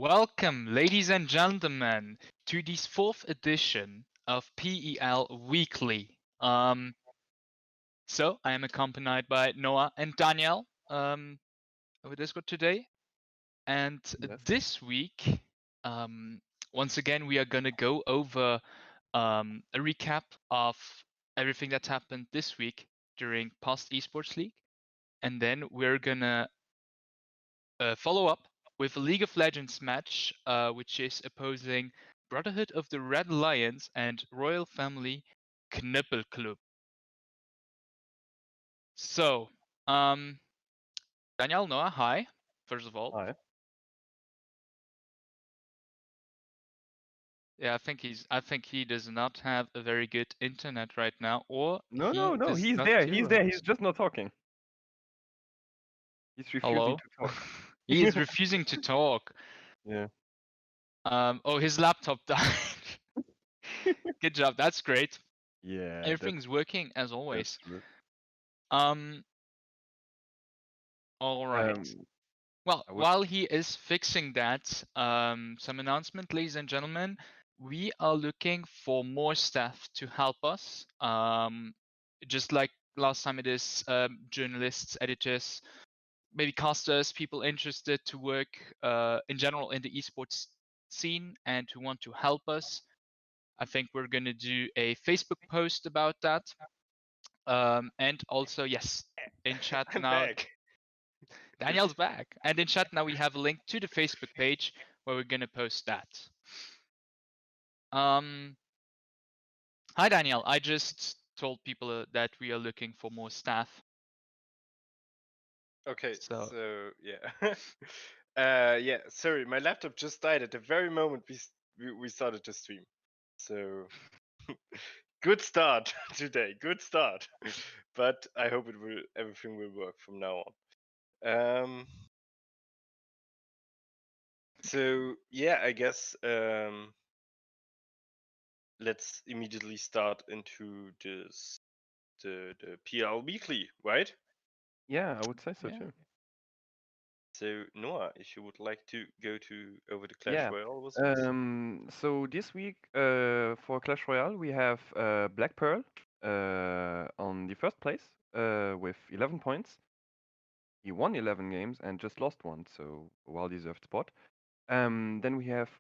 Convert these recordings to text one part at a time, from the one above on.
Welcome, ladies and gentlemen, to this fourth edition of PEL Weekly. So I am accompanied by Noah and Daniel over Discord today, and Yes. this week, once again, we are gonna go over a recap of everything that's happened this week during past eSports League, and then we're gonna follow up with a League of Legends match, which is opposing Brotherhood of the Red Lions and Royal Family Knüppelclub. So, Daniel, Noah, hi. First of all, Hi. yeah, I think he does not have a very good internet right now, or No, he no. does He's not there. He's hear there. us. He's just not talking. He's refusing Hello. to talk. He is refusing to talk. Yeah. Oh, his laptop died. Good job. That's great. Yeah. Everything's working as That's always. true. All right. Well, I would. while he is fixing that, some announcement, ladies and gentlemen. We are looking for more staff to help us. Just like last time, it is journalists, editors, maybe casters, people interested to work in general in the esports scene and who want to help us. I think we're going to do a Facebook post about that. And also, yes, in chat I'm now. back. Daniel's back. And in chat now we have a link to the Facebook page where we're gonna post that. Hi Daniel, I just told people that we are looking for more staff. Okay, So so yeah. Yeah, sorry, my laptop just died at the very moment we started to stream. So good start today, good start. But I hope everything will work from now on. So yeah, I guess let's immediately start into the PL Weekly, right? Yeah, I would say so yeah. too. So Noah, if you would like to go over the Clash Yeah. Royale results. So this week, for Clash Royale, we have Black Pearl on the first place with 11 points. He won 11 games and just lost one, so a well-deserved spot. Then we have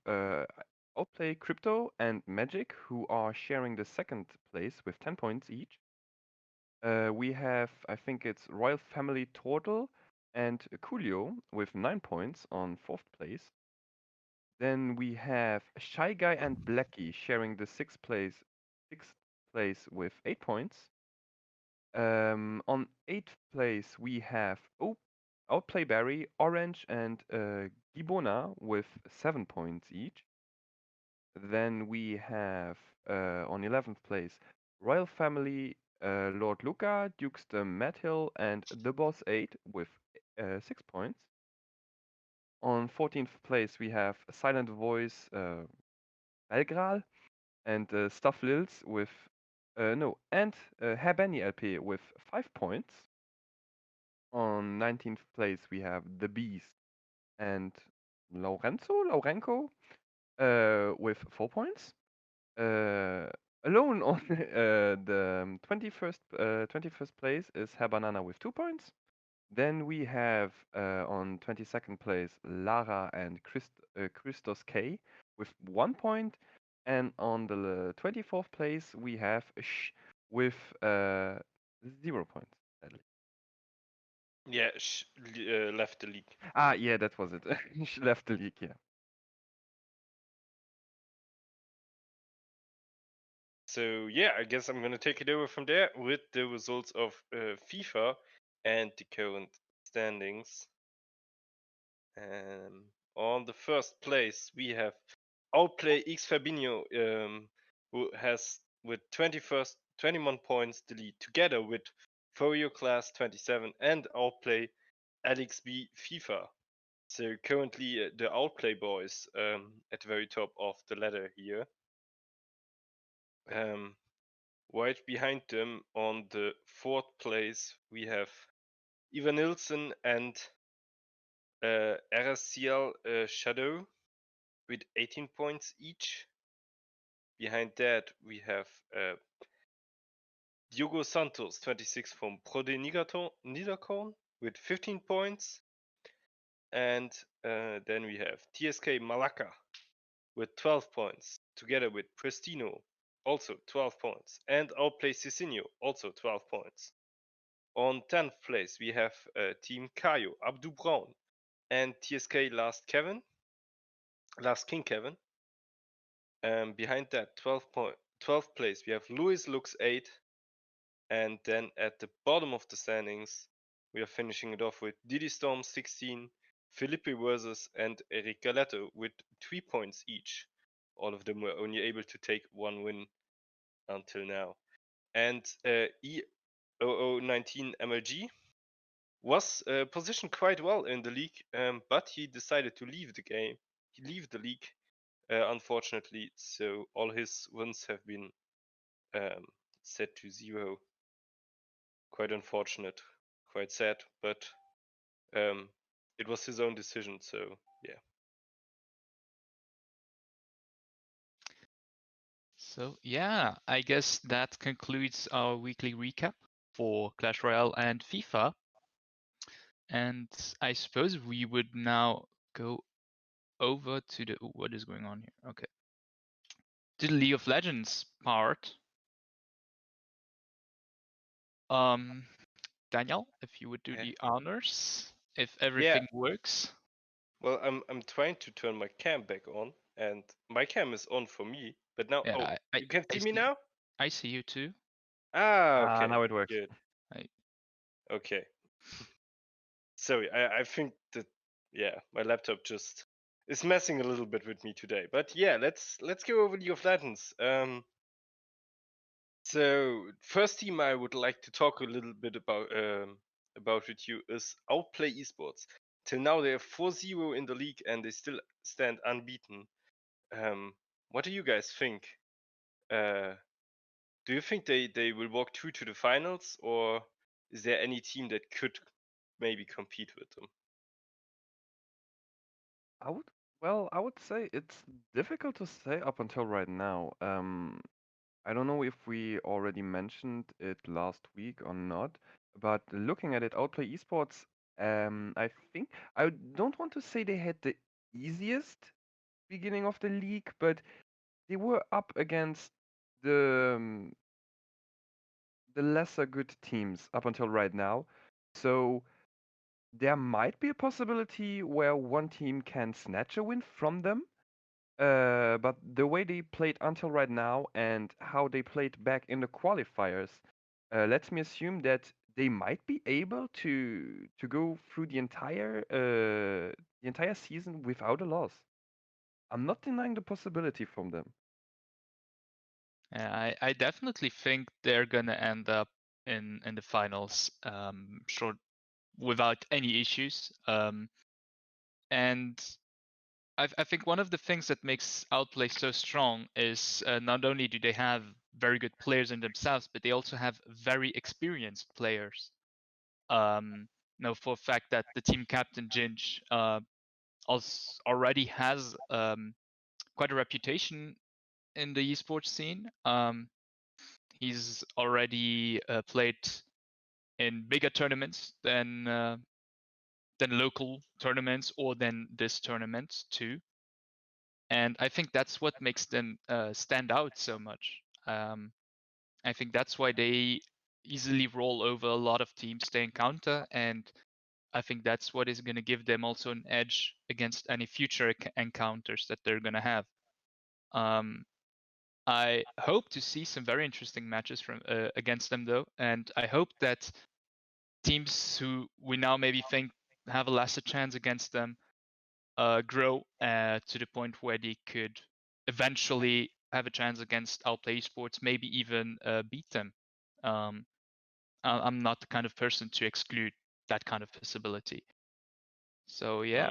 Outplay Crypto and Magic, who are sharing the second place with 10 points each. We have, I think it's Royal Family Turtle and Coolio with 9 points on fourth place. Then we have Shy Guy and Blackie sharing the sixth place with 8 points. On eighth place we have Outplay Barry, Orange, and Gibona with 7 points each. Then we have on 11th place Royal Family, Lord Luca, Dukes the Matt Hill, and The Boss 8 with 6 points. On 14th place we have Silent Voice, Belgral, and Stuff Lils with Herr Benny LP with 5 points. On 19th place we have The Beast and Laurenco with 4 points. Alone on the 21st place is Herr Banana with 2 points. Then we have on 22nd place Lara and Christos K with 1 point. And on the 24th place we have with 0 points. Sadly. Yeah, left the league. Yeah, that was it. She left the league, yeah. So yeah, I guess I'm gonna take it over from there with the results of FIFA and the current standings. On the first place we have Outplay X Fabinho, who has with 21 points the lead, together with Forio Class 27 and Outplay LXB FIFA. So currently the Outplay boys at the very top of the ladder here. Right behind them on the fourth place we have Ivan Nilsson and RSCL Shadow with 18 points each. Behind that, we have Diogo Santos, 26 from Prode Niederkorn with 15 points. And then we have TSK Malacca with 12 points, together with Prestino, also 12 points. And Outplay Cicinho, also 12 points. On 10th place, we have Team Kayo, Abdu Brown, and TSK Last King Kevin. Behind that, 12th place, we have Louis Lux 8. And then at the bottom of the standings, we are finishing it off with Didi Storm 16, Felipe Versus, and Eric Galetto with 3 points each. All of them were only able to take one win until now. And E0019 MLG was positioned quite well in the league, but he decided to leave the game. He left the league, unfortunately. So all his wins have been set to 0. Quite unfortunate, quite sad, but it was his own decision. So yeah. So yeah, I guess that concludes our weekly recap for Clash Royale and FIFA. And I suppose we would now go over to the what is going on here? Okay. To the League of Legends part. Daniel, if you would do the honors, if everything works. Well, I'm trying to turn my cam back on, and my cam is on for me. But now, Yeah, you can see me now. I see you too. Okay. Now it works. Good. Okay. Sorry, I think that my laptop just is messing a little bit with me today. But yeah, let's go over League of Legends. So first team I would like to talk a little bit about with you is Outplay eSports. Till now they are 4-0 in the league and they still stand unbeaten. What do you guys think? Do you think they will walk through to the finals, or is there any team that could maybe compete with them? I would say it's difficult to say up until right now. I don't know if we already mentioned it last week or not, but looking at it, Outplay Esports, I think I don't want to say they had the easiest beginning of the league, but they were up against the the lesser good teams up until right now. So there might be a possibility where one team can snatch a win from them. But the way they played until right now and how they played back in the qualifiers, lets me assume that they might be able to go through the entire season without a loss. I'm not denying the possibility from them. Yeah, I definitely think they're gonna end up in the finals, short without any issues. And I think one of the things that makes Outplay so strong is not only do they have very good players in themselves, but they also have very experienced players. Know for a fact that the team captain Ginge already has quite a reputation in the esports scene. He's already played in bigger tournaments than local tournaments or than this tournament too. And I think that's what makes them stand out so much. I think that's why they easily roll over a lot of teams they encounter, and I think that's what is going to give them also an edge against any future encounters that they're going to have. I hope to see some very interesting matches from against them though, and I hope that teams who we now maybe think have a lesser chance against them grow to the point where they could eventually have a chance against Outplay Esports, maybe even beat them. I'm not the kind of person to exclude that kind of possibility. So yeah.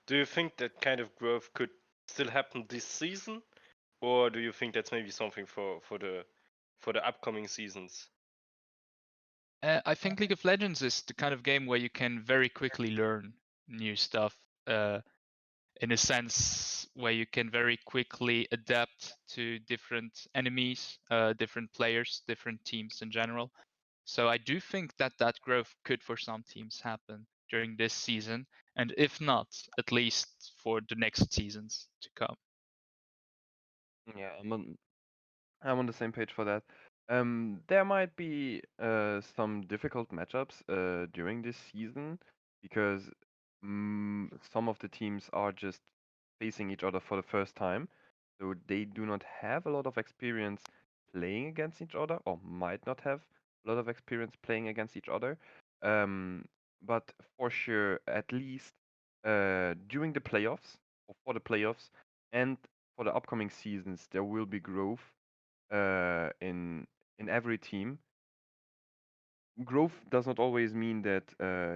Do you think that kind of growth could still happen this season, or do you think that's maybe something for the upcoming seasons? I think League of Legends is the kind of game where you can very quickly learn new stuff. in a sense where you can very quickly adapt to different enemies, different players, different teams in general. So I do think that that growth could for some teams happen during this season, and if not, at least for the next seasons to come. Yeah, I'm on the same page for that. There might be some difficult matchups during this season because some of the teams are just facing each other for the first time, so they do not have a lot of experience playing against each other, or might not have a lot of experience playing against each other. Um, but for sure, at least during the playoffs, or for the playoffs, and for the upcoming seasons, there will be growth in every team. Growth does not always mean that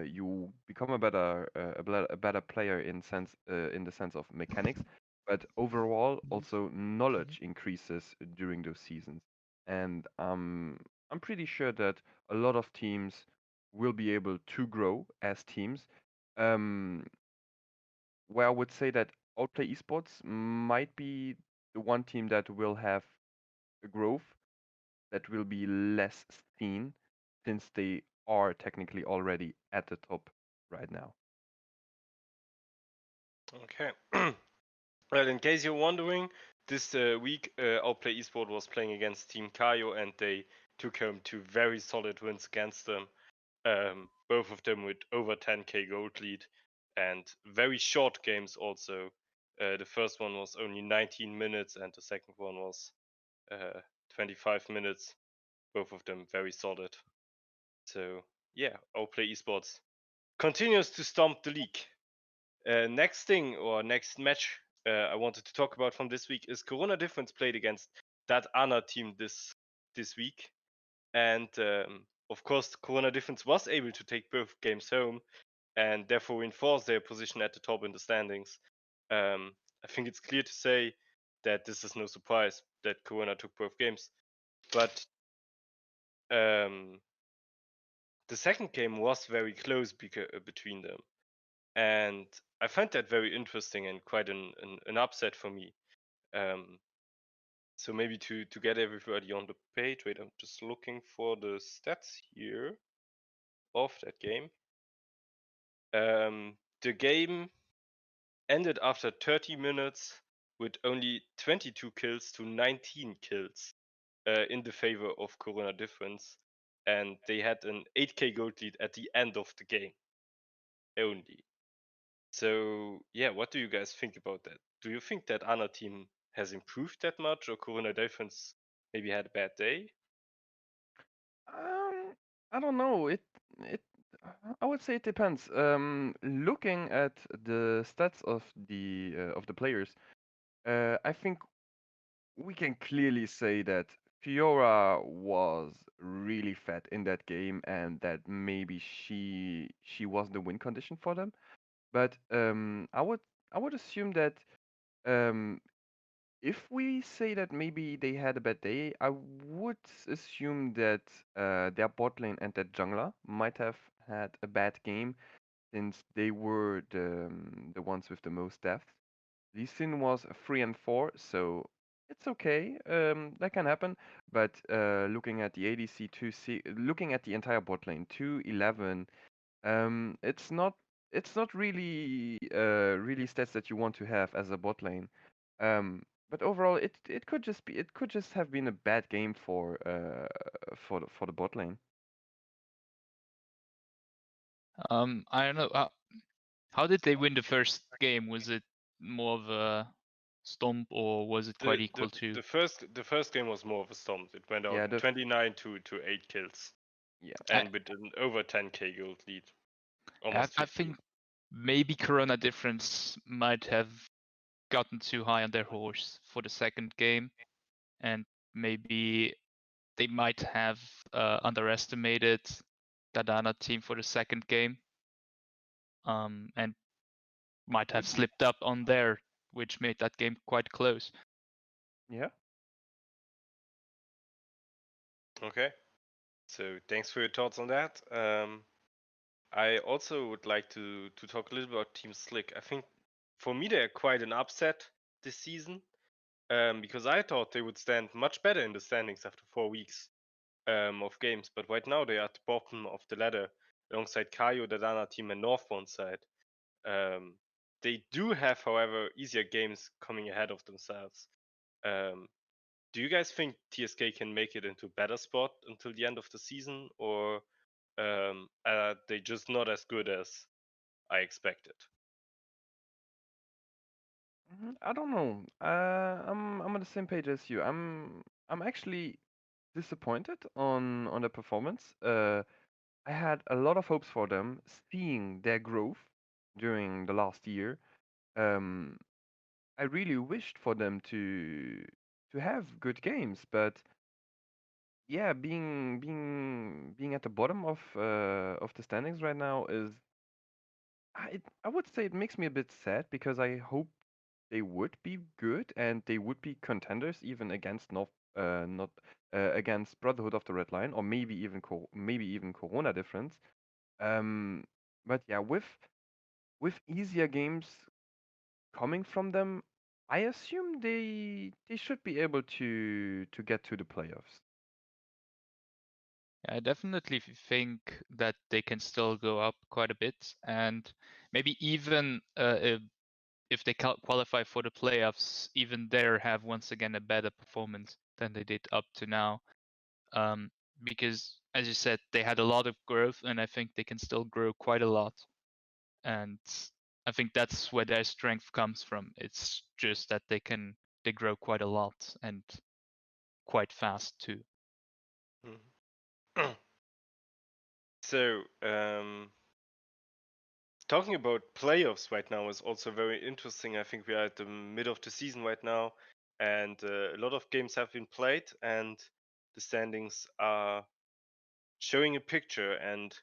you become a better player in the sense of mechanics, but overall also knowledge increases during those seasons. And I'm pretty sure that a lot of teams will be able to grow as teams. Um, where I would say that Outplay Esports might be the one team that will have a growth that will be less seen since they are technically already at the top right now. Okay. Well, in case you're wondering, this week Outplay Esport was playing against Team Kayo, and they took home 2 very solid wins against them. Both of them with over 10k gold lead, and very short games also. The first one was only 19 minutes, and the second one was 25 minutes. Both of them very solid. So yeah, Outplay Esports continues to stomp the league. Next thing, or next match I wanted to talk about from this week is Corona Difference played against that ANA team this week, and of course Corona Difference was able to take both games home and therefore reinforce their position at the top in the standings. I think it's clear to say that this is no surprise that Corona took both games, but um, the second game was very close between them, and I find that very interesting and quite an upset for me. Um, so maybe to get everybody on the page, wait, I'm just looking for the stats here of that game. The game ended after 30 minutes with only 22 kills to 19 kills in the favor of Corona Difference, and they had an 8k gold lead at the end of the game only. So yeah, what do you guys think about that? Do you think that Ana team has improved that much, or Corona Difference maybe had a bad day? I don't know. It I would say it depends. Looking at the stats of the players, I think we can clearly say that Fiora was really fat in that game, and that maybe she was the win condition for them. But I would assume that um, if we say that maybe they had a bad day, I would assume that their bot lane and their jungler might have had a bad game since they were the ones with the most deaths. Lee Sin was 3 and 4, so it's okay. That can happen. But looking at the ADC looking at the entire bot lane, 2-11, it's not really really stats that you want to have as a bot lane. But overall, it could just have been a bad game for the bot lane. I don't know. How did they win the first game? Was it more of a stomp, or was it quite equal to? The first game was more of a stomp. It went Yeah, out 29 to 8 kills, yeah. and with an over 10k gold lead, almost I 15. think maybe Corona Difference might have gotten too high on their horse for the second game, and maybe they might have underestimated Dadana team for the second game, and might have slipped up on there, which made that game quite close. Yeah. Okay, so thanks for your thoughts on that. I also would like to talk a little about Team Slick. I think for me, they're quite an upset this season, because I thought they would stand much better in the standings after 4 weeks of games. But right now, they are at the bottom of the ladder alongside Kayo, the Dana team, and North one side. They do have, however, easier games coming ahead of themselves. Do you guys think TSK can make it into a better spot until the end of the season, or are they just not as good as I expected? I don't know. I'm on the same page as you. I'm actually disappointed on the performance. I had a lot of hopes for them, seeing their growth during the last year. Um, I really wished for them to have good games, but yeah, being at the bottom of the standings right now is I would say it makes me a bit sad because I hope they would be good and they would be contenders even against not against Brotherhood of the Red Line, or maybe even Corona difference. Um, but yeah, with easier games coming from them, I assume they should be able to get to the playoffs. I definitely think that they can still go up quite a bit, and maybe even if they qualify for the playoffs, even there have once again a better performance than they did up to now. Because, as you said, they had a lot of growth, and I think they can still grow quite a lot. And I think that's where their strength comes from. It's just that they grow quite a lot and quite fast too. So, talking about playoffs right now is also very interesting. I think we are at the middle of the season right now, and a lot of games have been played, and the standings are showing a picture. And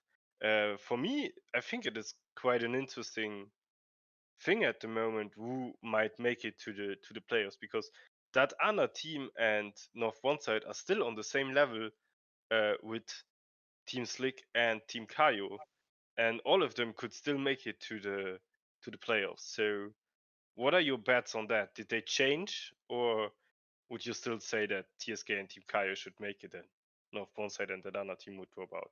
for me, I think it is quite an interesting thing at the moment who might make it to the playoffs, because that Anna team and North One Side are still on the same level with Team Slick and Team Kayo, and all of them could still make it to the playoffs. So, what are your bets on that? Did they change, or would you still say that TSK and Team Kayo should make it, and North One Side and the Dana team would drop out?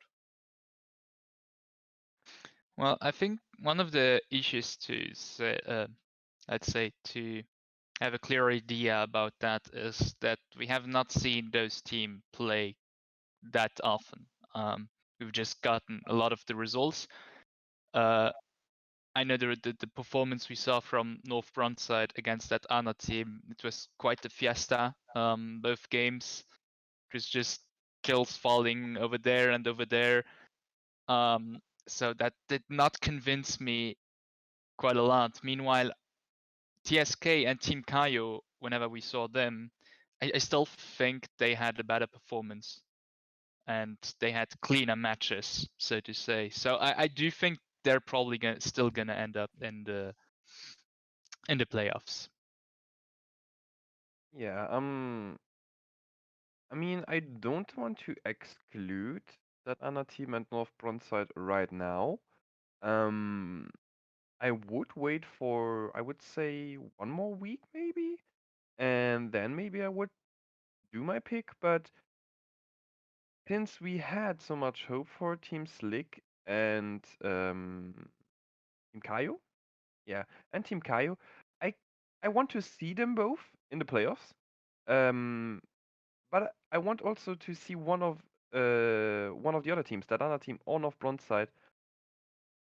Well, I think one of the issues to say, let's say, to have a clear idea about that is that we have not seen those teams play that often. We've just gotten a lot of the results. I know the performance we saw from North Frontside against that Anna team, it was quite a fiesta. Both games, it was just kills falling over there and over there. So that did not convince me quite a lot. Meanwhile, TSK and Team Kayo, whenever we saw them, I still think they had a better performance and they had cleaner matches, so to say. So I do think they're probably still gonna end up in the playoffs. Yeah, I mean, I don't want to exclude that Anna team and North Bronzeside right now. Um, I would wait for, I would say, one more week maybe, and then maybe I would do my pick. But since we had so much hope for Team Slick and Team Kaio, yeah, and Team Kaio, I I want to see them both in the playoffs. Um, but I want also to see one of the other teams, that other team or North Bronzeside,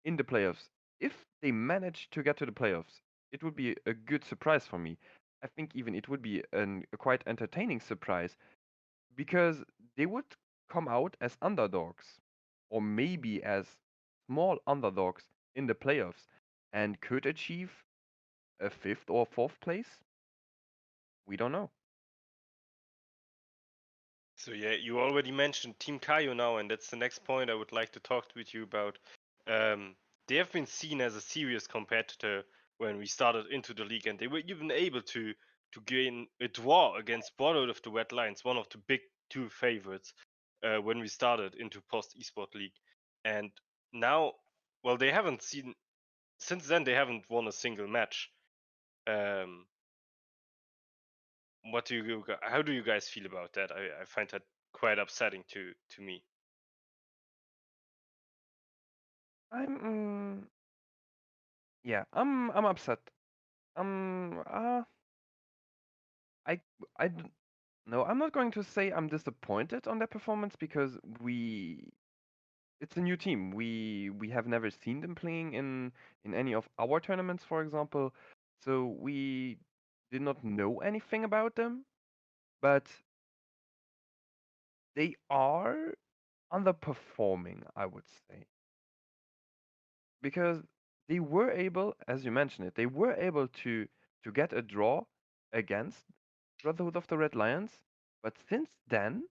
in the playoffs. If they manage to get to the playoffs, it would be a good surprise for me. I think even it would be a quite entertaining surprise because they would come out as underdogs, or maybe as small underdogs in the playoffs, and could achieve a fifth or fourth place. We don't know. So yeah, you already mentioned Team Kayo now, and that's the next point I would like to talk with you about. They have been seen as a serious competitor when we started into the league, and they were even able to gain a draw against Brotherhood of the Red Lions, one of the big two favorites, when we started into post eSport league. And now, well, they haven't seen since then. They haven't won a single match. What do you how do you guys feel about that? I find that quite upsetting to me. I'm upset. Um, uh, I I d- no, I'm not going to say I'm disappointed on their performance because it's a new team. We have never seen them playing in any of our tournaments, for example. So we did not know anything about them, but they are underperforming, I would say, because they were able, as you mentioned it, they were able to get a draw against Brotherhood of the Red Lions, but since then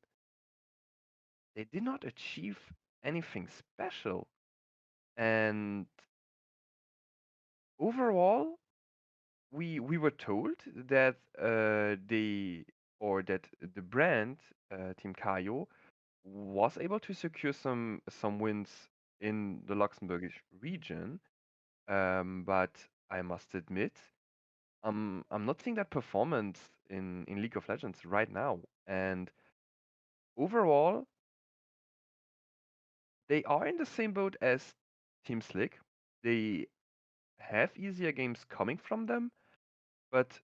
they did not achieve anything special. And overall, we were told that they or that the brand Team Kayo was able to secure some wins in the Luxembourgish region, but I must admit, I'm not seeing that performance in League of Legends right now. And overall, they are in the same boat as Team Slick. They have easier games coming from them, but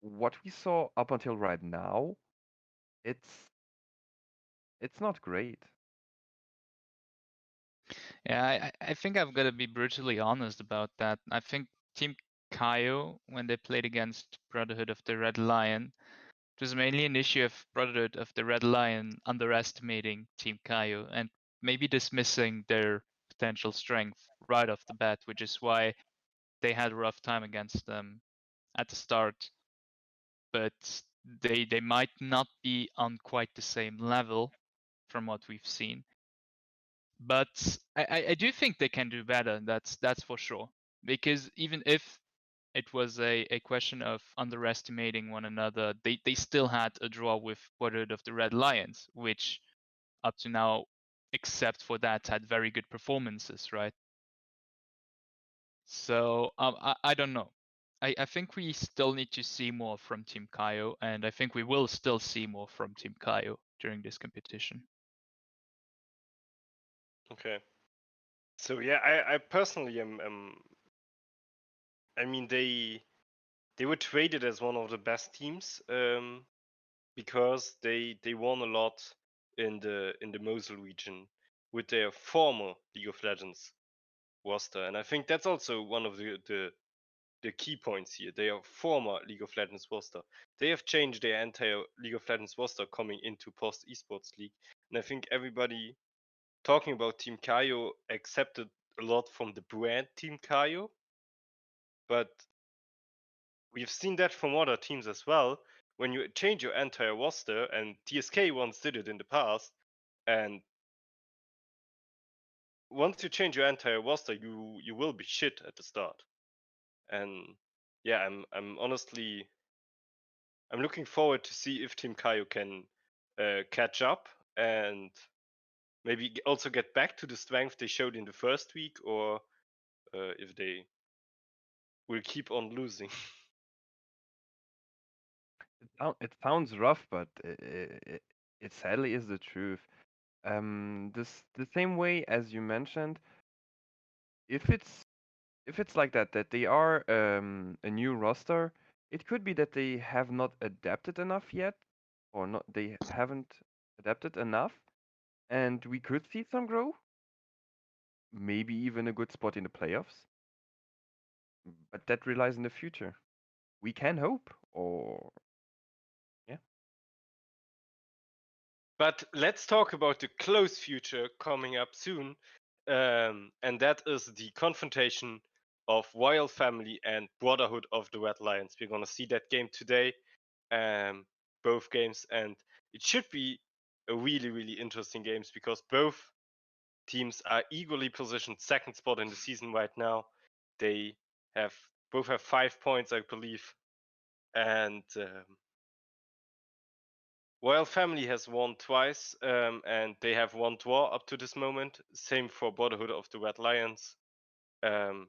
what we saw up until right now, it's it's not great. Yeah, I think I've got to be brutally honest about that. I think Team Kaio, when they played against Brotherhood of the Red Lion, it was mainly an issue of Brotherhood of the Red Lion underestimating Team Kaio and maybe dismissing their potential strength right off the bat, which is why they had a rough time against them at the start. But they might not be on quite the same level from what we've seen. But I do think they can do better. That's for sure. Because even if it was a question of underestimating one another, they still had a draw with Brotherhood of the Red Lions, which up to now, except for that, had very good performances, right? So I don't know. I think we still need to see more from Team Kaio, and I think we will still see more from Team Kaio during this competition. Okay. So yeah, I personally am I mean they were traded as one of the best teams because they won a lot in the Mosel region with their former League of Legends roster, and I think that's also one of the key points here. They are former League of Legends roster. They have changed their entire League of Legends roster coming into post esports league, and I think everybody talking about Team Kaio accepted a lot from the brand Team Kaio, but we've seen that from other teams as well. When you change your entire roster, and TSK once did it in the past, and once you change your entire roster, you will be shit at the start. And yeah, I'm honestly I'm looking forward to see if Team Kaio can catch up and maybe also get back to the strength they showed in the first week, or if they will keep on losing. It sounds rough, but it sadly is the truth. The same way as you mentioned, if it's like that they are a new roster, it could be that they have not adapted enough yet, or not they haven't adapted enough, and we could see some growth, maybe even a good spot in the playoffs. But that relies in the future. We can hope, or yeah. But let's talk about the close future coming up soon, and that is the confrontation of Royal Family and Brotherhood of the Red Lions. We're gonna see that game today, both games, and it should be a really interesting games because both teams are eagerly positioned second spot in the season right now. They have both have 5 points, I believe, and Royal Family has won twice, and they have one draw up to this moment. Same for Brotherhood of the Red Lions. Um,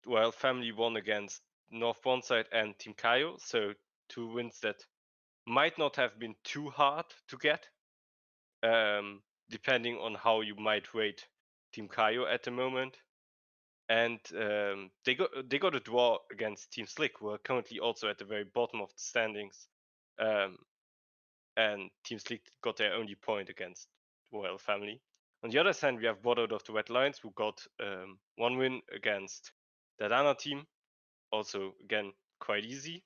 Royal Family won against North Bonside and Team Kaio, so 2 wins that might not have been too hard to get, depending on how you might rate Team Kaio at the moment. And they got a draw against Team Slick, who are currently also at the very bottom of the standings. And Team Slick got their only point against Royal Family. On the other side, we have Brotherhood of the Red Lions, who got 1 win against the Dana team. Also, again, quite easy.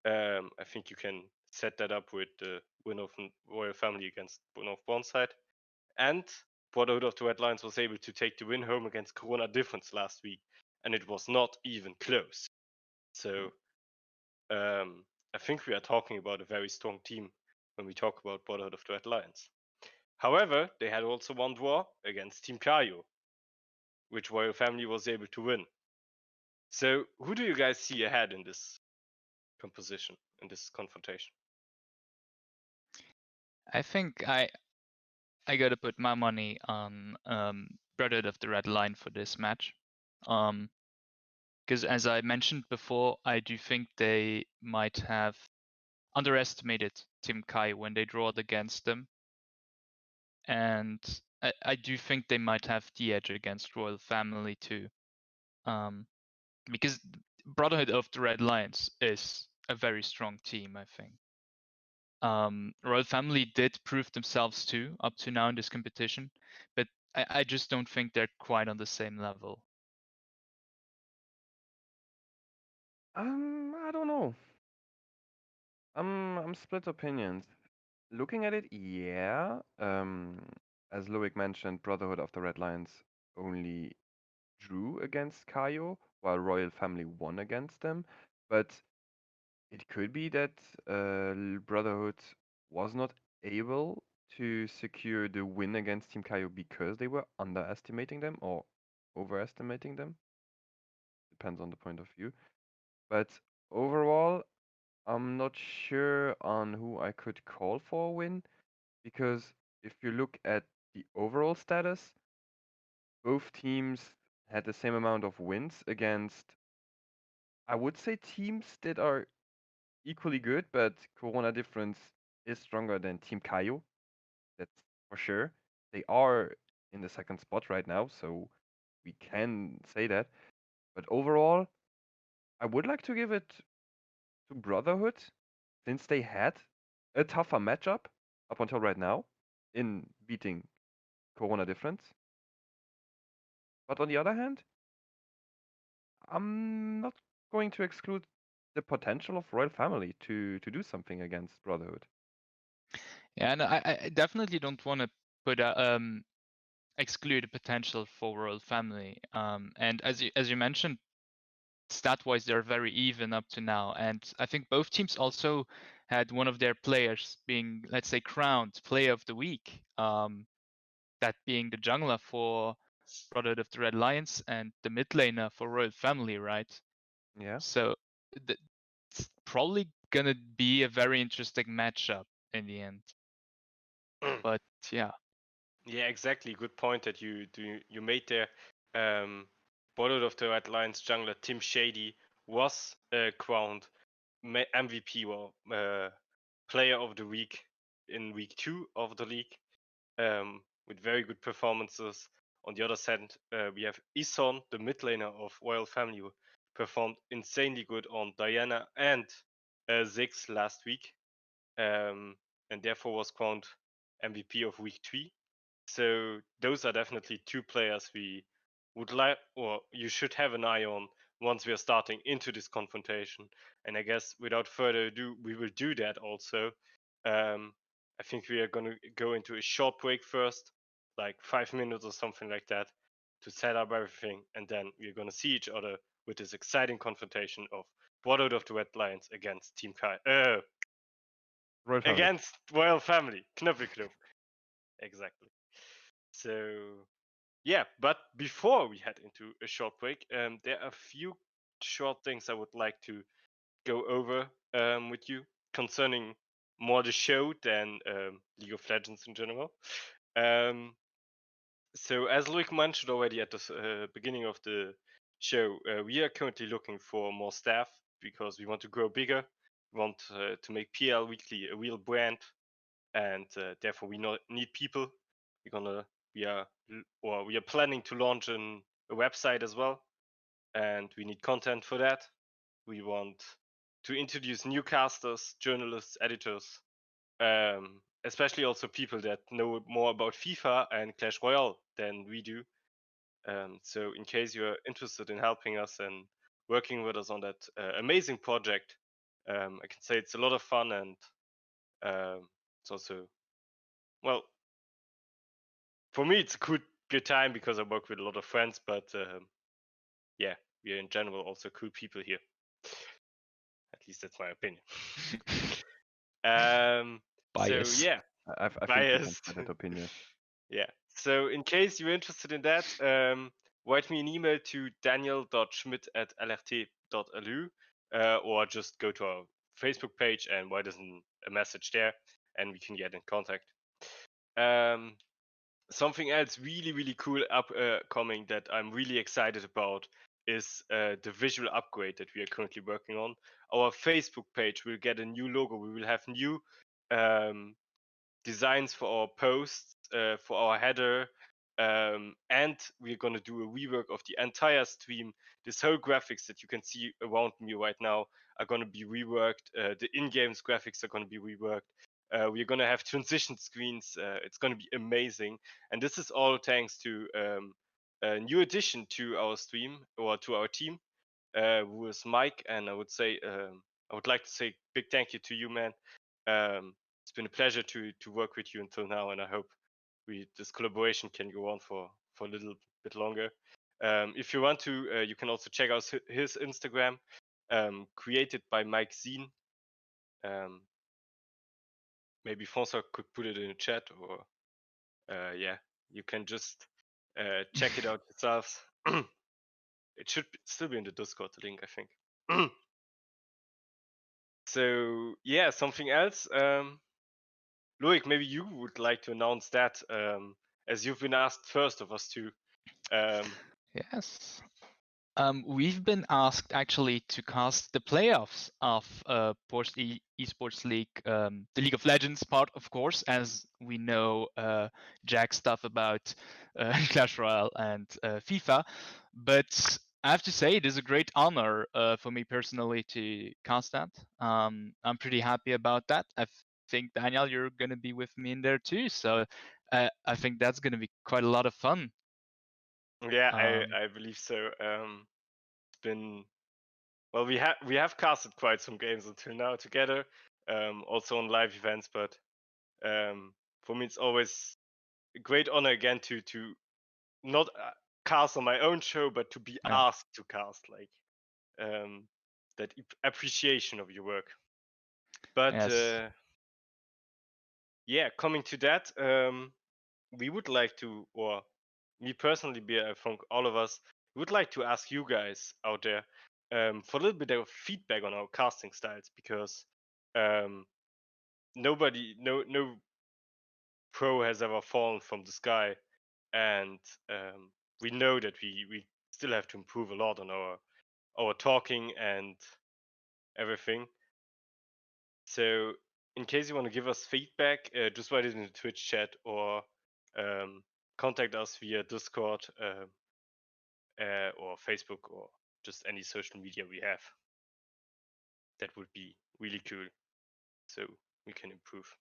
I think you can set that up with the win of Royal Family against North Bonside. And Brotherhood of the Red Lions was able to take the win home against Corona Difference last week, and it was not even close. So I think we are talking about a very strong team when we talk about Brotherhood of the Red Lions. However, they had also 1 draw against Team Kaio, which Royal Family was able to win. So who do you guys see ahead in this composition, in this confrontation? I think I gotta put my money on Brotherhood of the Red Line for this match. Because as I mentioned before, I do think they might have underestimated Team Kai when they drawed against them. And I do think they might have the edge against Royal Family too. Because Brotherhood of the Red Lions is a very strong team, I think. Royal Family did prove themselves too up to now in this competition, but I just don't think they're quite on the same level. I don't know. I'm split opinions. Looking at it, yeah. As Loic mentioned, Brotherhood of the Red Lions only drew against Kaio, while Royal Family won against them. But it could be that Brotherhood was not able to secure the win against Team Kaio because they were underestimating them or overestimating them. Depends on the point of view. But overall, I'm not sure on who I could call for a win because if you look at the overall status, both teams had the same amount of wins against, I would say, teams that are equally good, but Corona Difference is stronger than Team Kaio. That's for sure. They are in the second spot right now, so we can say that. But overall, I would like to give it to Brotherhood since they had a tougher matchup up until right now in beating Corona Difference. But on the other hand, I'm not going to exclude the potential of Royal Family to do something against Brotherhood. Yeah, and I definitely don't want to put exclude the potential for Royal Family. And as you mentioned, stat-wise, they're very even up to now. And I think both teams also had one of their players being, let's say, crowned Player of the Week. That being the jungler for Brotherhood of the Red Lions and the mid laner for Royal Family, right? Yeah. So it's probably gonna be a very interesting matchup in the end. But yeah. Yeah, exactly. Good point that you made there. Brotherhood of the Red Lions jungler Tim Shady was crowned MVP or Player of the Week in week 2 of the league, with very good performances. On the other side, we have Ison, the mid laner of Royal Family, who performed insanely good on Diana and Ziggs last week, and therefore was crowned MVP of week 3. So those are definitely 2 players we would like, or you should have an eye on once we are starting into this confrontation. And I guess without further ado, we will do that also. I think we are going to go into a short break first, like 5 minutes or something like that, to set up everything, and then we're going to see each other with this exciting confrontation of Brotherhood of the Red Lions against Team Kai. Royal Family. Against Royal Family. Knöppelknopf. Exactly. So yeah, but before we head into a short break, there are a few short things I would like to go over with you concerning more the show than League of Legends in general. So as Luik mentioned already at the beginning of the show, we are currently looking for more staff because we want to grow bigger. We want to make PL Weekly a real brand, and therefore we need people. We are planning to launch a website as well, and we need content for that. We want to introduce new casters, journalists, editors, especially also people that know more about FIFA and Clash Royale than we do. So in case you're interested in helping us and working with us on that amazing project, I can say it's a lot of fun, and it's also, well, for me it's a good time because I work with a lot of friends, but yeah, we are in general also cool people here. At least that's my opinion. So yeah, I think you biased. can that opinion. Yeah. So in case you're interested in that, write me an email to daniel.schmidt@lrt.lu, or just go to our Facebook page and write us a message there, and we can get in contact. Something else really cool upcoming that I'm really excited about is the visual upgrade that we are currently working on. Our Facebook page will get a new logo. We will have new designs for our posts, for our header, and we're going to do a rework of the entire stream. This whole graphics that you can see around me right now are going to be reworked. The in-game graphics are going to be reworked. We're going to have transition screens. It's going to be amazing. And this is all thanks to a new addition to our stream, or to our team, who is Mike. And I would like to say big thank you to you, man. It's been a pleasure to work with you until now, and I hope this collaboration can go on for a little bit longer. If you want to, you can also check out his Instagram, created by Mike Zine. Maybe François could put it in the chat, or yeah, you can just check it out yourselves. It should still be in the Discord link, I think. So yeah, something else. Loic, maybe you would like to announce that, as you've been asked first of us two. Yes. We've been asked actually to cast the playoffs of Porsche eSports League, the League of Legends part, of course, as we know Jack's stuff about Clash Royale and FIFA. But I have to say, it is a great honor for me personally to cast that. I'm pretty happy about that. I think, Daniel, you're going to be with me in there too. So I think that's going to be quite a lot of fun. Yeah, I believe so. It's been, well, we have casted quite some games until now together, also on live events. But for me, it's always a great honor again to not cast on my own show, but to be asked to cast, like that appreciation of your work. But yes. Yeah, coming to that, we would like to, or me personally, I think all of us would like to ask you guys out there for a little bit of feedback on our casting styles, because no pro has ever fallen from the sky, and we know that we still have to improve a lot on our talking and everything. So in case you want to give us feedback, just write it in the Twitch chat, or contact us via Discord, or Facebook, or just any social media we have. That would be really cool, so we can improve.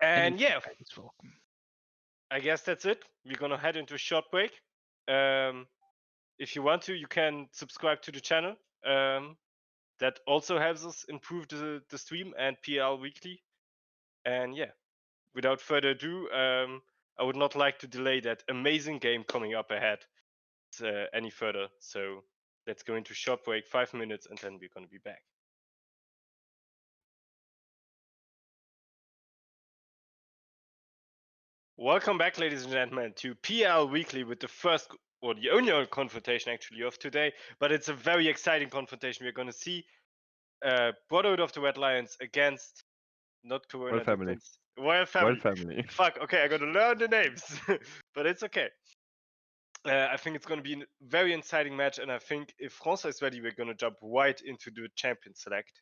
And yeah, I guess that's it. We're gonna head into a short break. If you want to, you can subscribe to the channel. That also helps us improve the stream and PL Weekly. And yeah, without further ado, I would not like to delay that amazing game coming up ahead any further. So let's go into short break, 5 minutes, and then we're going to be back. Welcome back, ladies and gentlemen, to PL Weekly with the first, or the only confrontation actually of today. But it's a very exciting confrontation. We're going to see Brotherhood of the Red Lions against, not Corona Royal Family. Defense. Royal Family. Royal Family. Fuck, okay, I got to learn the names, but it's okay. I think it's going to be a very exciting match, and I think if François is ready, we're going to jump right into the champion select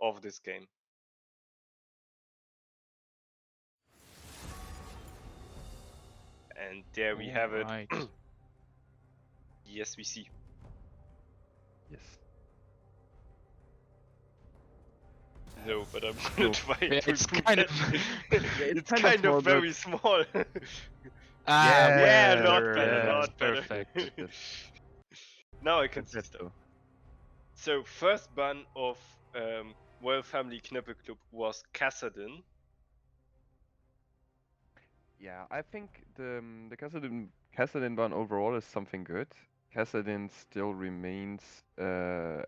of this game. And there we have it. Right. Yes, we see. Yes. No, but I'm No. gonna try Yeah, to. it's kind of it's kind of kind small, of very but- small. Yeah, yeah, a lot better, yeah. a lot better. Perfect. Yes. Now I can That's see it, stuff. though. So first ban of Royal Family Knöppel Club was Kassadin. Yeah, I think the Kassadin ban overall is something good. Kassadin still remains a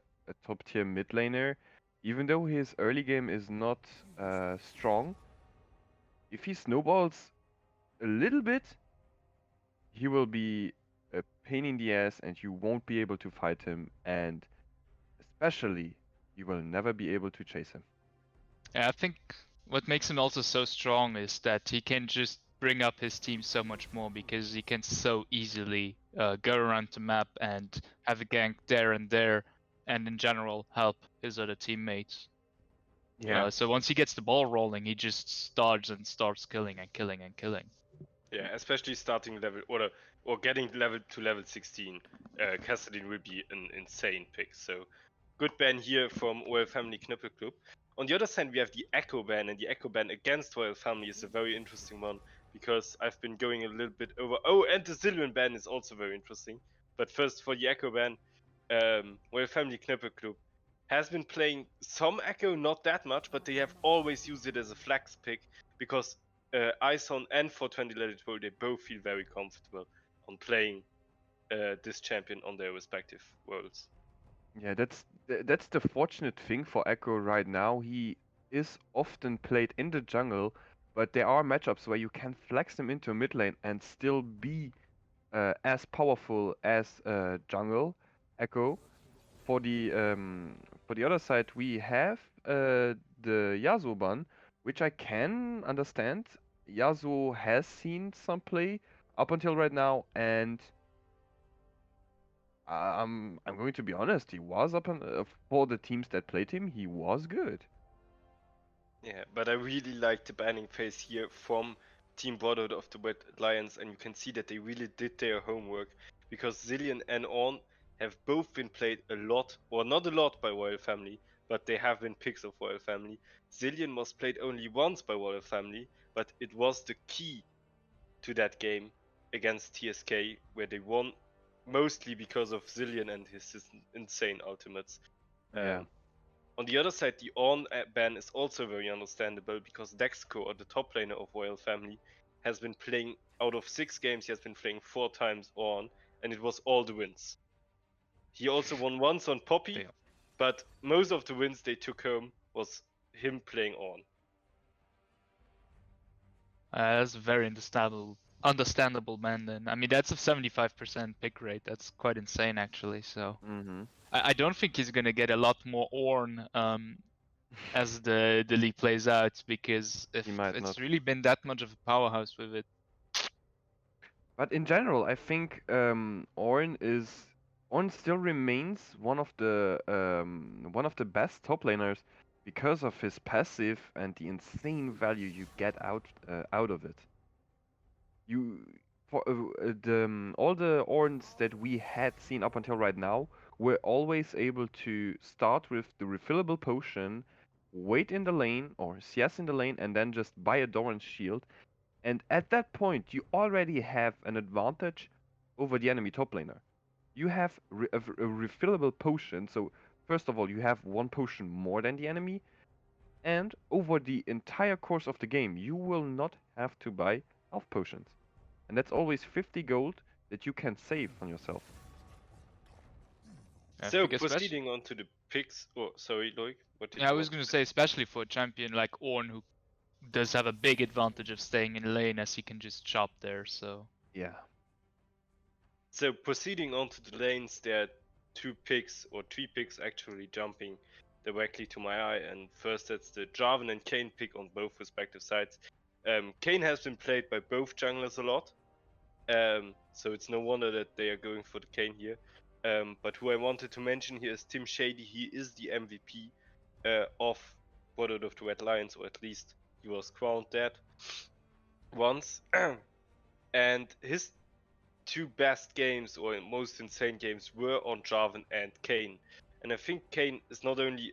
top tier mid laner, even though his early game is not strong. If he snowballs a little bit, he will be a pain in the ass, and you won't be able to fight him, and especially you will never be able to chase him. Yeah, I think what makes him also so strong is that he can just bring up his team so much more because he can so easily go around the map and have a gank there and there, and in general help his other teammates. So once he gets the ball rolling, he just starts killing and killing and killing. Yeah, especially starting level or getting level to level 16. Kassadin will be an insane pick. So good ban here from Royal Family Knöppel Club. On the other side, we have the Echo ban, and the Echo ban against Royal Family is a very interesting one because I've been going a little bit over. Oh, and the Zillion ban is also very interesting. But first, for the Echo ban, Royal Family Knöppel Club has been playing some Echo, not that much, but they have always used it as a flex pick because Ison and 420 Let It Roll, they both feel very comfortable on playing this champion on their respective worlds. Yeah, that's the fortunate thing for Echo right now. He is often played in the jungle, but there are matchups where you can flex him into mid lane and still be as powerful as jungle Echo. For the other side, we have the Yasuo ban, which I can understand. Yasuo has seen some play up until right now, and I'm going to be honest. He was up on, for the teams that played him. He was good. Yeah, but I really like the banning phase here from Team Brotherhood of the Red Lions, and you can see that they really did their homework because Zillion and Ornn have both been played a lot, or not a lot by Royal Family, but they have been picks of Royal Family. Zillion was played only once by Royal Family, but it was the key to that game against TSK, where they won mostly because of Zillion and his insane ultimates. Yeah. On the other side, the Ornn ban is also very understandable because Dexco, or the top laner of Royal Family, has been playing out of 6 games. He has been playing 4 times Ornn, and it was all the wins. He also won once on Poppy, Damn. but most of the wins they took home was him playing Ornn. That's a very understandable man. Then I mean that's a 75% pick rate. That's quite insane actually. So Mm-hmm. I don't think he's gonna get a lot more Ornn as the league plays out because if He might it's not. really been that much of a powerhouse with it. But in general, I think Ornn still remains one of the best top laners because of his passive and the insane value you get out of it. You for all the Ornns that we had seen up until right now were always able to start with the refillable potion, wait in the lane or CS in the lane, and then just buy a Doran's shield. And at that point, you already have an advantage over the enemy top laner. You have a refillable potion, so first of all, you have one potion more than the enemy, and over the entire course of the game, you will not have to buy health potions. And that's always 50 gold that you can save on yourself. I So think especially. proceeding on to the picks. Oh, sorry, Loic. What did Yeah, I you was want gonna to say especially for a champion like Ornn who does have a big advantage of staying in lane as he can just chop there. So Yeah. So proceeding on to the lanes, there are 2 picks or 3 picks actually jumping directly to my eye. And first, that's the Jarvan and Kayn pick on both respective sides. Kayn has been played by both junglers a lot. So it's no wonder that they are going for the Kane here. But who I wanted to mention here is Tim Shady. He is the MVP of Brotherhood of the Red Lions, or at least he was crowned that once. And his two best games, or most insane games, were on Jarvan and Kane. And I think Kane is not only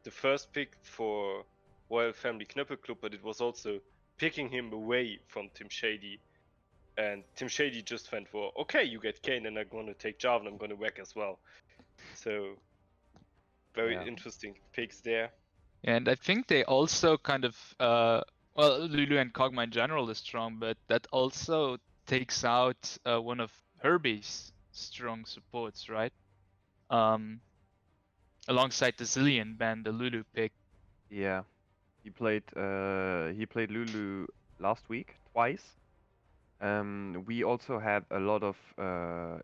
the first pick for Royal Family Knöppel Club, but it was also picking him away from Tim Shady. And Tim Shady just went for, okay, you get Kane, and I'm going to take Jarvan, I'm going to whack as well. So, very interesting picks there. And I think they also kind of, well, Lulu and Kog'Maw in general is strong, but that also takes out one of Herbie's strong supports, right? Alongside the Zillion ban, the Lulu pick. Yeah, he played Lulu last week twice. We also had a lot of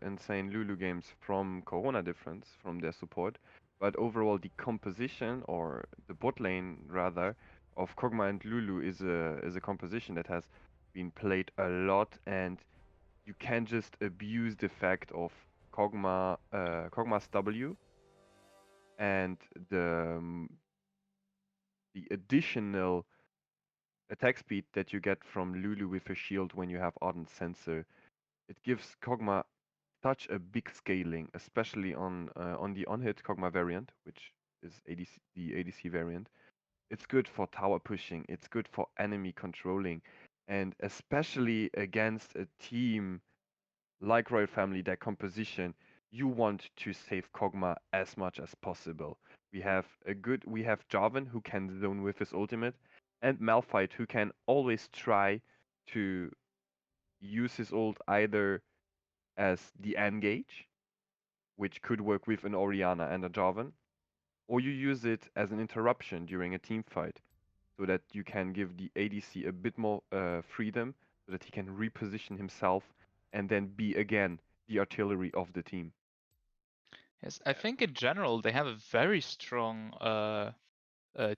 insane Lulu games from Corona Difference from their support, but overall the composition, or the bot lane rather, of Kog'Maw and Lulu is a composition that has been played a lot, and you can just abuse the fact of Kog'Maw's W and the additional attack speed that you get from Lulu with a shield when you have Ardent Sensor. It gives Kog'Maw such a big scaling, especially on the on-hit Kog'Maw variant, which is the ADC variant. It's good for tower pushing, it's good for enemy controlling, and especially against a team like Royal Family, their composition, you want to save Kog'Maw as much as possible. We have Jarvan who can zone with his ultimate, and Malphite who can always try to use his ult either as the engage, which could work with an Orianna and a Jarvan, or you use it as an interruption during a team fight, so that you can give the ADC a bit more freedom, so that he can reposition himself and then be again the artillery of the team. Yes, I think in general they have a very strong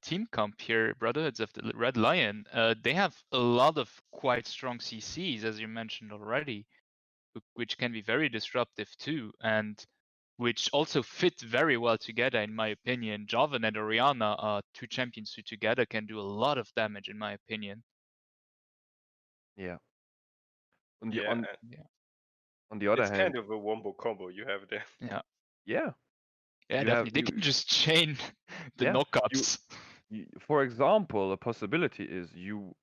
team comp here, Brotherhoods of the Red Lion. They have a lot of quite strong CCs, as you mentioned already, which can be very disruptive too, and which also fit very well together, in my opinion. Jarvan and Orianna are two champions who together can do a lot of damage, in my opinion. Yeah. On the Yeah, on Yeah, on the other it's hand, kind of a wombo combo you have there. yeah, yeah, yeah, you have definitely. They can just chain the yeah, knockups. for example, a possibility is you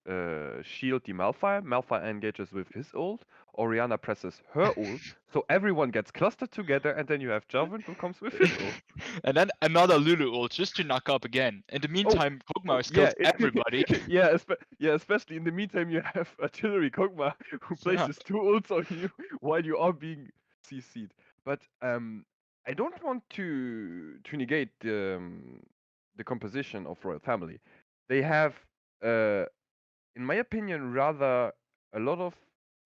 shield the Malphite engages with his ult, Orianna presses her ult, so everyone gets clustered together, and then you have Jarvan who comes with his ult. And then another Lulu ult just to knock up again. In the meantime, Kog'Maw has yeah, killed everybody. especially in the meantime, you have artillery Kog'Maw who Yeah. places two ults on you while you are being CC'd. But I don't want to negate the composition of Royal Family. They have, in my opinion, rather a lot of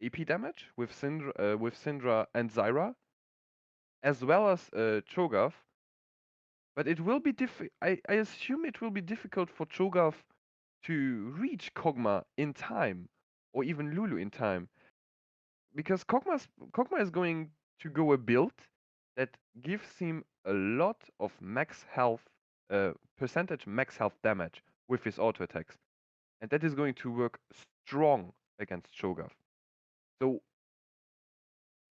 AP damage with Syndra and Zyra, as well as Cho'Gath. But it will be I assume it will be difficult for Cho'Gath to reach Kog'Maw in time, or even Lulu in time, because Kog'Maw is going to go a build that gives him a lot of max health, percentage max health damage with his auto attacks, and that is going to work strong against Cho'Gath. So,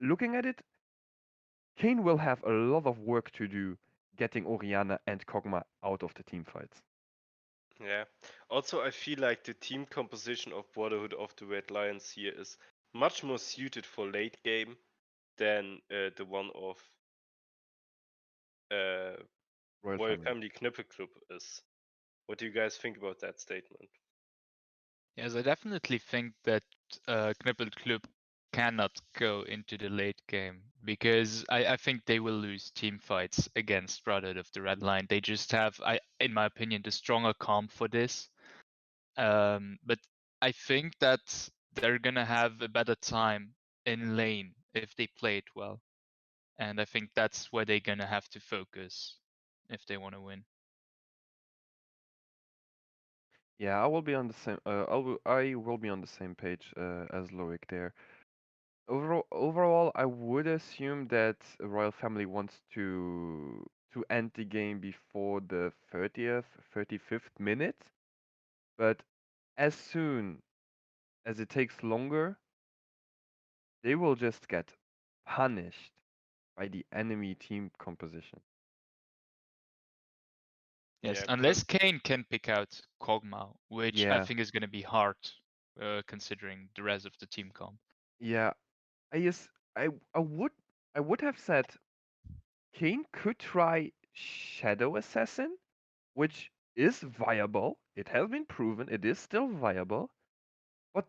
looking at it, Kane will have a lot of work to do getting Orianna and Kog'Maw out of the team fights. Yeah. Also, I feel like the team composition of Brotherhood of the Red Lions here is much more suited for late game than the one of Royal Family Knöppel Club is. What do you guys think about that statement? Yes, I definitely think that Knüppel Club cannot go into the late game because I think they will lose team fights against Brotherhood of the Red Line. They just have, in my opinion, the stronger comp for this. But I think that they're gonna have a better time in lane if they play it well, and I think that's where they're gonna have to focus if they want to win. Yeah, I will be on the same. I will be on the same page as Loic there. Overall, I would assume that Royal Family wants to end the game before the 30th, 35th minute. But as soon as it takes longer, they will just get punished by the enemy team composition. Yes, Yeah, unless Kane can pick out Kog'Maw, which I Yeah, think is going to be hard, considering the rest of the team comp. yeah. I guess I would have said Kane could try Shadow Assassin, which is viable. It has been proven. It is still viable. But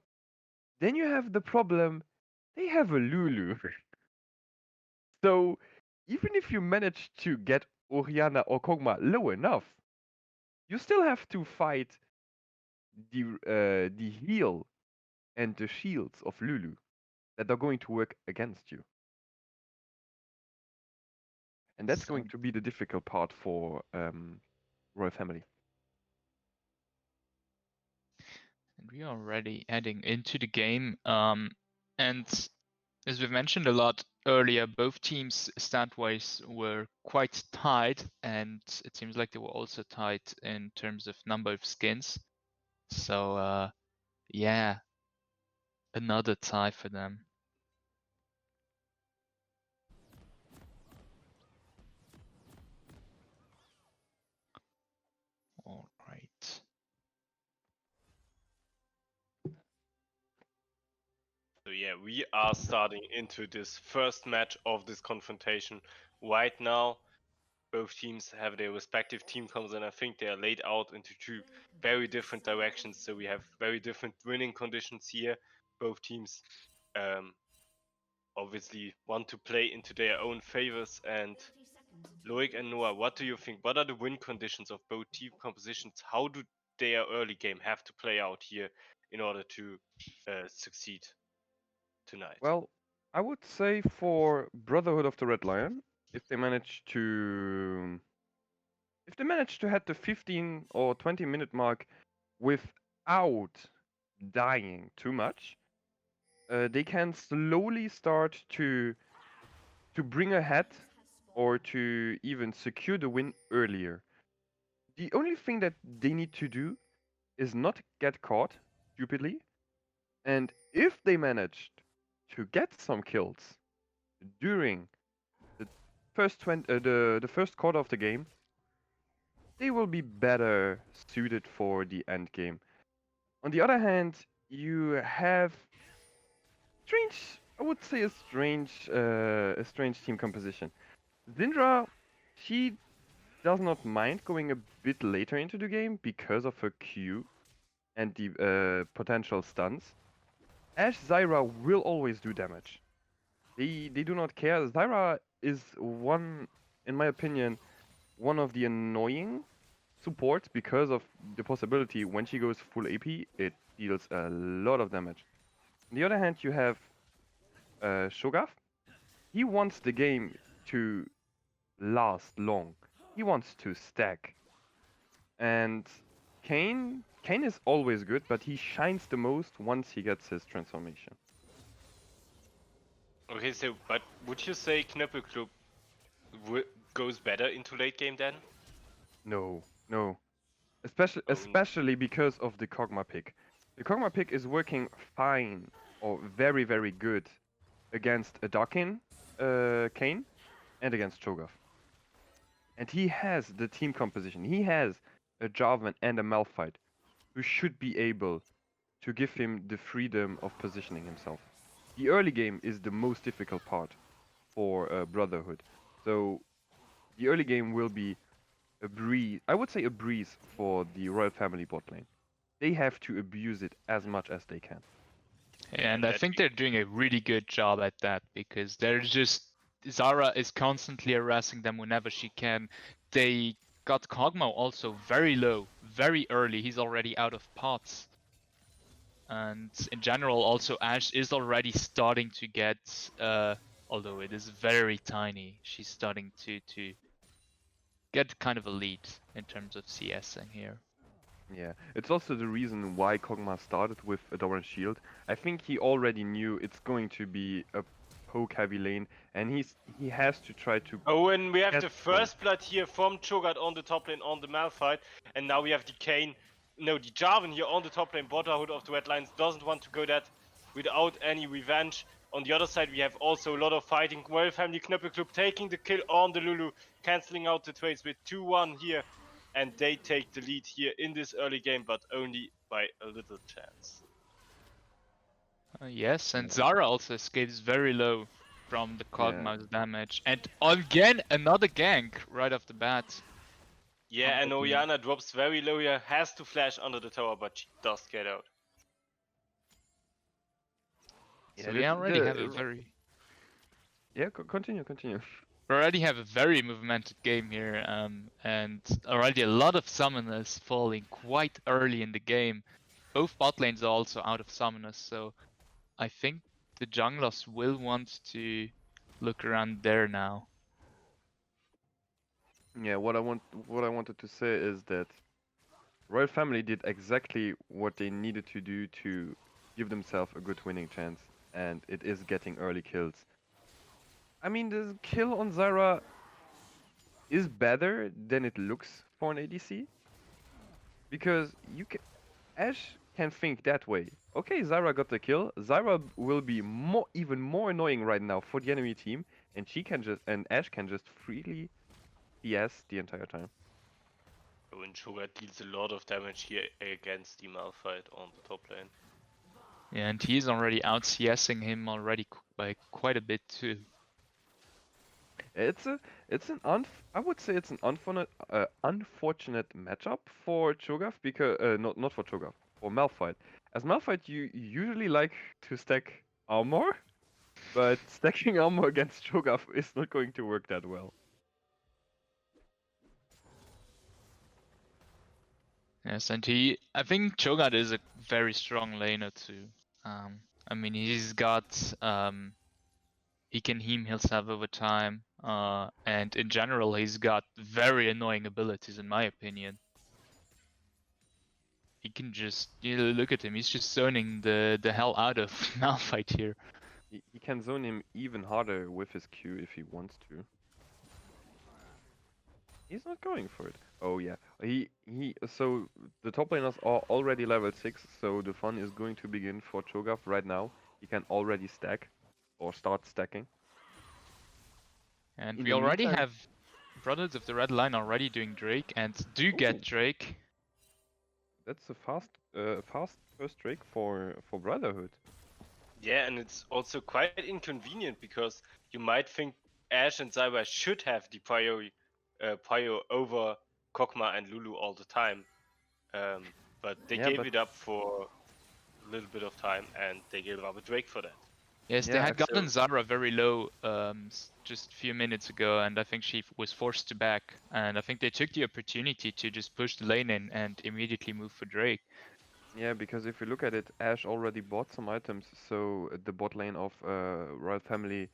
then you have the problem. They have a Lulu. So even if you manage to get Oriana or Kog'Maw low enough, you still have to fight the heal and the shields of Lulu that are going to work against you. And that's So, going to be the difficult part for Royal Family. and we are already heading into the game. And as we've mentioned a lot earlier, both teams stat-wise were quite tight, and it seems like they were also tight in terms of number of skins. So yeah, another tie for them. All right. So yeah, we are starting into this first match of this confrontation right now. Both teams have their respective team comps, and I think they are laid out into two very different directions. So we have very different winning conditions here. Both teams obviously want to play into their own favors. And Loic and Noah, what do you think? What are the win conditions of both team compositions? How do their early game have to play out here in order to succeed tonight? Well, I would say for Brotherhood of the Red Lion, if they manage to hit the 15 or 20-minute mark without dying too much, they can slowly start to bring ahead or to even secure the win earlier. The only thing that they need to do is not get caught stupidly, and if they managed to get some kills during the the first quarter of the game, they will be better suited for the end game. On the other hand, you have strange, I would say a strange team composition. Zindra, she does not mind going a bit later into the game because of her Q and the potential stuns. Ashe Zyra will always do damage. They do not care. Zyra is one, in my opinion, one of the annoying supports because of the possibility when she goes full AP, it deals a lot of damage. On the other hand, you have Shogath. He wants the game to last long. He wants to stack. And Kane is always good, but he shines the most once he gets his transformation. Okay, so but would you say Knöppelclub goes better into late game then? No, no. Especially because of the Kog'Maw pick. The Kog'Maw pick is working fine or very, very good against a Dakin Kane and against Cho'Gath. And he has the team composition. He has a Jarvan and a Malphite who should be able to give him the freedom of positioning himself. The early game is the most difficult part for Brotherhood. So the early game will be a breeze. I would say a breeze for the Royal Family bot lane. They have to abuse it as much as they can. And I think they're doing a really good job at that because they're just Zara is constantly harassing them whenever she can. They got Kog'Maw also very low, very early. He's already out of pots. And in general, also Ashe is already starting to get, although it is very tiny, she's starting to get kind of a lead in terms of CSing here. Yeah, it's also the reason why Kog'Maw started with a Doran Shield. I think he already knew it's going to be a poke heavy lane, and he has to try to Oh, and we have get the points. first blood here from Cho'Gath on the top lane on the Malphite, and now we have the the Jarvan here on the top lane. Brotherhood of the Red Lions doesn't want to go that without any revenge. On the other side, we have also a lot of fighting. Royal Family Knöppelclub taking the kill on the Lulu, cancelling out the trades with 2-1 here, and they take the lead here in this early game, but only by a little chance. Yes, and Zara also escapes very low from the Yeah. Kog'Maw's damage. And again, another gank right off the bat. Yeah, and Unlucky. Orianna drops very low here, has to flash under the tower, but she does get out. So we already have a very... Yeah, continue. We already have a very movemented game here, and already a lot of summoners falling quite early in the game. Both bot lanes are also out of summoners, so I think the junglers will want to look around there now. Yeah, what I wanted to say is that Royal Family did exactly what they needed to do to give themselves a good winning chance, and it is getting early kills. I mean, the kill on Zyra is better than it looks for an ADC, because Ashe can think that way. Okay, Zyra got the kill. Zyra will be even more annoying right now for the enemy team, and Ashe can just freely CS the entire time. Oh, and Cho'Gath deals a lot of damage here against the Malphite on the top lane. Yeah, and he's already out CSing him already by quite a bit too. I would say it's an unfortunate matchup for Cho'Gath because not for Cho'Gath, for Malphite. As Malphite, you usually like to stack armor, but stacking armor against Cho'Gath is not going to work that well. Yes, and I think Cho'Gath is a very strong laner too. I mean, he's got, he can heal himself over time, and in general, he's got very annoying abilities, in my opinion. He can just, look at him, he's just zoning the hell out of Malphite here. He can zone him even harder with his Q if he wants to. He's not going for it. Oh yeah, so the top laners are already level 6, so the fun is going to begin for Cho'Gath right now. He can already stack, or start stacking. And In we the already meantime- have Brothers of the Red Line already doing Drake, and do get Ooh. Drake. That's a fast first Drake for Brotherhood. Yeah, and it's also quite inconvenient because you might think Ashe and Zyra should have the prio over Kog'Maw and Lulu all the time. But they gave it up for a little bit of time, and they gave up a Drake for that. Yes, they Yeah, had gotten Zara very low just a few minutes ago, and I think she was forced to back. And I think they took the opportunity to just push the lane in and immediately move for Drake. Yeah, because if you look at it, Ashe already bought some items, so the bot lane of Royal Family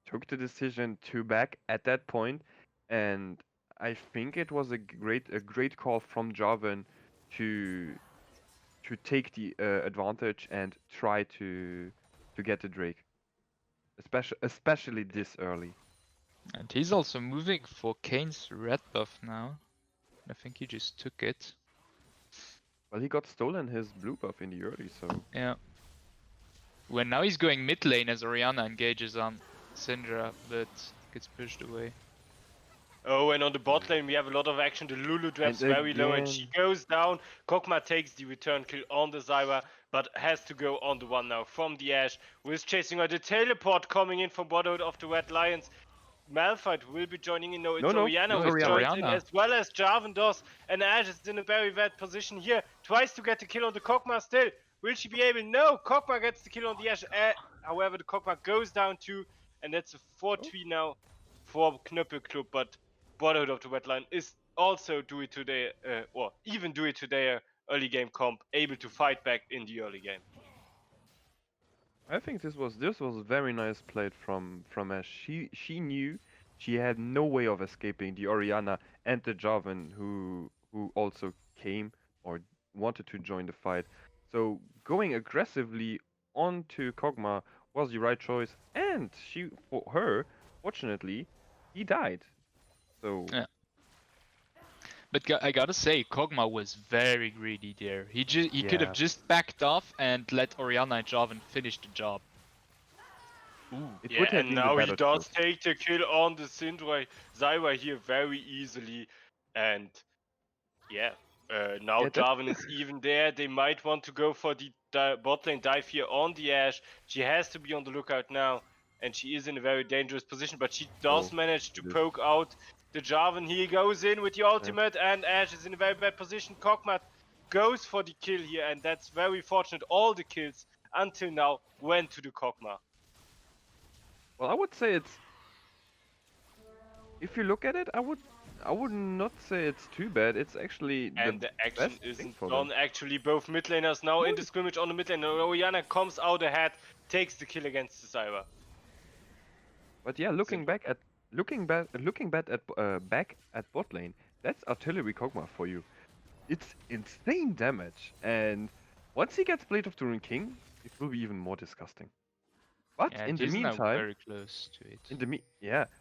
took the decision to back at that point, and I think it was a great call from Jarvan to take the advantage and try to get the Drake, especially this early. And he's also moving for Kane's red buff now. I think he just took it. Well, he got stolen his blue buff in the early, so... Yeah. Well, now he's going mid lane as Orianna engages on Syndra, but gets pushed away. Oh, and on the bot lane we have a lot of action. The Lulu drops very low and she goes down. Kog'Maw takes the return kill on the Zyra, but has to go on the one now from the Ashe, who is chasing her. The teleport coming in from Brotherhood of the Red Lions. Malphite will be joining in. No, it's Orianna who joins in, as well as Jarvan does. And Ashe is in a very bad position here. Tries to get the kill on the Kog'Maw still. Will she be able? No, Kog'Maw gets the kill on the Ashe. However, the Kog'Maw goes down too, and that's a 4-3 now for Knöppelclub, but Brotherhood of the Red Line is also do it today early game comp, able to fight back in the early game. I think this was very nice played from Ashe. She knew she had no way of escaping the Orianna and the Jarvan who also came or wanted to join the fight. So going aggressively onto Kog'Maw was the right choice, and for her, fortunately, he died. So Yeah. But I gotta say, Kog'Maw was very greedy there. He could have yeah, just backed off and let Orianna and Jarvan finish the job. Ooh. it Yeah, would have and been the now he better does choice. take the kill on the Syndra Zyra here very easily. And yeah, now Yeah, Jarvan is even there. They might want to go for the bot lane dive here on the Ashe. She has to be on the lookout now. And she is in a very dangerous position, but she does oh, manage to it is. poke out the Jarvan. He goes in with the ultimate, and Ashe is in a very bad position. Kog'Maw goes for the kill here, and that's very fortunate. All the kills until now went to the Kog'Maw. Well, I would say it's. If you look at it, I would not say it's too bad. It's actually the And the action best thing isn't for them. done. Actually, both mid laners now in the scrimmage on the mid lane. Orianna comes out ahead, takes the kill against the Zyra. But yeah, back at bot lane, that's artillery Kog'Maw for you. It's insane damage, and once he gets Blade of the Ruined King, it will be even more disgusting. But Yeah, in and the he's now meantime, very close to it.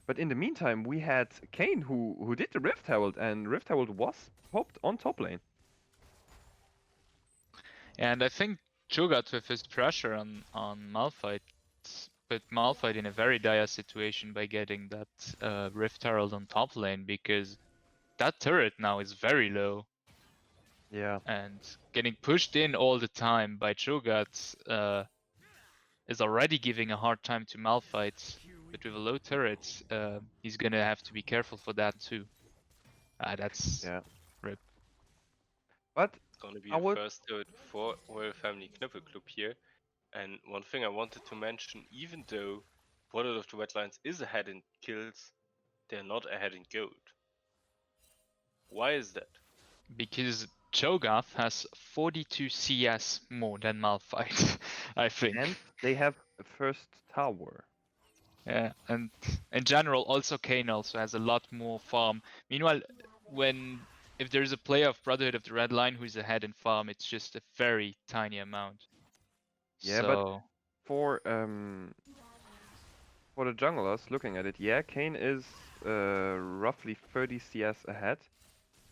but in the meantime, we had Kayn who did the Rift Herald, and Rift Herald was popped on top lane. And I think Cho'Gath with his pressure on Malphite put Malphite in a very dire situation by getting that Rift Herald on top lane, because that turret now is very low, Yeah, and getting pushed in all the time by Cho'Gath is already giving a hard time to Malphite. But with a low turret, he's gonna have to be careful for that too. That's yeah. rip. But It's gonna be I the would, first turret for Royal Family Knuffle Club here. And one thing I wanted to mention, even though Brotherhood of the Wetlands is ahead in kills, they're not ahead in gold. Why is that? Because Cho'Gath has 42 CS more than Malphite, I think. and they have a first tower. Yeah, and in general, also Kayn also has a lot more farm. Meanwhile, if there's a player of Brotherhood of the Red Line who's ahead in farm, it's just a very tiny amount. Yeah, but So for for the junglers, looking at it, yeah, Kayn is roughly 30 CS ahead,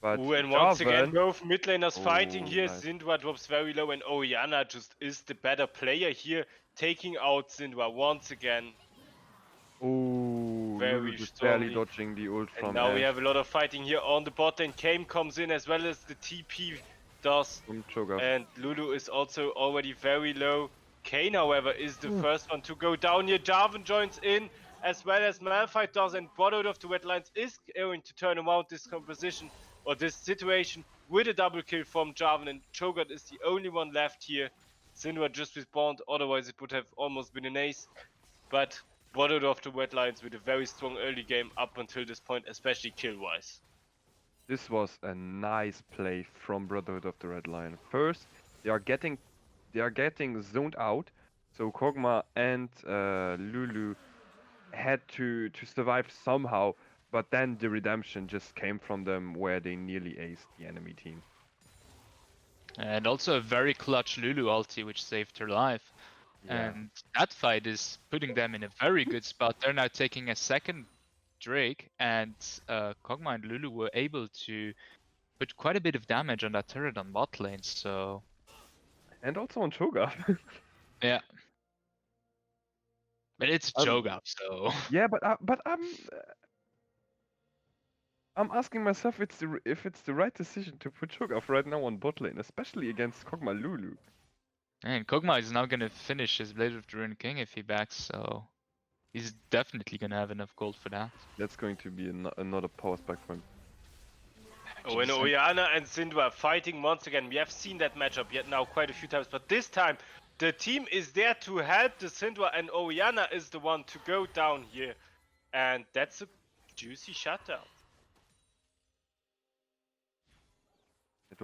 but Ooh, and once again, Jarvan, both mid laners fighting oh, here. nice. Syndra drops very low, and Orianna just is the better player here, taking out Syndra once again Oh, Lulu very just barely strongly. dodging the ult And from now we Ashe have a lot of fighting here on the bot lane. Kame comes in as well as the TP does. from Cho'Gath. And Lulu is also already very low. Kane, however, is the first one to go down here. Jarvan joins in as well as Malphite does. And Brotherhood of the Wetlands is going to turn around this composition or this situation with a double kill from Jarvan. And Cho'Gath is the only one left here. Syndra just respawned, otherwise it would have almost been an ace. But Brotherhood of the Wetlands with a very strong early game up until this point, especially kill-wise. This was a nice play from Brotherhood of the Red Lion. First, they are getting zoned out, so Kog'Maw and Lulu had to survive somehow, but then the redemption just came from them where they nearly aced the enemy team. and also a very clutch Lulu ulti which saved her life. Yeah. And that fight is putting them in a very good spot. They're now taking a second Drake, and Kog'Maw and Lulu were able to put quite a bit of damage on that turret on bot lane. So And also on Cho'Gath. yeah, but it's Um, Cho'Gath, so yeah, but I'm asking myself if it's the right decision to put Cho'Gath right now on bot lane, especially against Kog'Maw Lulu. and Kog'Maw is now gonna finish his Blade of the Ruined King if he backs. So he's definitely gonna have enough gold for that. That's going to be another power spike point. When Jeez. Orianna and Syndra fighting once again, we have seen that matchup yet now quite a few times, but this time the team is there to help the Syndra, and Orianna is the one to go down here. And that's a juicy shutdown. It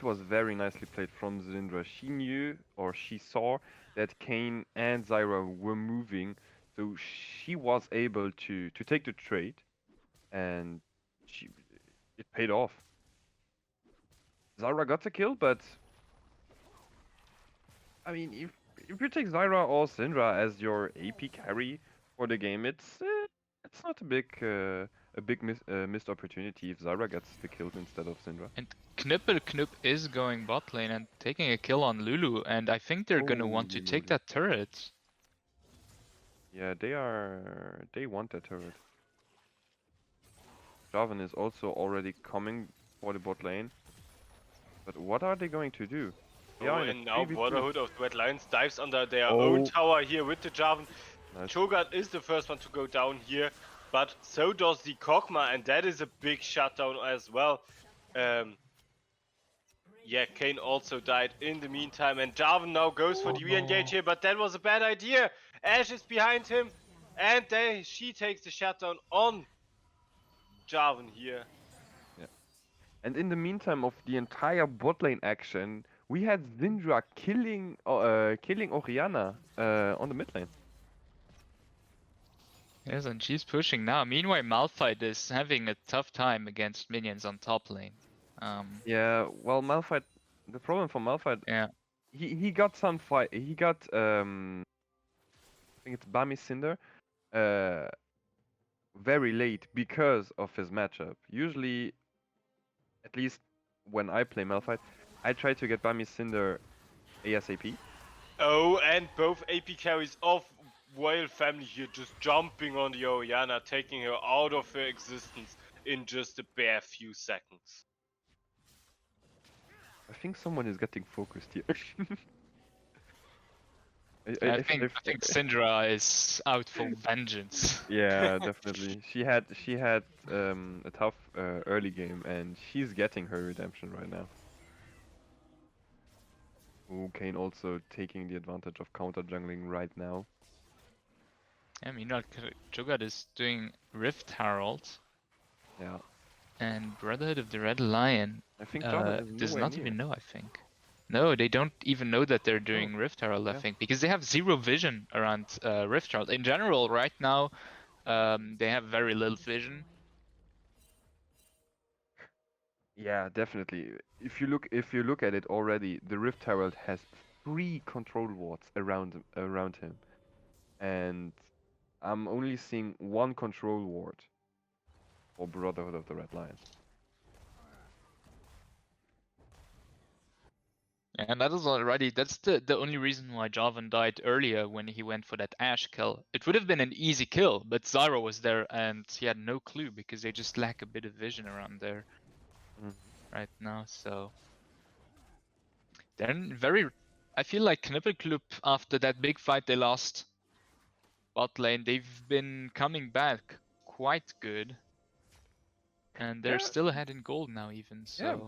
was very nicely played from Zindra. She knew or she saw that Kayn and Zyra were moving, so she was able to take the trade, and she it paid off. Zyra got the kill, but I mean, if you take Zyra or Syndra as your AP carry for the game, it's not a big missed opportunity if Zyra gets the kills instead of Syndra. And Knup is going bot lane and taking a kill on Lulu, and I think they're gonna want to Holy take moly. that turret. Yeah, they want that turret. Jarvan is also already coming for the bot lane. But what are they going to do? They Oh, are in a and now 3v2. Brotherhood of the Red Lions dives under their own Oh. tower here with the Jarvan. Nice. Cho'Gath is the first one to go down here, but so does the Kog'Maw, and that is a big shutdown as well. Yeah, Kane also died in the meantime, and Jarvan now goes for the re-engage here, but that was a bad idea. Ashe is behind him, and she takes the shutdown on Jarvan here. And in the meantime of the entire bot lane action, we had Syndra killing Orianna on the mid lane. Yes, and she's pushing now. Meanwhile, Malphite is having a tough time against minions on top lane. Yeah, well, Malphite. The problem for Malphite, Yeah. he got some fight. He got I think it's Bami Cinder, very late because of his matchup. Usually, at least when I play Malphite, I try to get Bami Cinder ASAP. Oh, and both AP carries of Royal Family here just jumping on the Orianna, taking her out of her existence in just a bare few seconds. I think someone is getting focused here. I think Syndra is out for vengeance. Yeah, definitely. She had a tough early game, and she's getting her redemption right now. Ooh, Kane also taking the advantage of counter jungling right now. I mean, Cho'Gath is doing Rift Herald, Yeah, and Brotherhood of the Red Lion I think Jarvan is does nowhere not near. even know, I think. No, they don't even know that they're doing Rift Herald, I Yeah. think, because they have zero vision around Rift Herald. In general, right now, they have very little vision. Yeah, definitely. If you look at it already, the Rift Herald has 3 control wards around him, and I'm only seeing 1 control ward for Brotherhood of the Red Lion. And that is that's the only reason why Jarvan died earlier when he went for that Ashe kill. It would have been an easy kill, but Zyra was there and he had no clue because they just lack a bit of vision around there right now, so they're I feel like Knippelclub, after that big fight they lost bot lane, they've been coming back quite good. And they're still ahead in gold now even, so Yeah.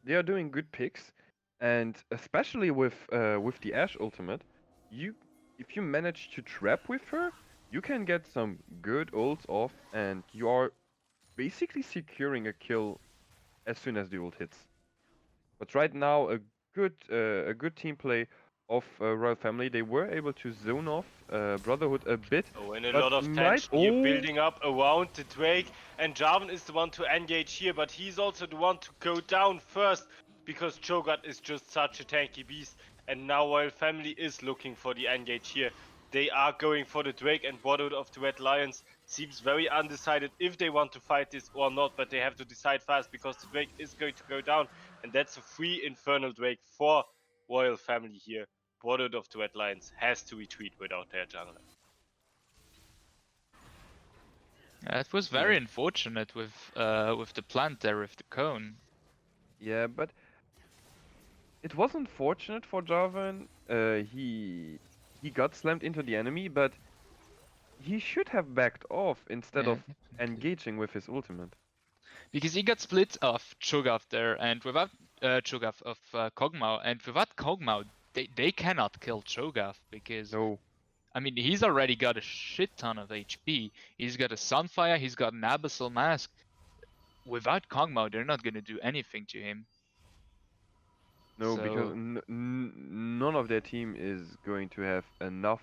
They are doing good picks, and especially with the Ashe ultimate, if you manage to trap with her, you can get some good ults off, and you are basically securing a kill as soon as the ult hits. But right now, a good team play of Royal Family. They were able to zone off Brotherhood a bit. Oh, and a but lot of tension here building up around the Drake, and Jarvan is the one to engage here, but he's also the one to go down first, because Cho'Gath is just such a tanky beast, and now Royal Family is looking for the engage here. They are going for the Drake, and Brotherhood of the Red Lions seems very undecided if they want to fight this or not, but they have to decide fast because the Drake is going to go down, and that's a free Infernal Drake for Royal Family here. Brotherhood of the Red Lions has to retreat without their jungler. it was very unfortunate with the plant there with the cone. Yeah, but it was unfortunate for Jarvan. He got slammed into the enemy, but he should have backed off instead of engaging with his ultimate. Because he got split off Cho'Gath there, and without Cho'Gath of Kog'Maw, and without Kog'Maw, they cannot kill Cho'Gath because No. I mean he's already got a shit ton of HP. He's got a Sunfire, he's got an Abyssal Mask. Without Kog'Maw, they're not gonna do anything to him. No, So... because none of their team is going to have enough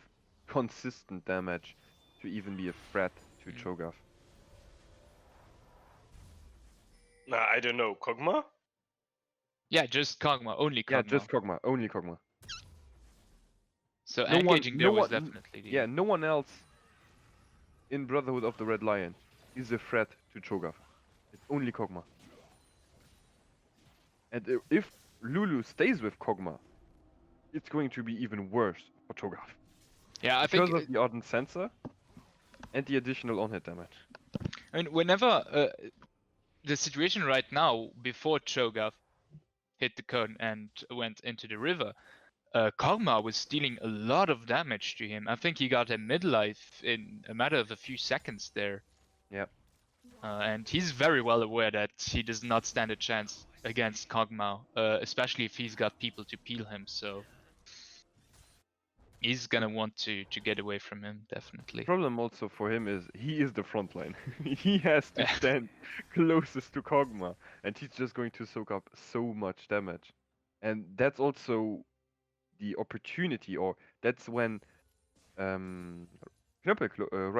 consistent damage to even be a threat to Cho'Gath. I don't know, Kog'Maw? Yeah, just Kog'Maw, only Yeah, Kog'Maw. just Kog'Maw, only Kog'Maw. So No one, engaging no there was one, definitely the... yeah, no one else in Brotherhood of the Red Lion is a threat to Cho'Gath. It's only Kog'Maw. And if Lulu stays with Kog'Maw, it's going to be even worse for Cho'Gath. Yeah, I Because think... of the Ardent Sensor and the additional on-hit damage. I mean, whenever... the situation right now, before Cho'Gath hit the cone and went into the river, Kog'Maw was dealing a lot of damage to him. I think he got a midlife in a matter of a few seconds there. Yeah. And he's very well aware that he does not stand a chance against Kog'Maw, especially if he's got people to peel him. So he's gonna want to get away from him, definitely. Problem also for him is he is the front line. He has to stand closest to Kog'Maw, and he's just going to soak up so much damage. And that's also the opportunity, or that's when Royal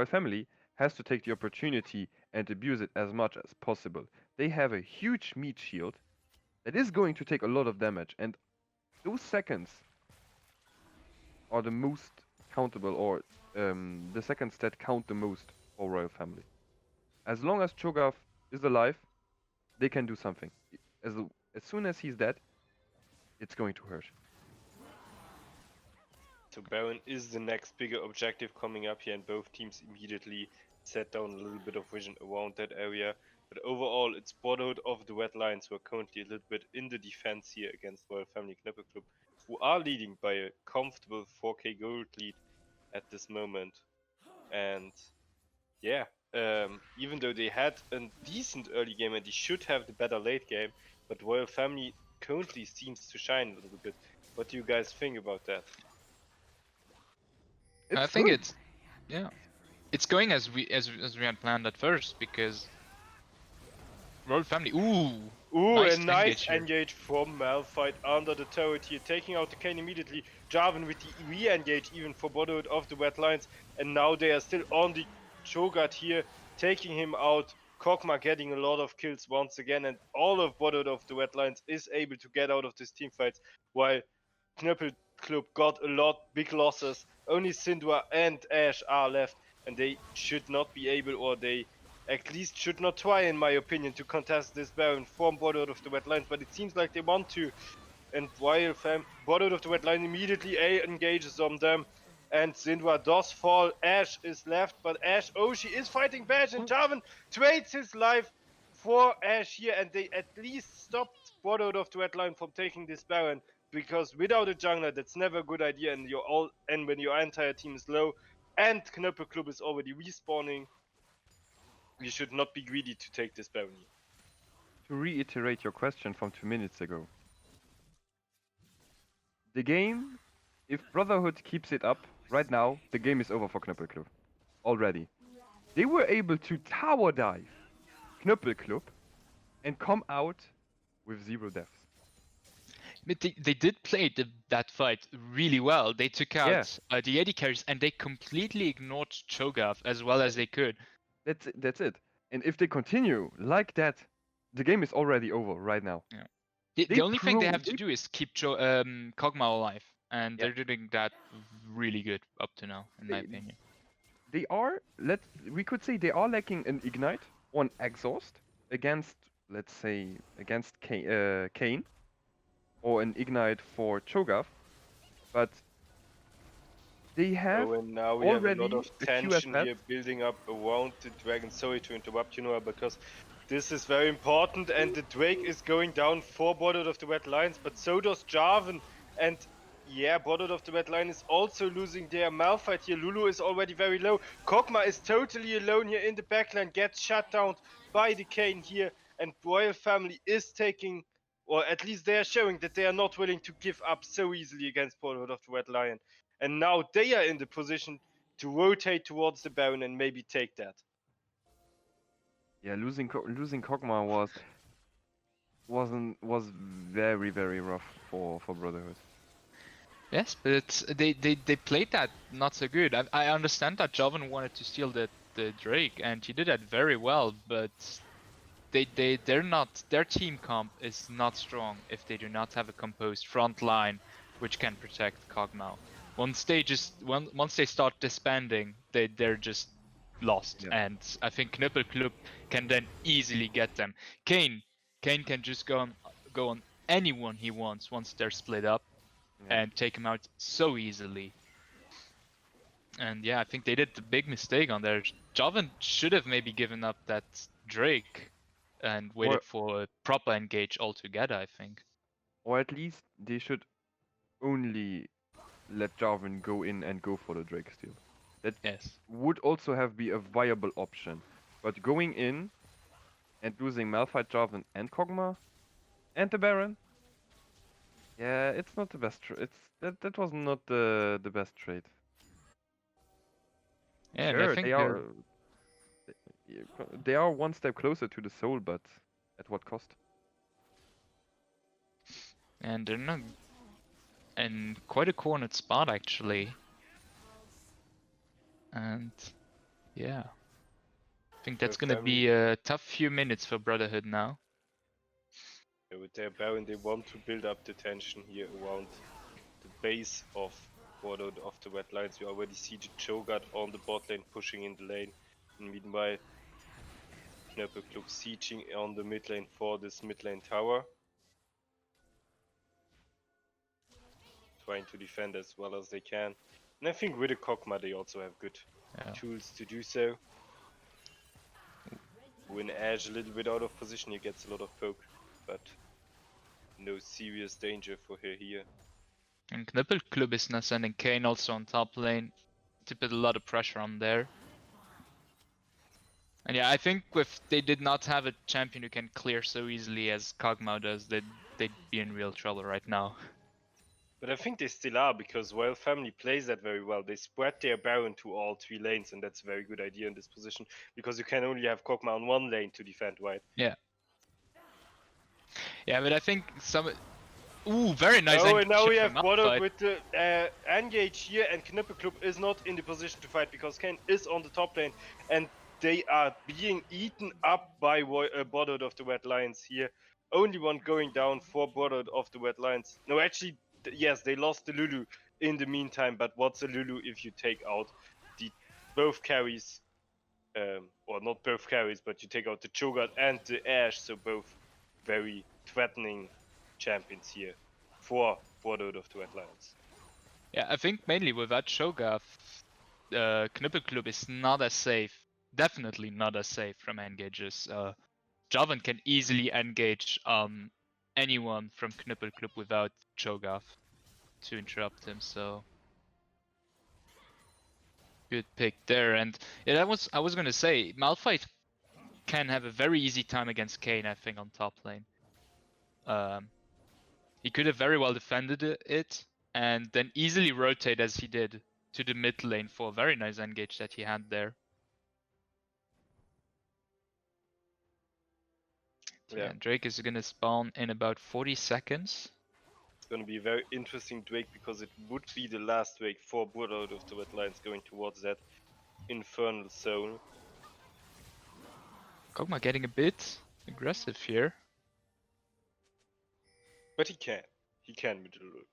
Family has to take the opportunity and abuse it as much as possible. They have a huge meat shield that is going to take a lot of damage, and those seconds are the most countable, or the seconds that count the most for Royal Family. As long as Cho'Gath is alive, they can do something. As soon as he's dead, it's going to hurt. So Baron is the next bigger objective coming up here, and both teams immediately set down a little bit of vision around that area. But overall, it's Brotherhood of the Red Lions who are currently a little bit in the defense here against Royal Family Knipper Club, who are leading by a comfortable 4k gold lead at this moment. And yeah, even though they had a decent early game and they should have the better late game, but Royal Family currently seems to shine a little bit. What do you guys think about that? I think it's it's going as we had planned at first, because Royal Family. Ooh, a nice engage here. engage from Malphite under the turret here, taking out the Kane immediately. Jarvan with the re-engage even for Brotherhood of the Red Lions, and now they are still on the Cho'Gath here, taking him out. Kog'Maw getting a lot of kills once again, and all of Brotherhood of the Red Lions is able to get out of this team fight, while Knipper Club got a lot big losses. Only Syndra and Ashe are left, and they should not be able, or they at least should not try, in my opinion, to contest this Baron from Brotherhood of the Red Lions, but it seems like they want to. And while Brotherhood of the Red Lions immediately engages on them, and Syndra does fall. Ashe is left, but Ashe, oh, she is fighting back, and Jarvan trades his life for Ashe here, and they at least stopped Brotherhood of the Red Lion from taking this Baron, because without a jungler, that's never a good idea, and when your entire team is low, and Knipper Club is already respawning, you should not be greedy to take this Baron. To reiterate your question from 2 minutes ago, the game, if Brotherhood keeps it up right now, the game is over for Knipper Club. Already. They were able to tower dive Knipper Club and come out with 0 deaths. But they did play that fight really well. They took out the AD carries, and they completely ignored Cho'Gath as well as they could. That's it. And if they continue like that, the game is already over right now. Yeah. The only thing they have to do is keep Kog'Maw alive, and they're doing that really good up to now, in my opinion. They are, we could say they are lacking an Ignite or an Exhaust against, let's say, against Kayn, or an Ignite for Cho'Gath, but they have and now we have a lot of tension here building up around the Dragon. Sorry to interrupt you, Noah, because this is very important, and the Drake is going down for Brotherhood of the Red Lions, but so does Jarvan, and yeah, Brotherhood of the Red Lion is also losing their Malphite here. Lulu is already very low. Kog'Maw is totally alone here in the backline, gets shut down by the Kayn here, and Royal Family is taking, or at least they are showing that they are not willing to give up so easily against Brotherhood of the Red Lion. And now they are in the position to rotate towards the Baron and maybe take that. Yeah, losing Kog'Maw was very, very rough for Brotherhood. Yes, but they played that not so good. I understand that Jarvan wanted to steal the Drake, and he did that very well, but they're not, their team comp is not strong if they do not have a composed front line which can protect Kog'Maw. Once they start disbanding, they're just lost. Yeah. And I think Knippelclub can then easily get them. Kane can just go on anyone he wants once they're split up Yeah. and take him out so easily. And yeah, I think they did the big mistake on there. Joven should have maybe given up that Drake and waited for a proper engage altogether, I think. Or at least they should only let Jarvan go in and go for the Drake steal. That Yes. would also have be a viable option. But going in and losing Malphite, Jarvan, and Kog'Maw, and the Baron, yeah, it's not the best. That was not the best trade. Yeah, and Sure, I think they are one step closer to the soul, but at what cost? and they're not in quite a cornered spot actually. And yeah. I think that's gonna be a tough few minutes for Brotherhood now. With their Baron, they want to build up the tension here around the base of Bordeaux of the Red Lions. We already see the Cho'Gath on the bot lane pushing in the lane. And meanwhile, Knippelclub sieging on the mid lane for this mid lane tower. Trying to defend as well as they can. And I think with the Kog'Maw they also have good tools to do so. When Ash a little bit out of position, he gets a lot of poke, but no serious danger for her here. And Knippelclub is now sending Kane also on top lane to put a lot of pressure on there. And yeah, I think if they did not have a champion who can clear so easily as Kog'Maw does, they'd be in real trouble right now. But I think they still are, because Royal Family plays that very well. They spread their Baron to all 3 lanes, and that's a very good idea in this position, because you can only have Kog'Maw on 1 lane to defend, right? Yeah. Yeah, but I think some... Ooh, very nice engage. And now we have from Bordeaux outside. with the engage here, and Knippelclub is not in the position to fight, because Kane is on the top lane, and they are being eaten up by Bordeaux of the Red Lions here. Only one going down for Bordeaux of the Red Lions. No, actually, yes, they lost the Lulu in the meantime, but what's a Lulu if you take out the both carries, or not both carries, but you take out the Cho'Gath and the Ashe, so both very threatening champions here for Bordeaux of the Red Lions. Yeah, I think mainly without Cho'Gath, Knippelclub is not as safe. Definitely not as safe from engages. Joven can easily engage anyone from Knippelclub without Cho'Gath to interrupt him, so good pick there. And yeah, I was gonna say, Malphite can have a very easy time against Kane, I think, on top lane. He could have very well defended it and then easily rotate as he did to the mid lane for a very nice engage that he had there. Yeah, Drake is gonna spawn in about 40 seconds. It's gonna be a very interesting Drake, because it would be the last Drake for Bordeaux of the Red Lions going towards that infernal zone. Kog'Maw getting a bit aggressive here. But he can with the Lulu.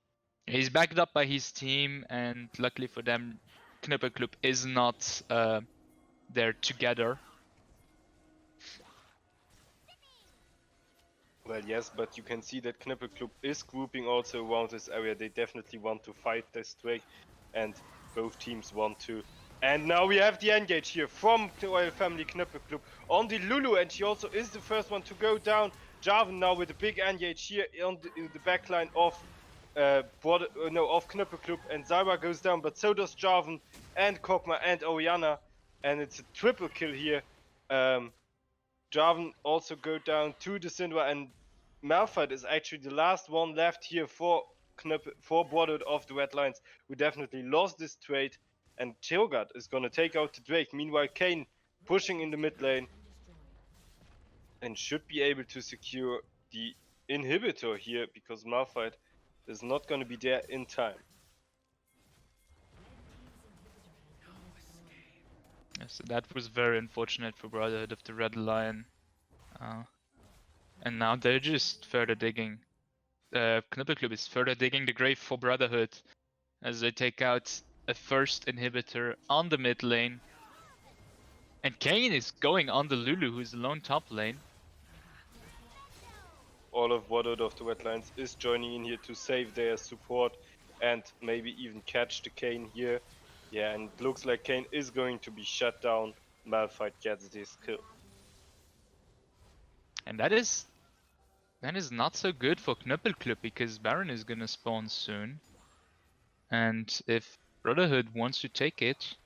He's backed up by his team, and luckily for them, Knippelclub is not there together. Well, yes, but you can see that Knippelclub is grouping also around this area. They definitely want to fight this Drake, and both teams want to. And now we have the engage here from Royal Family Knippelclub on the Lulu, and he also is the first one to go down. Jarvan now with a big engage here in the backline of Knippelclub, and Zyra goes down, but so does Jarvan and Kog'Maw and Orianna, and it's a triple kill here. Jarvan also go down to the Syndra, and Malphite is actually the last one left here for Bordeaux of the Red Lions, who definitely lost this trade, and Cho'Gath is gonna take out the Drake. Meanwhile, Kane pushing in the mid lane and should be able to secure the inhibitor here, because Malphite is not gonna be there in time. So that was very unfortunate for Brotherhood of the Red Lion. And now they're just further digging. Knuppelclub is further digging the grave for Brotherhood as they take out a first inhibitor on the mid lane. And Kane is going on the Lulu, who's alone top lane. All of Brotherhood of the Wetlands is joining in here to save their support and maybe even catch the Kane here. Yeah, and it looks like Kane is going to be shut down. Malphite gets this kill. And that is not so good for Knuppelclub because Baron is gonna spawn soon. And if Brotherhood wants to take it,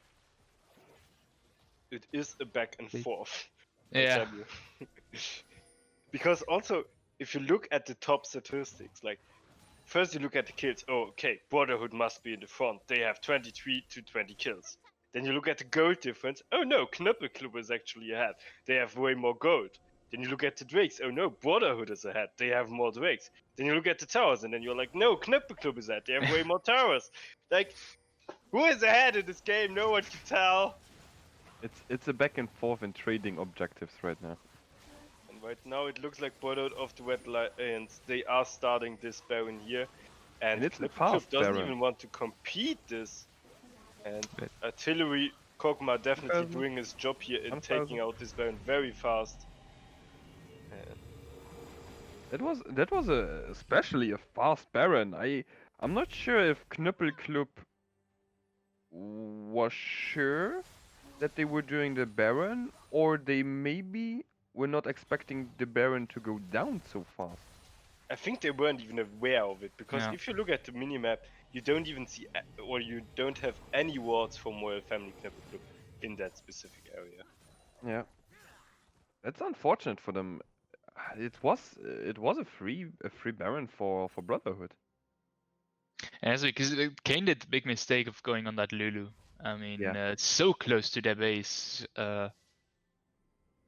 It is a back and forth. yeah, Because also, if you look at the top statistics, like first you look at the kills. Oh, okay, Brotherhood must be in the front. They have 23 to 20 kills. Then you look at the gold difference. Oh no, Knuppelclub is actually ahead. They have way more gold. Then you look at the Drakes. Oh no, Brotherhood is ahead. They have more Drakes. Then you look at the towers, and then you're like, no, Knuppelclub is ahead. They have way more towers. Like, who is ahead in this game? No one can tell. It's a back and forth in trading objectives right now. And right now it looks like Brotherhood of the Wetlands, they are starting this Baron here. And it's a Knuppelclub fast doesn't Baron. even want to compete this. And Artillery Kog'Maw definitely doing his job here in taking out this Baron very fast. That was especially a fast Baron. I'm not sure if Knuppelclub was sure that they were doing the Baron, or they maybe were not expecting the Baron to go down so fast. I think they weren't even aware of it, because Yeah. if you look at the minimap, you don't even see, or you don't have any wards from Royal Family Knuppelclub in that specific area. Yeah, that's unfortunate for them. It was a free Baron for Brotherhood. as because Kane did the big mistake of going on that Lulu. I mean, Yeah. it's so close to their base,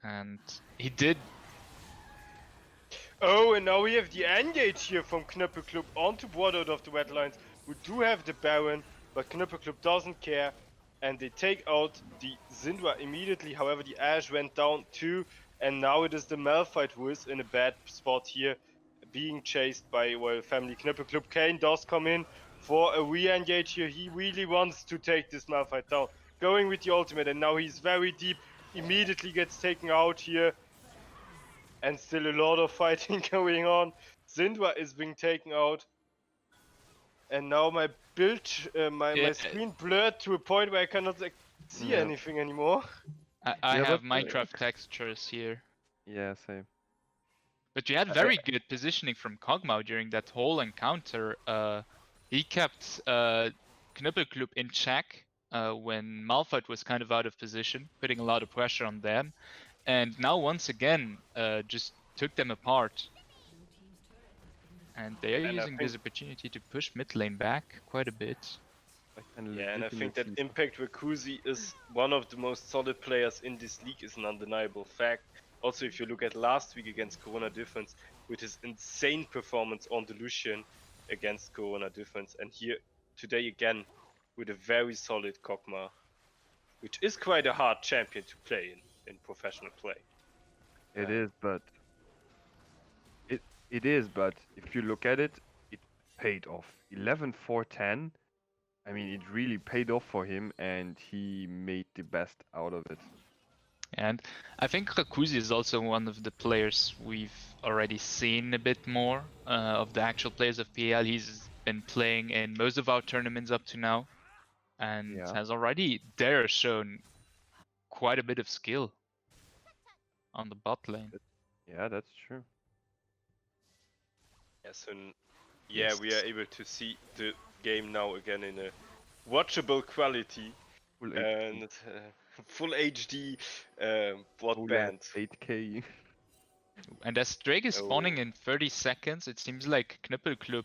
and he did. Oh, and now we have the engage here from Knuppelclub onto Brotherhood of the Wetlands, who do have the Baron, but Knuppelclub doesn't care, and they take out the Syndra immediately. However, the Ashe went down too, and now it is the Malphite who is in a bad spot here, being chased by Royal Family Knuppelclub. Kane does come in for a re-engage here. He really wants to take this Malphite down, going with the ultimate, and now he's very deep, immediately gets taken out here. And still a lot of fighting going on. Syndra is being taken out. And now my build, my screen blurred to a point where I cannot see anything anymore. I Yeah, have but, Minecraft textures here. Yeah, same. But you had very good positioning from Kog'Maw during that whole encounter. He kept Knuppelclub in check when Malphite was kind of out of position, putting a lot of pressure on them. And now once again, just took them apart. And they are using this opportunity to push mid lane back quite a bit. Yeah, and I think that Impact Rakuzi is one of the most solid players in this league is an undeniable fact. Also, if you look at last week against Corona Difference, with his insane performance on the Lucian against Corona Difference, and here today again with a very solid Kog'Maw, which is quite a hard champion to play in professional play. It is, but if you look at it, it paid off. 11-4-10. I mean, it really paid off for him, and he made the best out of it. And I think Rakuzi is also one of the players we've already seen a bit more of the actual players of PEL. He's been playing in most of our tournaments up to now, and has already there shown quite a bit of skill on the bot lane. Yeah, that's true. Yes, and yeah, we are able to see the game now again in a watchable quality and full HD broadband. 8K. And as Drake is spawning in 30 seconds, it seems like Knuppelclub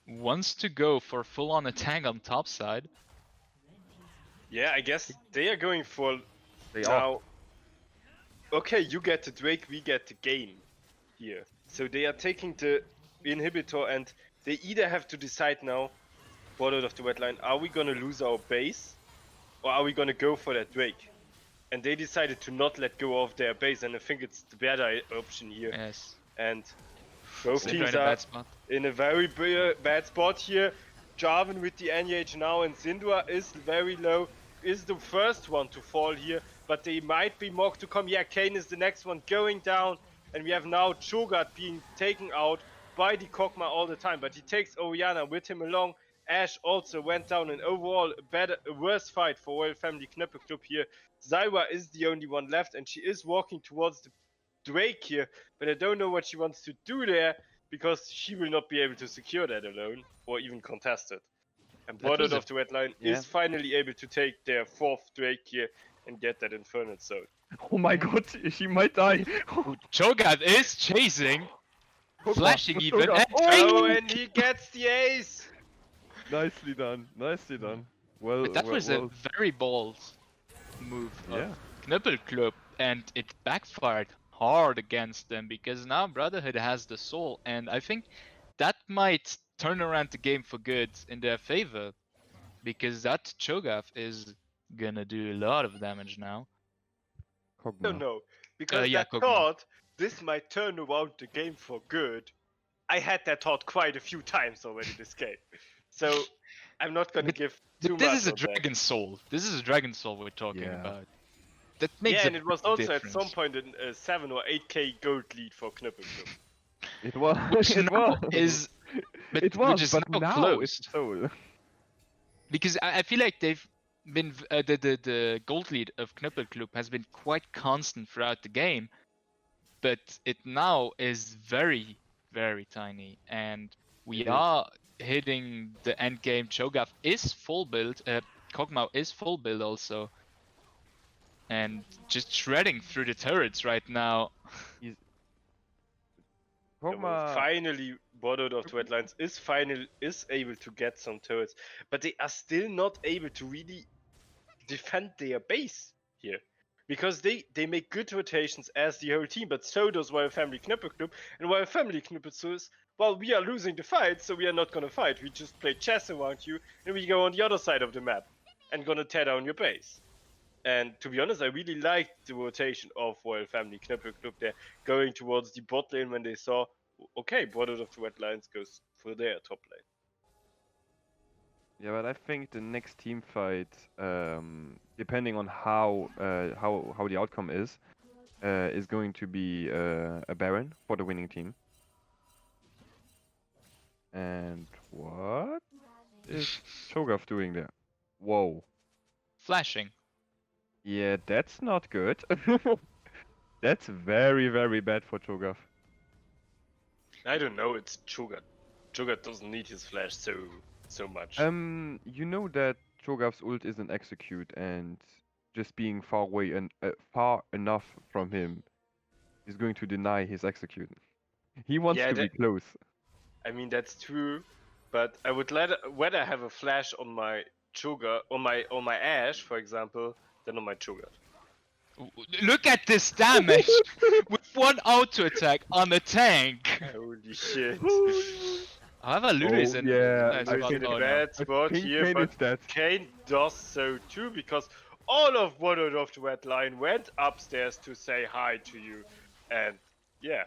wants to go for full-on attack on top side. Yeah, I guess they are going for now. Okay, you get the Drake, we get the game here. So they are taking the inhibitor, and they either have to decide now, Brotherhood of the Wetline, are we gonna lose our base, or are we gonna go for that Drake? and they decided to not let go of their base, and I think it's the better option here. Yes. And both Syndra teams in a are bad spot. in a very bad spot here. Jarvan with the NH now, and Syndra is very low, is the first one to fall here, but they might be more to come. Yeah, Kane is the next one going down, and we have now Cho'Gath being taken out by the Kog'Maw all the time, but he takes Orianna with him along. Ashe also went down, and overall a worse fight for Royal Family Knöppel Club here. Zyra is the only one left, and she is walking towards the Drake here, but I don't know what she wants to do there, because she will not be able to secure that alone, or even contest it. And Blooded of the Red Line is finally able to take their 4th Drake here and get that Infernal Soul. Oh my god, she might die. Cho'Gath is chasing, flashing even. Cho'Gath. Oh, and he gets the ace! Nicely done, nicely done. Well, But that was a very bold move of Knöppel Club, and it backfired hard against them, because now Brotherhood has the soul, and I think that might turn around the game for good in their favor, because that Cho'Gath is gonna do a lot of damage now. I don't know, because I Kog'Maw. thought this might turn around the game for good. I had that thought quite a few times already this game, so I'm not gonna give too much. This is a Dragon Soul. This is a Dragon Soul we're talking about. That makes and it was also difference. at some point a 7 or 8k gold lead for Knöppel Club. It was. Which it now was. is, but it was, which is but now now closed. it's soul. Because I feel like they've been the gold lead of Knöppel Club has been quite constant throughout the game, but it now is very, very tiny, and we are hitting the end game. Cho'Gath is full build, Kog'Maw is full build also, and just shredding through the turrets right now. Finally, Blooded of the Red Lines is able to get some turrets, but they are still not able to really defend their base here, because they make good rotations as the whole team, but so does Royal Family Knöppel Club, and Royal Family Knöppel says, well, we are losing the fight, so we are not gonna fight. We just play chess around you, and we go on the other side of the map and gonna tear down your base. And to be honest, I really liked the rotation of Royal Family Knöppel Club there, going towards the bot lane when they saw, okay, Blooded of the Red Lions goes for their top lane. Yeah, but I think the next team fight, depending on how the outcome is going to be a Baron for the winning team. And what is Cho'Gath doing there? Whoa. Flashing. Yeah, that's not good. That's very, very bad for Cho'Gath. I don't know, it's Cho'Gath. Cho'Gath doesn't need his flash so much. You know that Cho'Gath's ult is an execute, and just being far away and far enough from him is going to deny his execute. He wants to be close. I mean, that's true, but I would rather have a flash on my Cho'Gath, on my Ashe, for example, than on my Cho'Gath. Look at this damage with one auto attack on a tank. Holy shit! However, Lulu is in a bad spot here, but Kane does so too, because all of Blooded of the Red Line went upstairs to say hi to you, and yeah,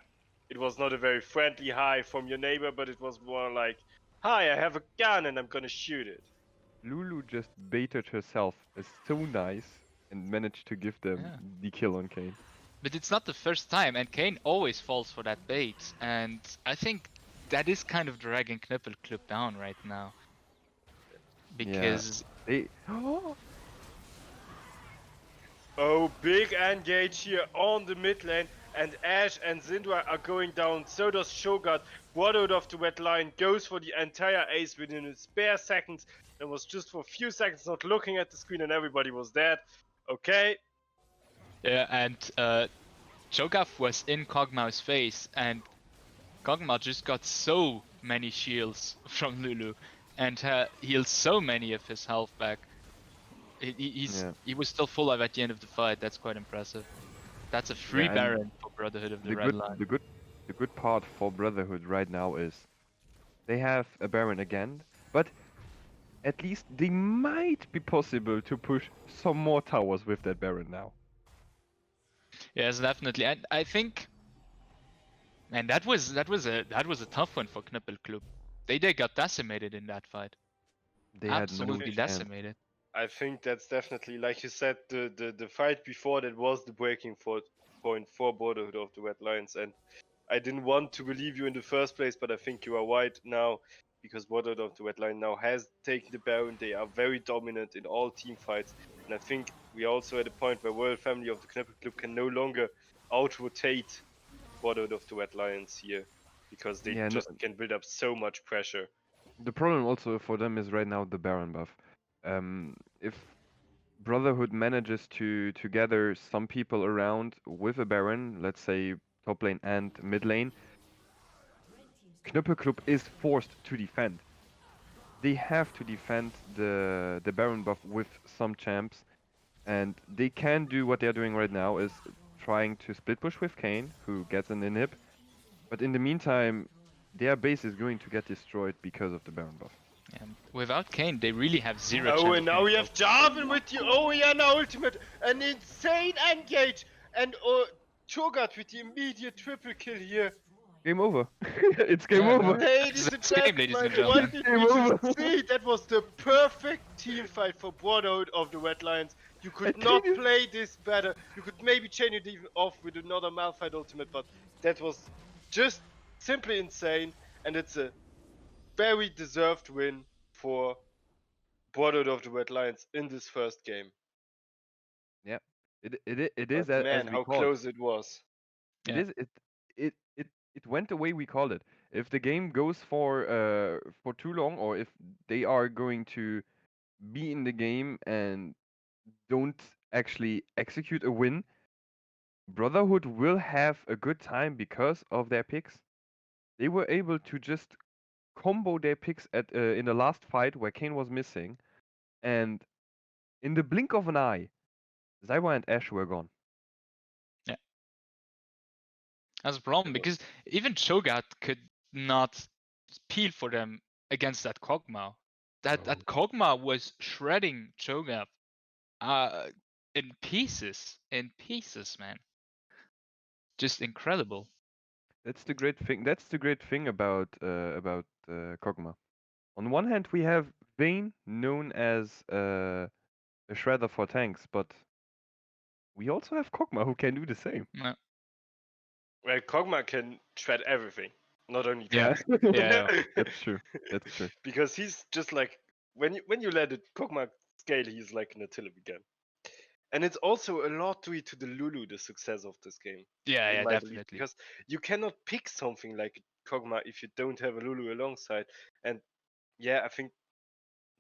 it was not a very friendly hi from your neighbor, but it was more like, hi, I have a gun and I'm gonna shoot it. Lulu just baited herself as so nice and managed to give them the kill on Kane. But it's not the first time, and Kane always falls for that bait, and I think that is kind of dragging Knöppel Club down right now. Because they... Oh, big engage here on the mid lane, and Ashe and Syndra are going down, so does Cho'Gath. Blooded of the Red Line goes for the entire ace within a spare seconds, and was just for a few seconds not looking at the screen, and everybody was dead. Okay. Yeah, and Cho'Gath was in Kog'Maw's face, and Kog'Maw just got so many shields from Lulu, and healed so many of his health back. He was still full life at the end of the fight. That's quite impressive. That's a free Baron for Brotherhood of the Red Line. The good part for Brotherhood right now is they have a Baron again, but at least they might be possible to push some more towers with that Baron now. Yes, definitely. And I think, man, that was a tough one for Knippel Club. They got decimated in that fight. They had no Absolutely chance. decimated. I think that's definitely, like you said, the fight before that was the breaking point for Brotherhood of the Red Lions, and I didn't want to believe you in the first place, but I think you are right now, because Brotherhood of the Red Lion now has taken the Baron. They are very dominant in all team fights, and I think we are also at a point where Royal Family of the Knippel Club can no longer out-rotate Brotherhood of the Red Lions here, because they Yeah, no, just can build up so much pressure. the problem also for them is right now the Baron buff. If Brotherhood manages to gather some people around with a Baron, let's say top lane and mid lane, Knippel Club is forced to defend. They have to defend the Baron buff with some champs, and they can do what they're doing right now is trying to split push with Kane, who gets an inhib, but in the meantime, their base is going to get destroyed because of the Baron buff. And without Kane, they really have zero Oh, chance and of now we winning. have Jarvan with the Orianna ultimate, an insane engage, and Cho'Gath with the immediate triple kill here. Game over. It's game Yeah, over. no. Ladies That's and the game, ladies and gentlemen, what gentlemen. did we Game just over. see? That was the perfect team fight for Brotherhood of the Red Lions. You I could told not you. play this better. You could maybe chain it even off with another Malphite ultimate, but that was just simply insane, and it's a very deserved win for Brotherhood of the Red Lions in this first game. Yeah, it is But as man, we how called. close it was. It Yeah. is it went the way we called it. If the game goes for too long, or if they are going to be in the game and don't actually execute a win, Brotherhood will have a good time because of their picks. They were able to just combo their picks at in the last fight where Kane was missing, and in the blink of an eye, Zyra and Ashe were gone. That's a problem It was because even Cho'Gath could not peel for them against that Kog'Maw. That Kog'Maw was shredding Cho'Gath uh, in pieces, man. Just incredible. That's the great thing. That's the great thing about Kog'Maw. On one hand, we have Vayne, known as a shredder for tanks, but we also have Kog'Maw who can do the same. Yeah. well, Kog'Maw can shred everything, not only Yeah. tanks. Yeah. That's true. That's true. Because he's just like when you let it Kog'Maw scale, he's like an artillery gun. And it's also a lot due to the Lulu, the success of this game, Yeah, in yeah, my belief, definitely. because you cannot pick something like Kog'Maw if you don't have a Lulu alongside. And yeah, I think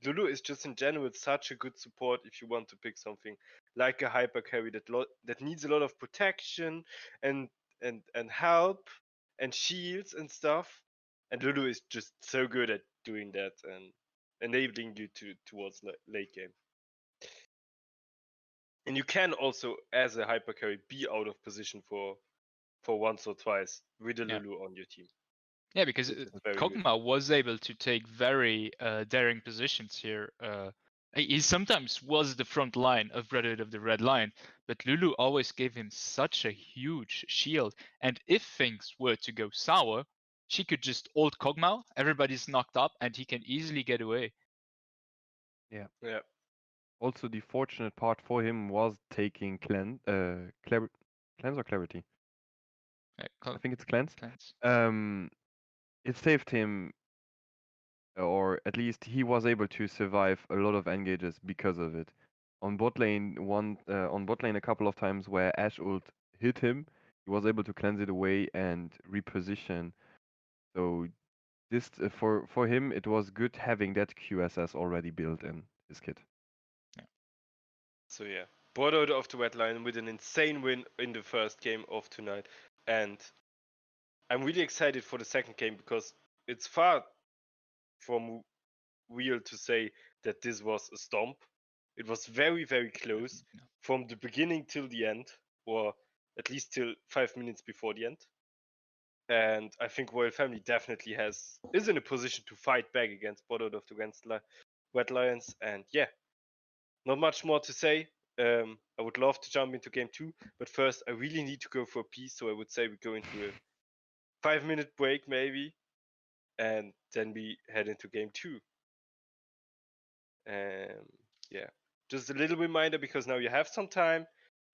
Lulu is just in general such a good support if you want to pick something like a hyper carry that needs a lot of protection and and help and shields and stuff. And Lulu is just so good at doing that and enabling you towards late game. And you can also, as a hyper carry, be out of position for once or twice with a Yeah. Lulu on your team. Yeah, because Which is very good. Kog'Maw was able to take very daring positions here. He sometimes was the front line of Brotherhood of the Red Lion, but Lulu always gave him such a huge shield. And if things were to go sour, she could just ult Kog'Maw, everybody's knocked up, and he can easily get away. Yeah. Yeah. Also, the fortunate part for him was taking cleanse or clarity. I think it's cleanse. Cleanse. It saved him, or at least he was able to survive a lot of engages because of it. On bot lane, a couple of times where Ashe ult hit him, he was able to cleanse it away and reposition. So this for him, it was good having that QSS already built in his kit. So yeah, Brotherhood of the Red Lion with an insane win in the first game of tonight, and I'm really excited for the second game because it's far from real to say that this was a stomp. It was very, very close from the beginning till the end, or at least till 5 minutes before the end. And I think Royal Family definitely is in a position to fight back against Brotherhood of the Red Lions. And yeah, not much more to say. I would love to jump into game 2, but first I really need to go for a pee, so I would say we go into a 5-minute break maybe, and then we head into game 2. Yeah, just a little reminder, because now you have some time.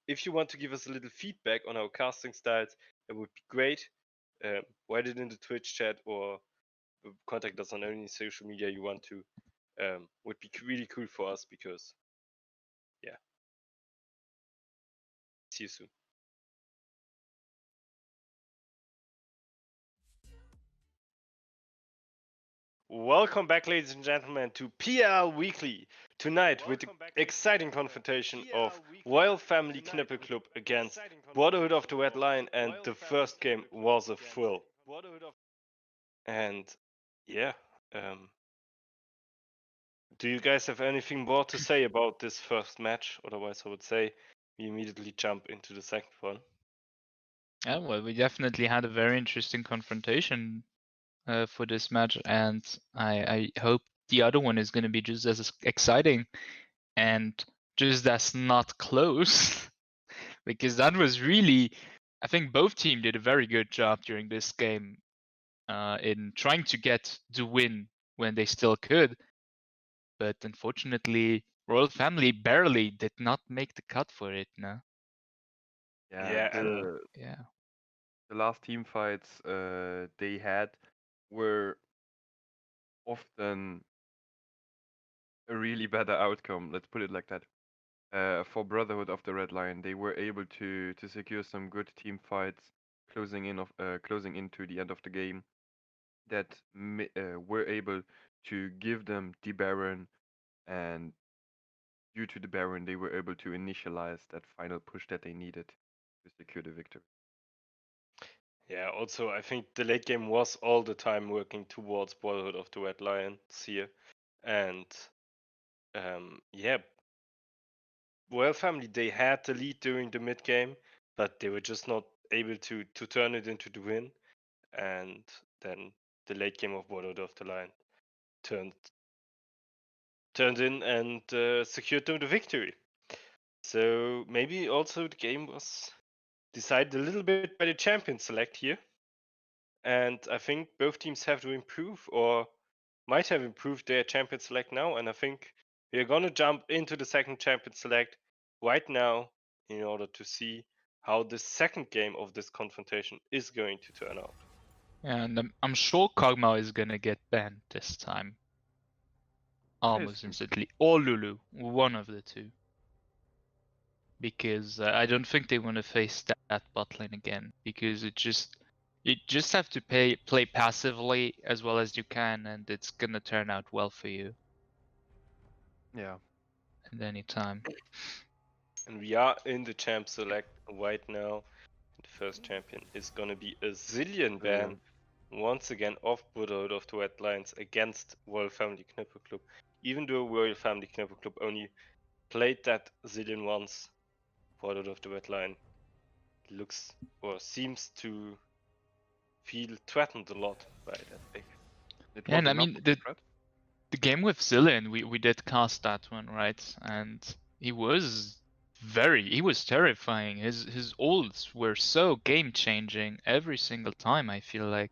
If you want to give us a little feedback on our casting styles, that would be great. Write it in the Twitch chat or contact us on any social media you want to. Would be really cool for us, because yeah. See you soon. Welcome back, ladies and gentlemen, to PEL Weekly. Tonight, with the exciting confrontation of Royal Family Knippel Club against Brotherhood of the Red Lion, and the first game was a thrill. And yeah, do you guys have anything more to say about this first match? Otherwise, I would say we immediately jump into the second one. Yeah, well, we definitely had a very interesting confrontation for this match, and I hope the other one is going to be just as exciting and just as not close, because that was really, I think both teams did a very good job during this game in trying to get the win when they still could, but unfortunately, Royal Family barely did not make the cut for it. No. Yeah, Yeah. the last team fights they had were often a really better outcome. Let's put it like that. For Brotherhood of the Red Lion, they were able to secure some good team fights, closing into the end of the game, that were able to give them the Baron, and due to the Baron, they were able to initialize that final push that they needed to secure the victory. Yeah, also I think the late game was all the time working towards Brotherhood of the Red Lions here. And yeah, Royal Family, they had the lead during the mid game, but they were just not able to turn it into the win. And then the late game of Brotherhood of the Lion turned in and secured them the victory. So maybe also the game was decided a little bit by the champion select here. And I think both teams have to improve, or might have improved their champion select now. And I think we are going to jump into the second champion select right now in order to see how the second game of this confrontation is going to turn out. And I'm sure Kog'Maw is gonna get banned this time. Almost instantly. Or Lulu, one of the two. Because I don't think they want to face that bot lane again. Because you just have to play passively as well as you can, and it's gonna turn out well for you. Yeah. At any time. And we are in the champ select right now. The first champion is gonna be a Zillion ban. Once again off Brotherhood of the Red Lions against Royal Family Knippel Club. Even though Royal Family Knippel Club only played that Zillion once, Brotherhood of the Red Lion looks or seems to feel threatened a lot by that pick. Yeah, and I mean the game with Zillion, we did cast that one, right? And he was terrifying. His ults were so game changing every single time, I feel like.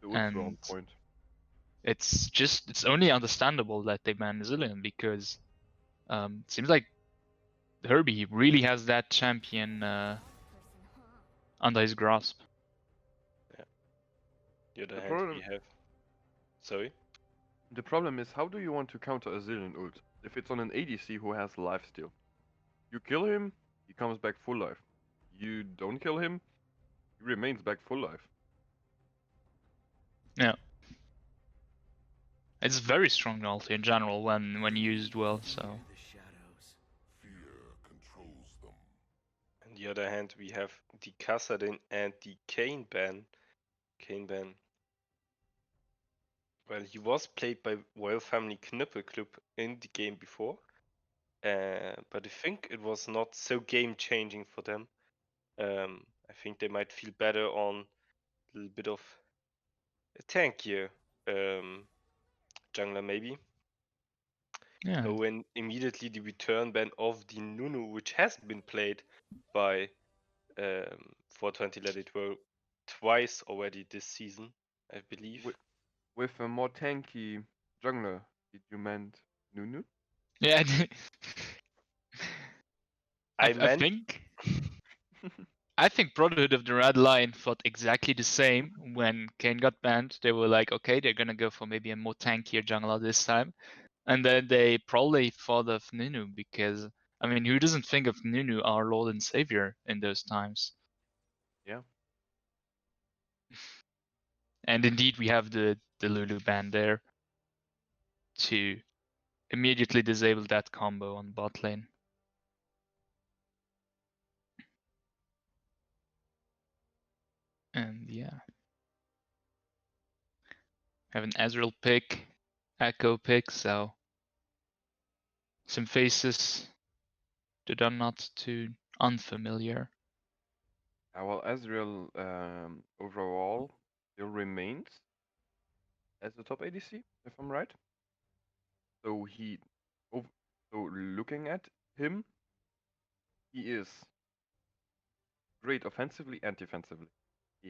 The ults were on point. It's only understandable that they banned Zillion, because it seems like Herbie really has that champion under his grasp. Yeah. The other hand we have. Sorry? The problem is, how do you want to counter a Zillion ult if it's on an ADC who has lifesteal? You kill him, he comes back full life. You don't kill him, he remains back full life. Yeah. It's very strong ulti in general when used well, so. On the other hand, we have the Kassadin and the Kane ban. Well, he was played by Royal Family Knippel Club in the game before, but I think it was not so game changing for them. I think they might feel better on a little bit of a tankier jungler maybe. Yeah. when immediately the return ban of the Nunu, which has been played by 420 Let It Roll twice already this season, I believe. With a more tanky jungler, did you meant Nunu? Yeah. I I meant think I think Brotherhood of the Red Lion thought exactly the same when Kane got banned. They were like, okay, they're gonna go for maybe a more tankier jungler this time, and then they probably thought of Nunu because I mean, who doesn't think of Nunu, our Lord and Savior, in those times? Yeah. And indeed, we have the Lulu ban there to immediately disable that combo on bot lane. And yeah, have an Ezreal pick, Echo pick, so some faces that are not too unfamiliar. Well, Ezreal overall still remains as the top ADC, if I'm right. So so looking at him, he is great offensively and defensively. He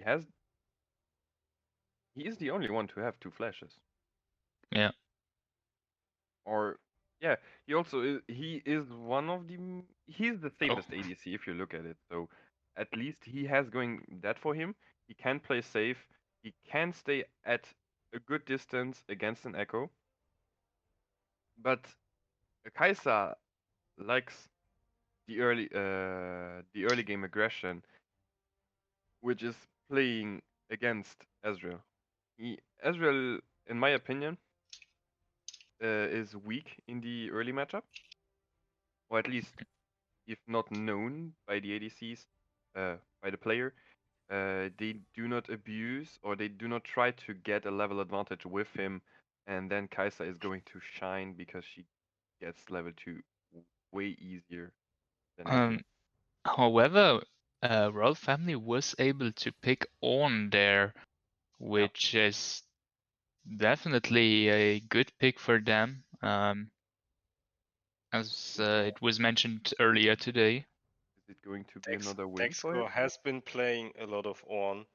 is the only one to have 2 flashes. Yeah. Or yeah, he is one of he's the Oh. safest ADC if you look at it. So at least he has going that for him. He can play safe. He can stay at a good distance against an Echo. But Kai'Sa likes the early game aggression, which is playing against Ezreal. Ezreal, in my opinion, is weak in the early matchup, or at least if not known by the ADCs, by the player. They do not abuse or they do not try to get a level advantage with him, and then Kai'Sa is going to shine because she gets level 2 way easier than Ezreal. However, Royal Family was able to pick Ornn there, which is definitely a good pick for them. As it was mentioned earlier today. Is it going to be another win for Dexco him? has been playing a lot of Ornn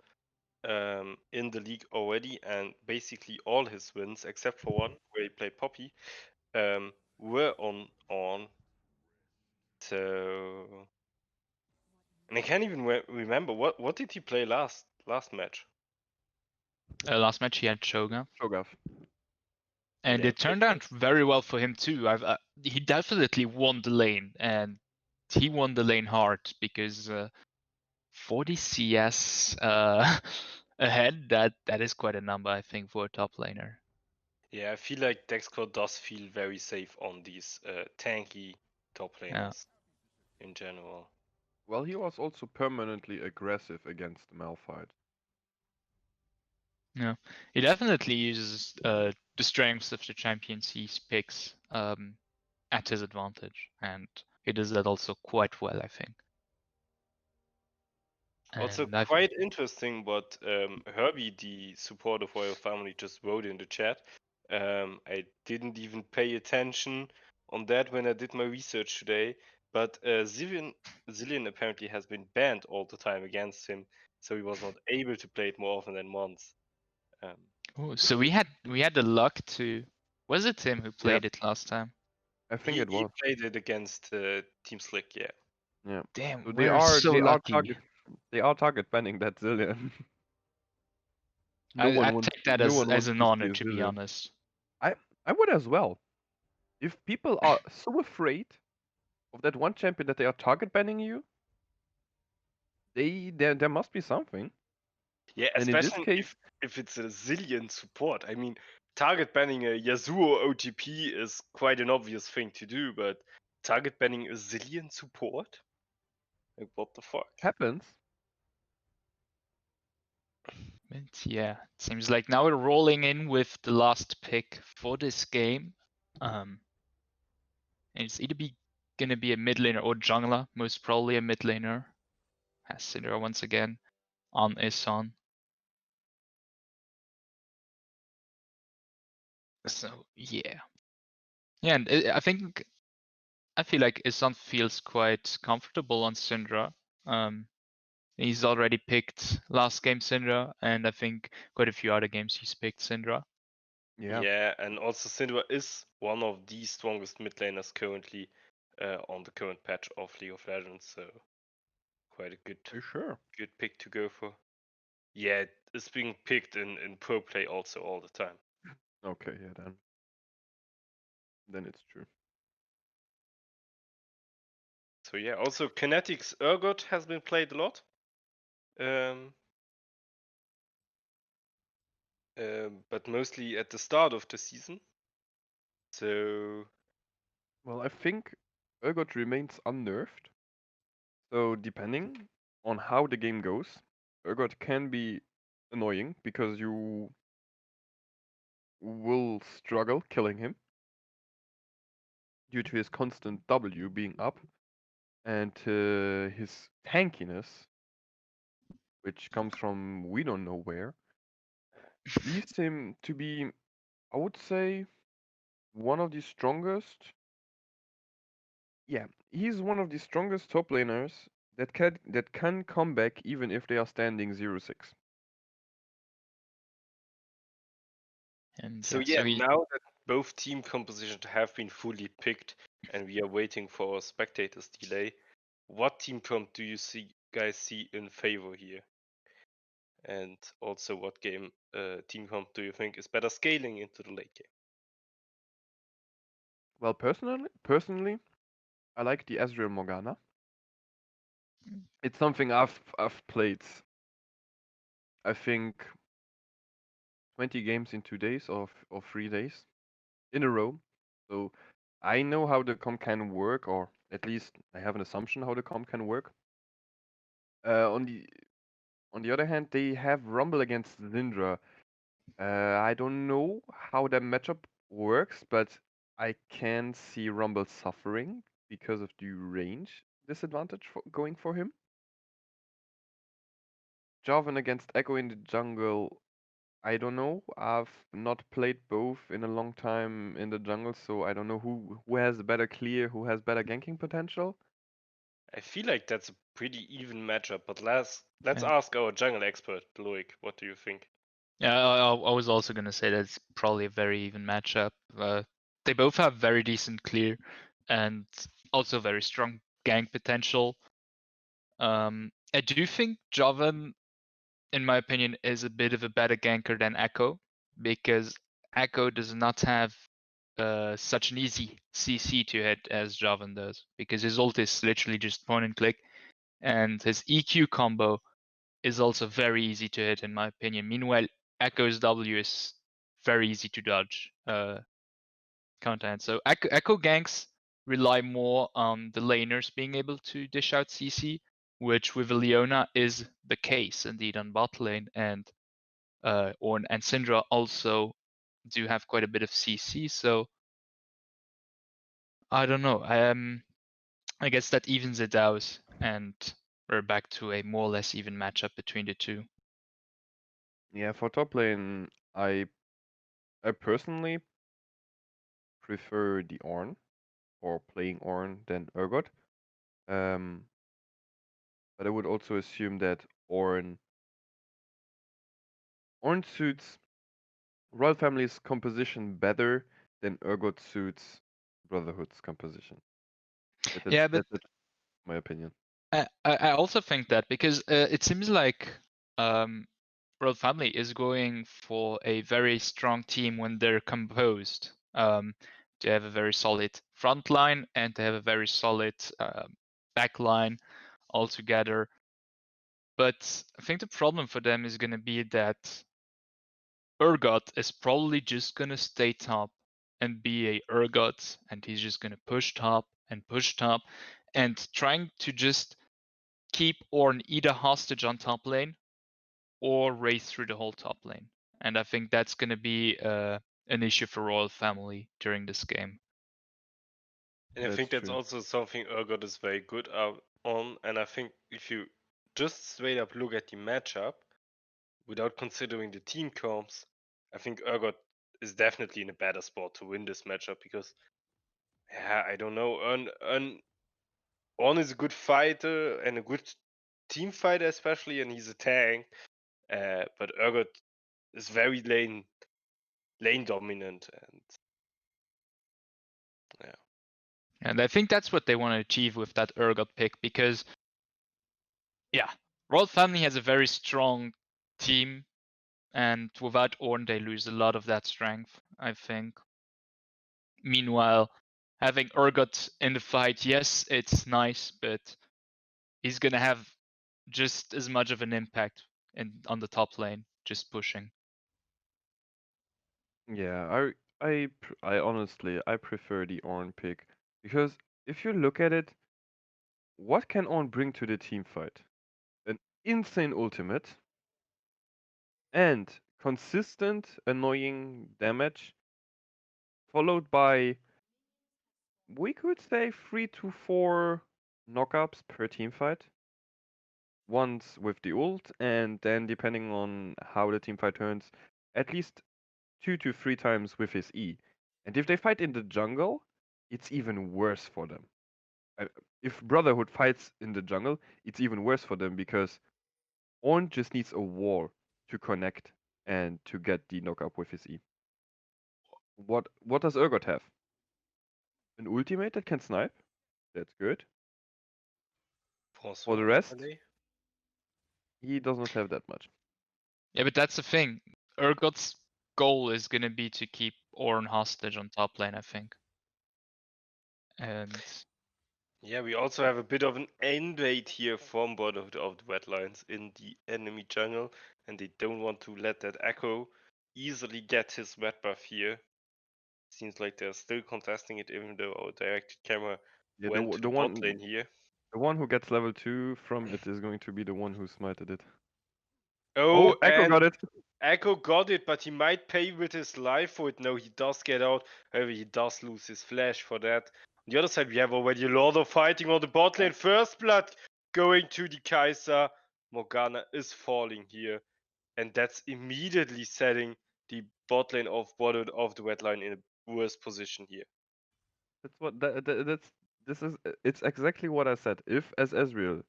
in the league already, and basically all his wins, except for one where he played Poppy, were on Ornn. So, and I can't even remember what did he play last match. Last match he had Shogun. Cho'Gath. And Yeah, it turned out very well for him too. He definitely won the lane, and he won the lane hard because 40 CS ahead. That is quite a number, I think, for a top laner. Yeah, I feel like Dexco does feel very safe on these tanky top laners in general. Well, he was also permanently aggressive against Malphite. Yeah, he definitely uses the strengths of the champions he picks at his advantage, and he does that also quite well, I think. Also, And I've quite interesting what Herbie, the support of Royal Family, just wrote in the chat. I didn't even pay attention on that when I did my research today, but Zillion apparently has been banned all the time against him, so he was not able to play it more often than once. so we had the luck to. Was it him who played it last time? I think He it was. played it against Team Slick, yeah. Yeah. Damn, So we're so lucky. they are target banning that Zillion. I take that no one as wants an to see honor, a to be Zillion. honest. I would as well. If people are so afraid of that one champion that they are target banning you, there must be something. Yeah, And in this especially case, if it's a Zillion support. I mean, target banning a Yasuo OTP is quite an obvious thing to do, but target banning a Zillion support? Like, what the fuck? happens. But yeah, it seems like now we're rolling in with the last pick for this game. And it's either gonna be a mid laner or jungler, most probably a mid laner. Has Syndra once again on Isan. So yeah. Yeah, and I feel like Isan feels quite comfortable on Syndra. He's already picked last game Syndra, and I think quite a few other games he's picked Syndra. Yeah. Yeah, and also Syndra is one of the strongest mid laners currently on the current patch of League of Legends, so quite a good Are you sure? good pick to go for. Yeah, it's being picked in pro play also all the time. Okay, yeah, then it's true. So yeah, also Kinetics Urgot has been played a lot. But mostly at the start of the season. So Well, I think Urgot remains unnerved. So depending on how the game goes, Urgot can be annoying because you will struggle killing him due to his constant W being up and his tankiness, which comes from we don't know where, leads him to be, I would say, one of the strongest. Yeah, he's one of the strongest top laners that can come back even if they are standing 0-6. And so yeah, yeah, so he, now that both team compositions have been fully picked and we are waiting for our spectators delay, what team comp do you guys see in favor here? And also what game team comp do you think is better scaling into the late game? Well, personally, I like the Ezreal Morgana. It's something I've played, I think, 20 games in 2 days or 3 days in a row. So I know how the comp can work, or at least I have an assumption how the comp can work. Uh, on the on the other hand, they have Rumble against Syndra. I don't know how that matchup works, but I can see Rumble suffering because of the range disadvantage going for him. Jarvan against Echo in the jungle. I don't know. I've not played both in a long time in the jungle, so I don't know who has better clear, who has better ganking potential. I feel like that's a pretty even matchup, but let's yeah, ask our jungle expert, Loic. What do you think? yeah, I was also gonna say that it's probably a very even matchup. They both have very decent clear and also very strong gank potential. I do think Jovan, in my opinion, is a bit of a better ganker than Echo because Echo does not have such an easy CC to hit as Jovan does because his ult is literally just point and click, and his EQ combo is also very easy to hit in my opinion. Meanwhile, Echo's W is very easy to dodge counter hit. So Echo ganks rely more on the laners being able to dish out CC, which with Leona is the case indeed on bot lane, and Ornn and Syndra also do have quite a bit of CC. So I don't know. I guess that evens it out, and we're back to a more or less even matchup between the two. Yeah, for top lane, I personally prefer the Ornn or playing Ornn than Urgot. Um, but I would also assume that Ornn suits Royal Family's composition better than Urgot suits Brotherhood's composition. Yeah, but That's my opinion. I also think that because it seems like Royal Family is going for a very strong team when they're composed. They have a very solid front line and they have a very solid back line altogether. But I think the problem for them is going to be that Urgot is probably just going to stay top and be a Urgot, and he's just going to push top, and trying to just keep Ornn either hostage on top lane or race through the whole top lane. And I think that's going to be an issue for Royal Family during this game. And I That's think that's true. also something Urgot is very good on. And I think if you just straight up look at the matchup without considering the team comps, I think Urgot is definitely in a better spot to win this matchup because Yeah, I don't know. On is a good fighter and a good team fighter, especially, and he's a tank. But Urgot is very lane dominant, and yeah. And I think that's what they want to achieve with that Urgot pick, because, yeah, Royal Family has a very strong team, and without Ornn, they lose a lot of that strength, I think. Meanwhile, having Urgot in the fight, yes, it's nice, but he's gonna have just as much of an impact on the top lane, just pushing. Yeah, I honestly I prefer the Ornn pick because if you look at it, what can Ornn bring to the team fight? An insane ultimate and consistent annoying damage, followed by, we could say, 3 to 4 knockups per team fight. Once with the ult, and then depending on how the team fight turns, at least 2 to 3 times with his E. And if they fight in the jungle, it's even worse for them. If Brotherhood fights in the jungle, it's even worse for them because Ornn just needs a wall to connect and to get the knockup with his E. What does Urgot have? An ultimate that can snipe? That's good. For the François, rest, Allez. he does not have that much. Yeah, but that's the thing. Urgot's goal is gonna be to keep Ornn hostage on top lane, I think. And Yeah, we also have a bit of an invade here from both of the wetlands in the enemy jungle, and they don't want to let that Echo easily get his wet buff here. Seems like they're still contesting it, even though our directed camera Yeah, went to the bot lane here. the one who gets level 2 from it is going to be the one who smited it. Oh, Echo and got it. Echo got it, but he might pay with his life for it. No, he does get out. However, he does lose his flash for that. On the other side, we have already a lot of fighting on the bot lane. First blood going to the Kai'Sa. Morgana is falling here, and that's immediately setting the bot lane of Brotherhood of the Wetline in a worse position here. That's what it's exactly what I said. If as Ezreal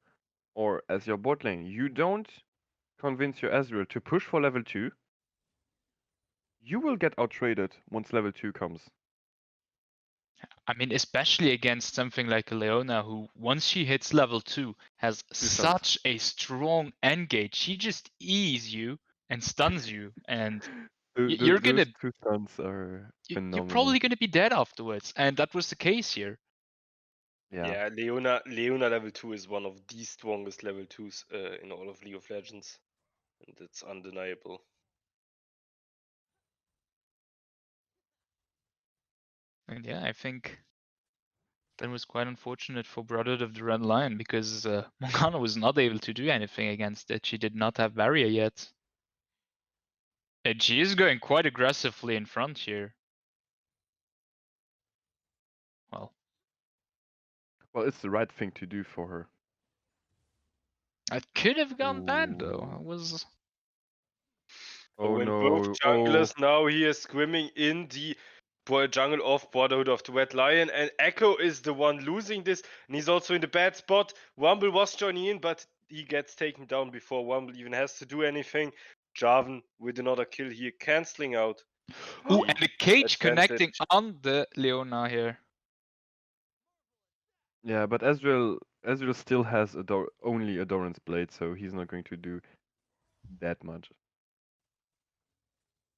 or as your bot lane, you don't convince your Ezreal to push for level 2, you will get outtraded once level 2 comes. I mean, especially against something like a Leona, who once she hits level 2 has such a strong engage. She just E's you and stuns you, and you're Those gonna 2 stuns are you're phenomenal. probably gonna be dead afterwards, and that was the case here. Yeah, Leona level 2 is one of the strongest level 2s in all of League of Legends. And it's undeniable. And yeah, I think that was quite unfortunate for Brotherhood of the Red Lion, because Morgana was not able to do anything against it. She did not have barrier yet. And she is going quite aggressively in front here. Well, it's the right thing to do for her. it could have gone bad though. Ooh. It was. Oh when no! both junglers now here swimming in the jungle of Brotherhood of the Red Lion, and Echo is the one losing this, and he's also in the bad spot. Rumble was joining in, but he gets taken down before Rumble even has to do anything. Jarvan with another kill here, canceling out. Ooh, and the cage connecting advantage. on the Leona here. Yeah, but Ezreal still has only a Doran's blade, so he's not going to do that much.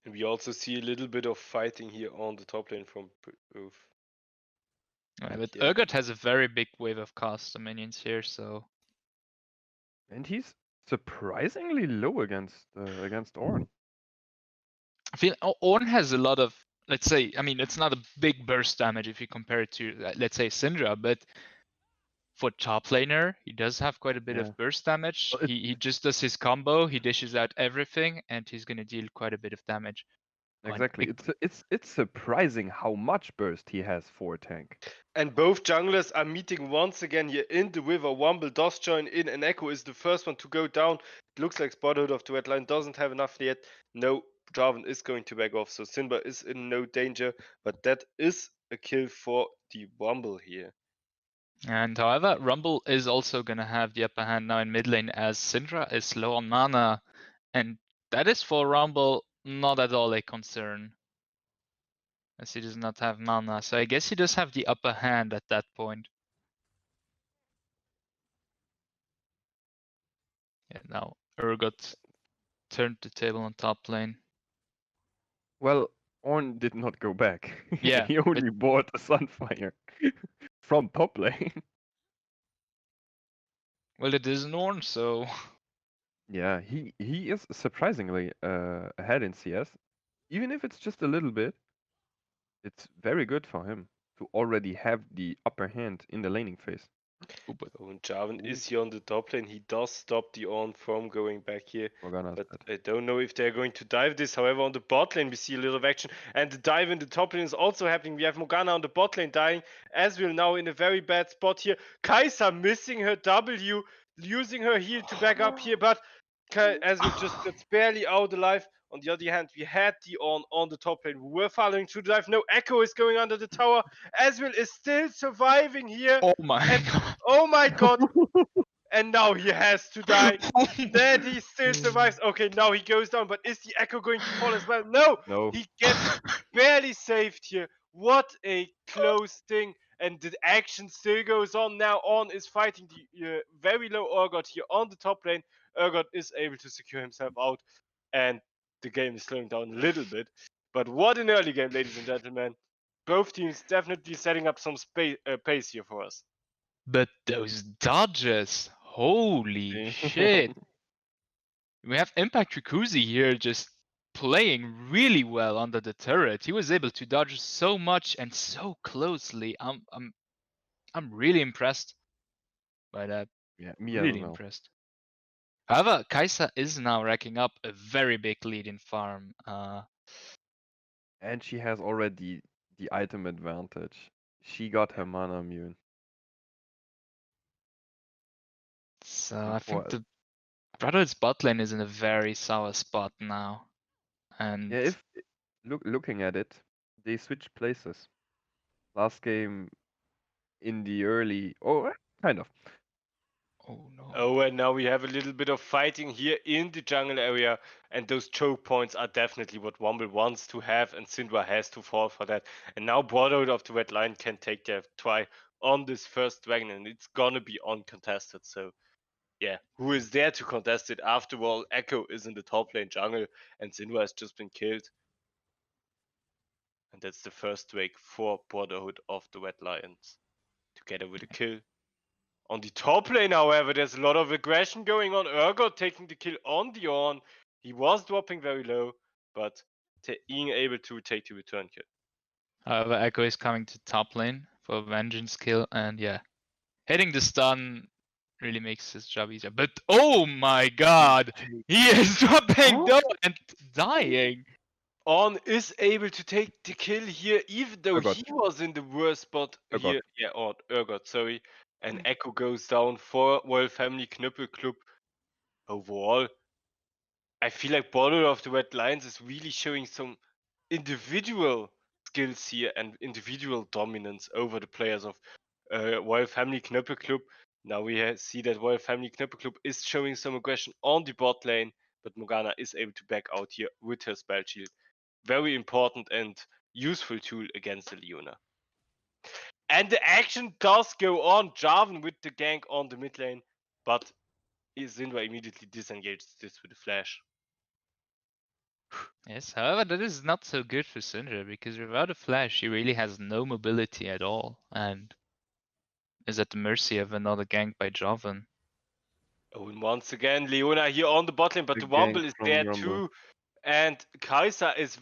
And we also see a little bit of fighting here on the top lane from both. But Yeah. Urgot has a very big wave of caster minions here, so. And he's surprisingly low against Ornn. I feel Ornn has a lot of, let's say, I mean, it's not a big burst damage if you compare it to, let's say, Syndra, but for top laner, he does have quite a bit of burst damage. Well, He just does his combo, he dishes out everything, and he's gonna deal quite a bit of damage. Exactly. It's surprising how much burst he has for a tank. And both junglers are meeting once again here in the river. Wumble does join in, and Echo is the first one to go down. It looks like Brotherhood of the Red Line doesn't have enough yet. No, Jarvan is going to back off, so Simba is in no danger. But that is a kill for the Rumble here. And however, Rumble is also gonna have the upper hand now in mid lane as Syndra is low on mana, and that is for Rumble not at all a concern, as he does not have mana. So I guess he does have the upper hand at that point. Yeah, now Urgot turned the table on top lane. Well, Ornn did not go back. Yeah, He only bought a Sunfire from top lane. well, it is Norn, so Yeah, he is surprisingly ahead in CS. Even if it's just a little bit, it's very good for him to already have the upper hand in the laning phase. but Oh, and Jarvan Ooh. is here on the top lane. He does stop the Ornn from going back here. Morgana's But dead. I don't know if they're going to dive this. However, on the bot lane, we see a little of action. And the dive in the top lane is also happening. We have Morgana on the bot lane dying. Ezreal now in a very bad spot here. Kai'Sa missing her W, using her heal to back up here. But Ezreal just gets barely out alive. On the other hand, we had the on the top lane. We were following through the dive. No, Echo is going under the tower. Ezreal is still surviving here. oh my And god. oh my god. And now he has to die. That he still survives. Okay, now he goes down. But is the Echo going to fall as well? No. No. He gets barely saved here. What a close thing. And the action still goes on. Now Ornn is fighting the very low Urgot here on the top lane. Urgot is able to secure himself out. And the game is slowing down a little bit. But what an early game, ladies and gentlemen. Both teams definitely setting up some pace here for us. But those dodges, holy shit. We have Impact Rikuzi here just playing really well under the turret. He was able to dodge so much and so closely. I'm really impressed by that. Yeah, me as Really well. impressed. However, Kai'Sa is now racking up a very big lead in farm. And she has already the item advantage. She got her mana immune. So And I think for the Brotherhood's bot lane is in a very sour spot now. And yeah, if looking at it, they switched places. Last game in the early, kind of. oh no. Oh, and now we have a little bit of fighting here in the jungle area, and those choke points are definitely what Womble wants to have, and Syndra has to fall for that. And now Brotherhood of the Red Lion can take their try on this first dragon, and it's gonna be uncontested. So, yeah, who is there to contest it? After all, Echo is in the top lane jungle, and Syndra has just been killed. And that's the first wake for Brotherhood of the Red Lions, together with a kill. On the top lane, however, there's a lot of aggression going on. Urgot taking the kill on the Ornn. He was dropping very low, but being able to take the return kill. However, Echo is coming to top lane for a vengeance kill, and yeah, hitting the stun really makes his job easier. But oh my god, he is dropping down and dying. Ornn is able to take the kill here, even though Urgot. he was in the worst spot Urgot. here. Yeah, Urgot, sorry. And Echo goes down for Royal Family Knüppel Club. Overall, I feel like Brotherhood of the Red Lions is really showing some individual skills here and individual dominance over the players of Royal Family Knüppel Club. Now we see that Royal Family Knüppel Club is showing some aggression on the bot lane, but Morgana is able to back out here with her spell shield. Very important and useful tool against the Leona. And the action does go on. Jarvan with the gank on the mid lane, but Syndra immediately disengages this with a flash. Yes, however, that is not so good for Syndra because without a flash, he really has no mobility at all and is at the mercy of another gank by Jarvan. Oh, and once again, Leona here on the bot lane, but the Womble is there too. And Kai'Sa is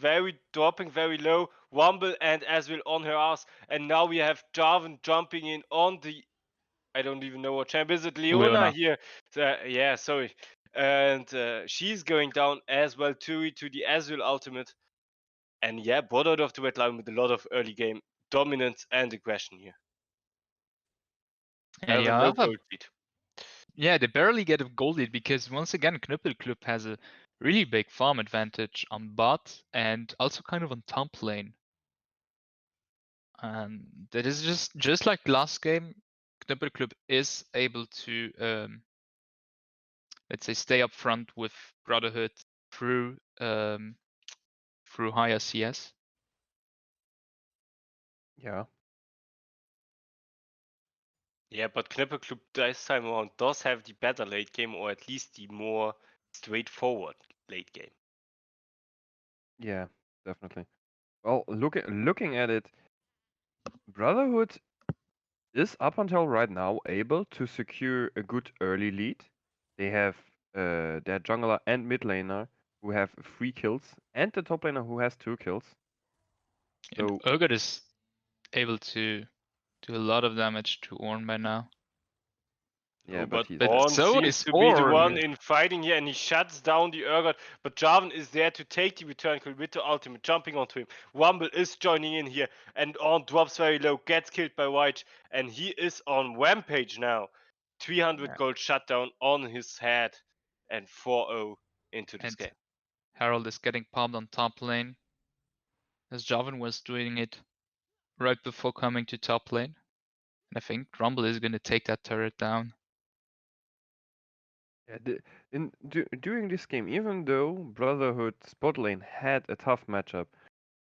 dropping very low. Womble and Ezreal on her ass. And now we have Jarvan jumping in on the... I don't even know what champ is it. Leona here. Yeah, sorry. And she's going down as well too to the Ezreal ultimate. And yeah, Brotherhood of the Red Lion with a lot of early game dominance and aggression here. And However, no gold lead. Yeah, they barely get a gold lead because once again, Knüppel Club has a really big farm advantage on bot and also kind of on top lane. And that is just like last game, Knuppel Club is able to let's say stay up front with Brotherhood through through higher CS. Yeah. Yeah, but Knippel Club this time around does have the better late game, or at least the more straightforward late game. Yeah, definitely. Well, looking at it, Brotherhood is up until right now able to secure a good early lead. They have their jungler and mid laner who have 3 kills, and the top laner who has 2 kills. And So Urgot is able to do a lot of damage to Ornn by now. yeah, Oh, but but he's But Ornn so seems is to be the Ornn. one in fighting here, and he shuts down the Urgot. But Jarvan is there to take the return kill with the ultimate, jumping onto him. Rumble is joining in here, and Ornn drops very low, gets killed by White, and he is on Rampage now. 300 Yeah. gold shutdown on his head, and 4-0 into this And game. Herald is getting palmed on top lane, as Jarvan was doing it right before coming to top lane. And I think Rumble is going to take that turret down. yeah, during this game, even though Brotherhood spot lane had a tough matchup,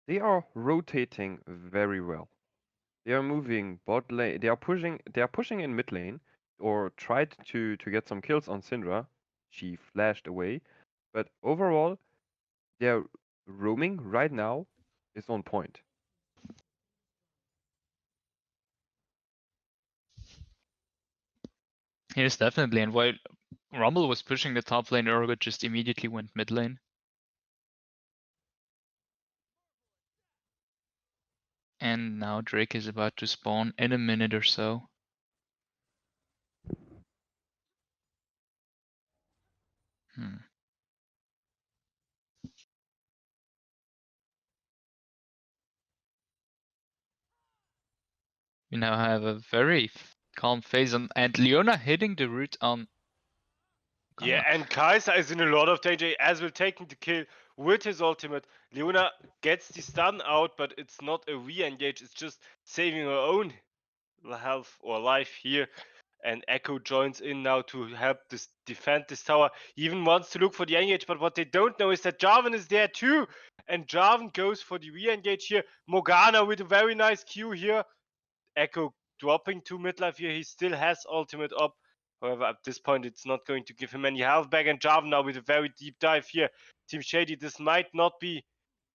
they are rotating very well. They are moving bot lane. They are pushing in mid lane, or tried to get some kills on Syndra. She flashed away, but overall, their roaming right now is on point. Yes, definitely. And while Rumble was pushing the top lane, Urgot just immediately went mid lane. And now Drake is about to spawn in a minute or so. We now have a very calm phase, and Leona hitting the root on. Yeah, and Kaiser is in a lot of danger as well, taking the kill with his ultimate. Leona gets the stun out, but it's not a re-engage, it's just saving her own health or life here. And Echo joins in now to help this defend this tower. He even wants to look for the engage, but what they don't know is that Jarvan is there too. And Jarvan goes for the re-engage here. Morgana with a very nice Q here. Echo dropping to midlife here. He still has ultimate up. However, at this point, it's not going to give him any health back. And Jarvan now with a very deep dive here. Team Shady, this might not be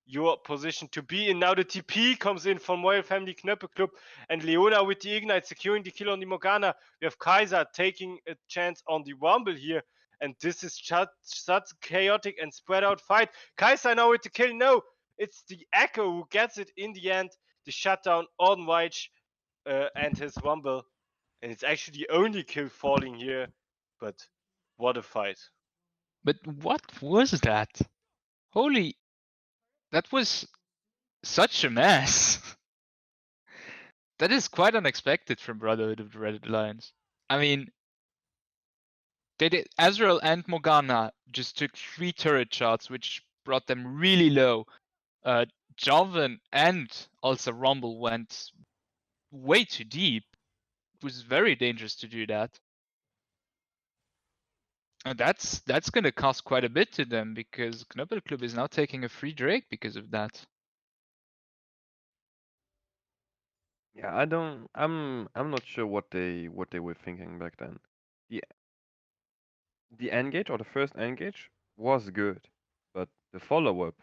your position to be in. Now the TP comes in from Royal Family Knöpfe Club, and Leona with the Ignite securing the kill on the Morgana. We have Kaiser taking a chance on the Rumble here, and this is such a chaotic and spread out fight. Kaiser now with the kill. No, it's the Echo who gets it in the end. The shutdown on Weich and his Rumble, and it's actually the only kill falling here, but what a fight. But what was that? Holy, that was such a mess. That is quite unexpected from Brotherhood of the Red Alliance. I mean, they did. Azrael and Morgana just took 3 turret shots, which brought them really low. Jarvan and also Rumble went way too deep. It was very dangerous to do that. And that's going to cost quite a bit to them, because Knuppel Club is now taking a free Drake because of that. Yeah, I'm not sure what they were thinking back then. The the engage, or the first engage, was good, but the follow-up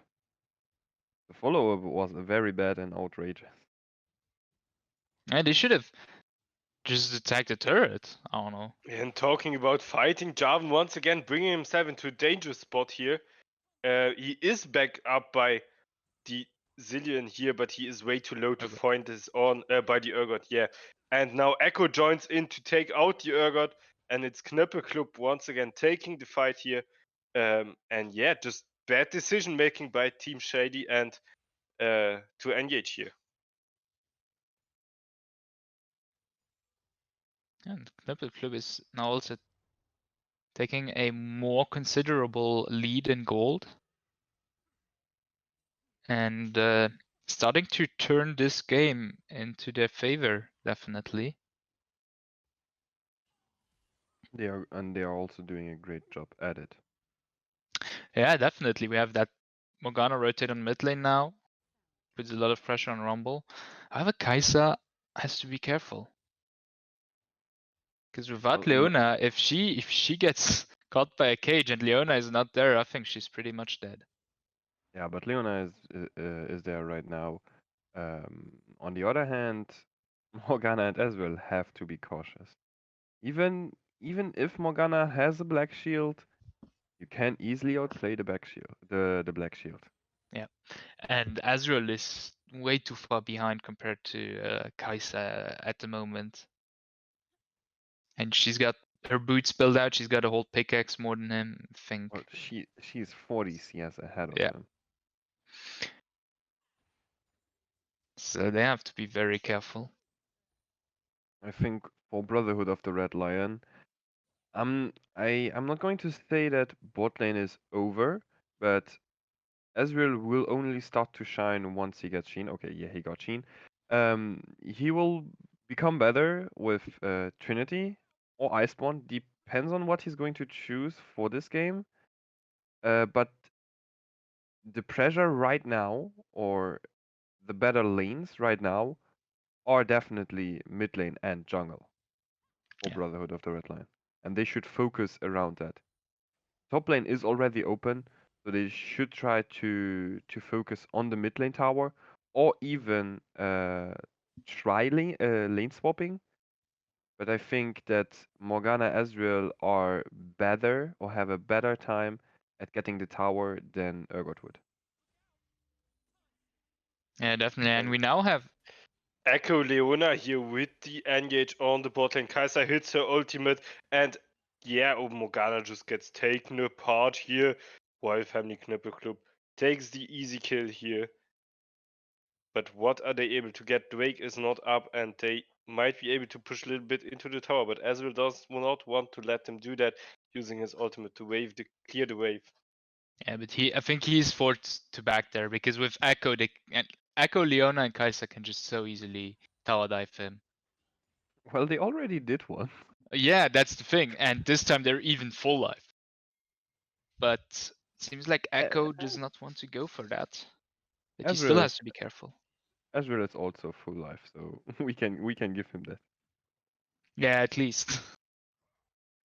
was very bad and outrageous. And they should have just attacked the turret. I don't know. And talking about fighting, Jarvan once again bringing himself into a dangerous spot here. He is back up by the Zillion here, but he is way too low to find this on by the Urgot. Yeah, and now Echo joins in to take out the Urgot, and it's Knöppel Club once again taking the fight here. And yeah, just bad decision making by Team Shady and to engage here. And Knuppel Club is now also taking a more considerable lead in gold. And starting to turn this game into their favor, definitely. They are also doing a great job at it. Yeah, definitely. We have that Morgana rotate on mid lane now. Puts a lot of pressure on Rumble. However, Kai'Sa has to be careful. Because without Well, Leona, if she gets caught by a cage and Leona is not there, I think she's pretty much dead. yeah, but Leona is there right now. On the other hand, Morgana and Ezreal have to be cautious. Even if Morgana has a black shield, you can easily outplay the back shield, the black shield. Yeah, and Azrael is way too far behind compared to Kai'Sa at the moment. And she's got her boots built out. She's got a whole pickaxe more than him. I think. Well, she's 40 CS ahead of Yeah. him. So they have to be very careful. I think for Brotherhood of the Red Lion, I'm not going to say that bot lane is over, but Ezreal will only start to shine once he gets Sheen. Okay, yeah, he got Sheen. He will become better with Trinity or Iceborne, depends on what he's going to choose for this game. But the pressure right now, or the better lanes right now, are definitely mid lane and jungle for Yeah. Brotherhood of the Red Lion. And they should focus around that. Top lane is already open, so they should try to focus on the mid lane tower, or even try lane swapping. But I think that Morgana Ezreal are better or have a better time at getting the tower than Urgot would. Yeah, definitely. And And we now have Echo Leona here with the engage on the bot lane. Kai'Sa hits her ultimate, and yeah, Morgana just gets taken apart here. Royal Family Knippel Club takes the easy kill here. But what are they able to get? Drake is not up, and they might be able to push a little bit into the tower, but Ezreal does not want to let them do that, using his ultimate to clear the wave. yeah, but I think he's forced to back there because with Echo, Echo, Leona, and Kai'Sa can just so easily tower dive him. Well, they already did one. Yeah, that's the thing. And this time they're even full life. But it seems like Echo does not want to go for that. But he still Ezreal is has to be careful. Ezreal is also full life, so we can give him that. Yeah, at least.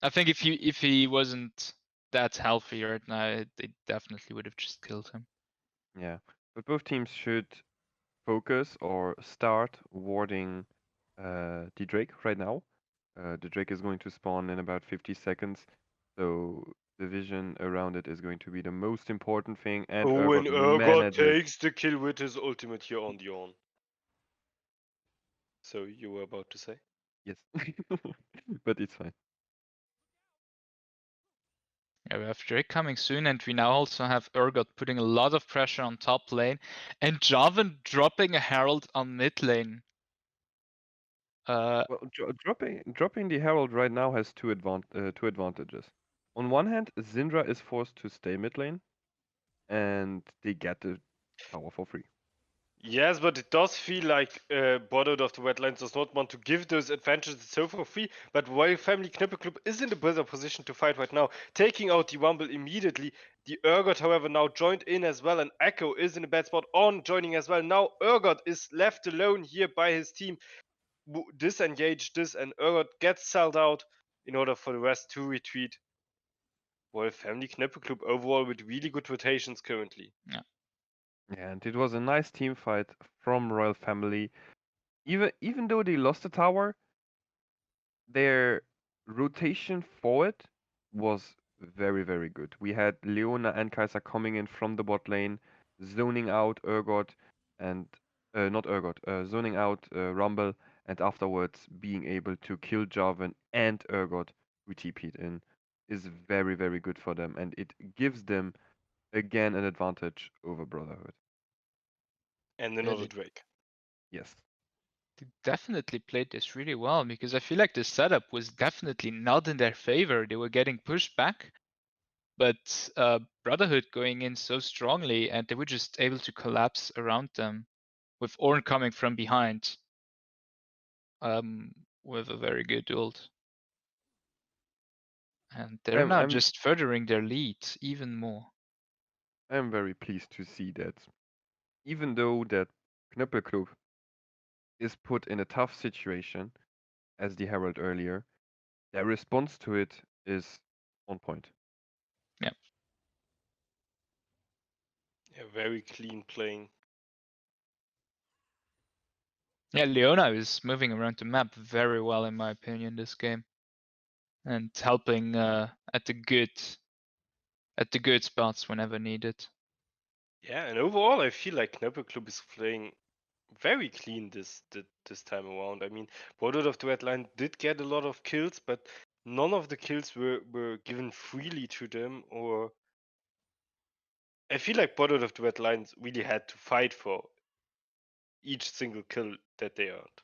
I think if he wasn't that healthy right now, they definitely would have just killed him. Yeah, but both teams should focus or start warding the Drake right now. The Drake is going to spawn in about 50 seconds, so the vision around it is going to be the most important thing. And Oh, and Urgot Urgot manages. takes the kill with his ultimate here on the on. So you were about to say? Yes, but it's fine. Yeah, we have Drake coming soon, and we now also have Urgot putting a lot of pressure on top lane, and Jarvan dropping a Herald on mid lane. Well, dropping the Herald right now has two advantages. On one hand, Syndra is forced to stay mid lane, and they get the tower for free. Yes, but it does feel like Brotherhood of the Wetlands does not want to give those advantages so for free. But Royal Family Knippel Club is in the better position to fight right now, taking out the Rumble immediately. The Urgot, however, now joined in as well, and Echo is in a bad spot on joining as well. Now Urgot is left alone here by his team. Disengage this, and Urgot gets sold out in order for the rest to retreat. Royal Family Knippel Club overall with really good rotations currently. Yeah. Yeah, and it was a nice team fight from Royal Family. Even though they lost the tower, their rotation forward was very, very good. We had Leona and Kai'Sa coming in from the bot lane, zoning out Urgot and not Urgot, zoning out Rumble, and afterwards being able to kill Jarvan and Urgot, who TP'd in, is very, very good for them, and it gives them again an advantage over Brotherhood. And Yeah, another Drake. Yes. they definitely played this really well because I feel like the setup was definitely not in their favor. They were getting pushed back, but Brotherhood going in so strongly, and they were just able to collapse around them. with Ornn coming from behind with a very good ult. And they're now just furthering their lead even more. I'm very pleased to see that even though that Knöppelklub is put in a tough situation, as the Herald earlier, their response to it is on point. Yeah. Yeah, very clean playing. Yeah, Leona is moving around the map very well in my opinion this game. And helping at the good spots whenever needed. Yeah, and overall I feel like Knöppelklub is playing very clean this time around. I mean, Brotherhood of the Red Line did get a lot of kills, but none of the kills were given freely to them, or I feel like Brotherhood of the Red Lines really had to fight for each single kill that they earned.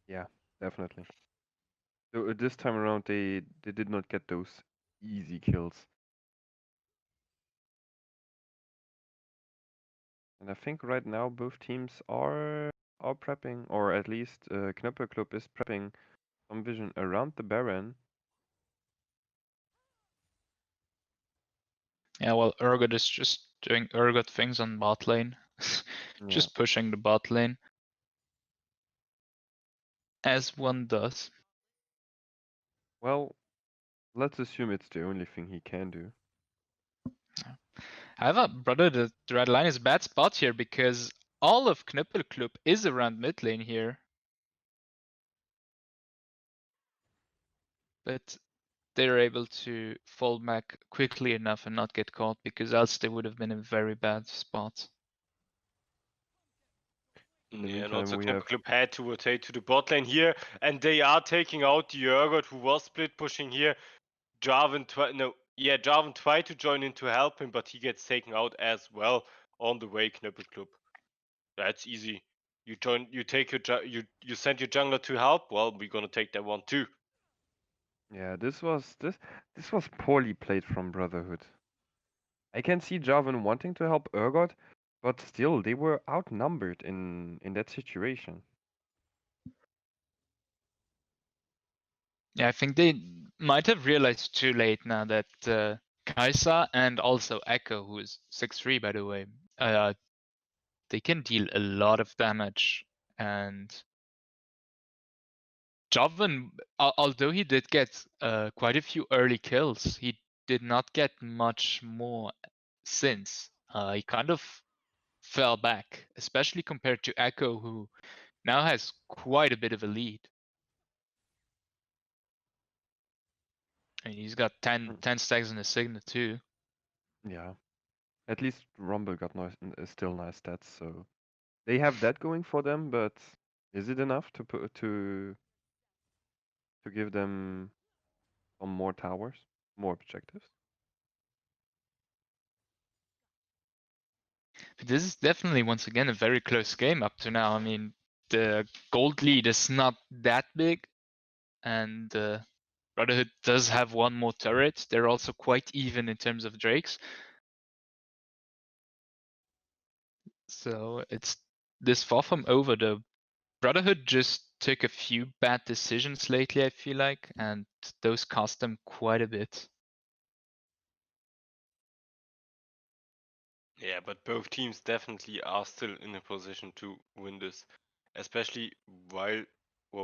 Yeah, definitely. So this time around, they did not get those easy kills. And I think right now both teams are prepping, or at least Knöppelklub is prepping some vision around the Baron. Yeah, well, Urgot is just doing Urgot things on bot lane. Just pushing the bot lane. As one does. Well, let's assume it's the only thing he can do. However, brother, the red line is a bad spot here because all of Knöppelklub is around mid lane here. But they're able to fall back quickly enough and not get caught because else they would have been in a very bad spot. Yeah, and also Knöppelklub had to rotate to the bot lane here, and they are taking out the Urgot who was split pushing here. Jarvan tried to join in to help him, but he gets taken out as well on the way. Knöppelklub. That's easy. You send your jungler to help. Well, we're gonna take that one too. Yeah, this was poorly played from Brotherhood. I can see Jarvan wanting to help Urgot, but still they were outnumbered in that situation. Yeah, I think they might have realized too late now that Kai'Sa and also Echo, who is 6-3 by the way, they can deal a lot of damage. And Jarvan, although he did get quite a few early kills, he did not get much more since. He kind of fell back, especially compared to Echo, who now has quite a bit of a lead. And he's got 10 stacks in his signet too. Yeah. At least Rumble got still nice stats, so they have that going for them, but is it enough to give them some more towers, more objectives? But this is definitely once again a very close game up to now. I mean, the gold lead is not that big, and Brotherhood does have one more turret. They're also quite even in terms of drakes. So it's this far from over though. Brotherhood just took a few bad decisions lately, I feel like, and those cost them quite a bit. Yeah, but both teams definitely are still in a position to win this, especially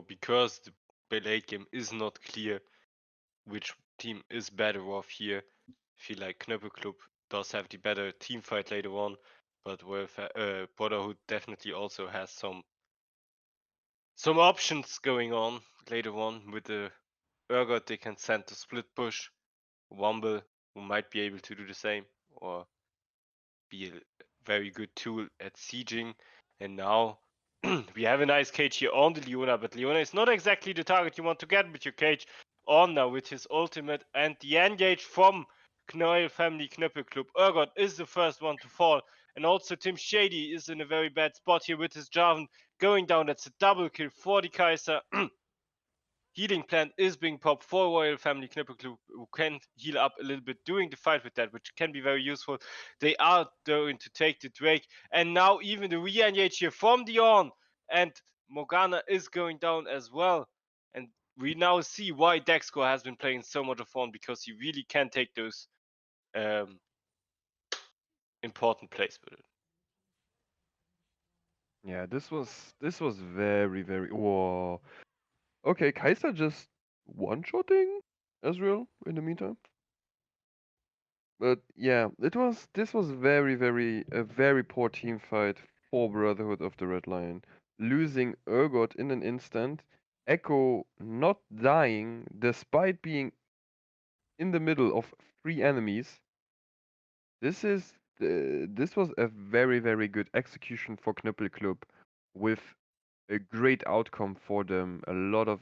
because the late game is not clear which team is better off here. I feel like Knöppelklub does have the better team fight later on, but Brotherhood definitely also has some options going on later on with the Urgot they can send to split push, Wumble who might be able to do the same or be a very good tool at sieging. And now we have a nice cage here on the Leona, but Leona is not exactly the target you want to get with your cage on now with his ultimate, and the engage from Knoll family Knöppelklub. Urgot is the first one to fall, and also Tim Shady is in a very bad spot here with his Jarvan going down. That's a double kill for the Kai'Sa. healing plant is being popped for Royal Family Knippel Club, who can heal up a little bit during the fight with that, which can be very useful. They are going to take the Drake, and now even the re-engage here from Dion, and Morgana is going down as well. And we now see why Dexco has been playing so much of Fawn, because he really can take those important plays with it. Yeah, this was very, very. Whoa. Okay, Kaiser just one-shotting Ezreal in the meantime. But yeah, this was a very poor team fight for Brotherhood of the Red Lion. Losing Urgot in an instant, Echo not dying despite being in the middle of 3 enemies. This was a very, very good execution for Knippel Club with a great outcome for them. A lot of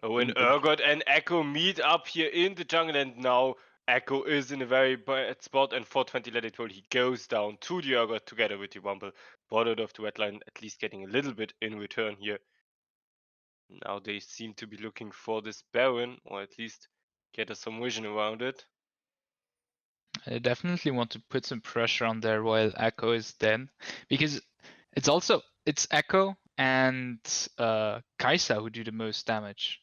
When Urgot and Echo meet up here in the jungle, and now Echo is in a very bad spot, and 420 let it roll. He goes down to the Urgot together with the Wumble. Bordered of the Red Line, at least getting a little bit in return here. Now they seem to be looking for this Baron, or at least get us some vision around it. I definitely want to put some pressure on there while Echo is dead, because it's Echo and Kaisa who do the most damage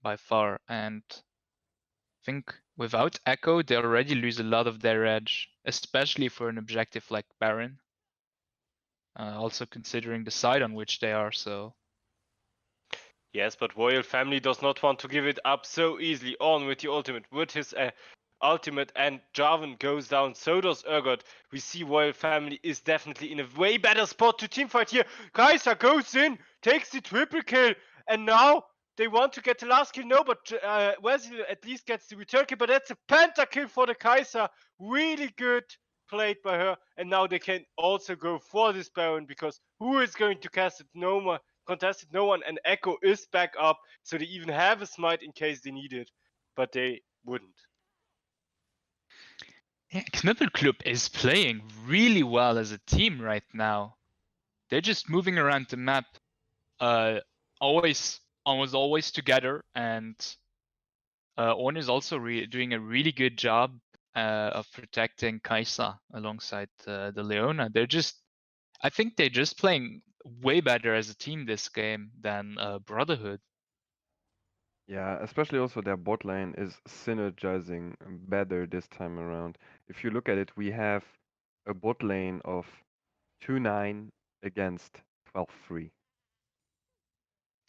by far, and I think without Echo they already lose a lot of their edge, especially for an objective like Baron. Also considering the side on which they are, so. Yes, but Royal Family does not want to give it up so easily. On with the ultimate, with his ultimate, and Jarvan goes down, so does Urgot. We see Royal Family is definitely in a way better spot to teamfight here. Kaiser goes in, takes the triple kill, and now they want to get the last kill. No, but Wesley at least gets the return kill, but that's a pentakill for the Kaiser. Really good played by her, and now they can also go for this Baron, because who is going to cast it? No more contested, no one, and Echo is back up, so they even have a smite in case they need it, but they wouldn't. Yeah, Knippel Club is playing really well as a team right now. They're just moving around the map, almost always together, and Orn is also doing a really good job of protecting Kaisa alongside the Leona. I think they're just playing way better as a team this game than Brotherhood. Yeah, especially also their bot lane is synergizing better this time around. If you look at it, we have a bot lane of 2-9 against 12-3.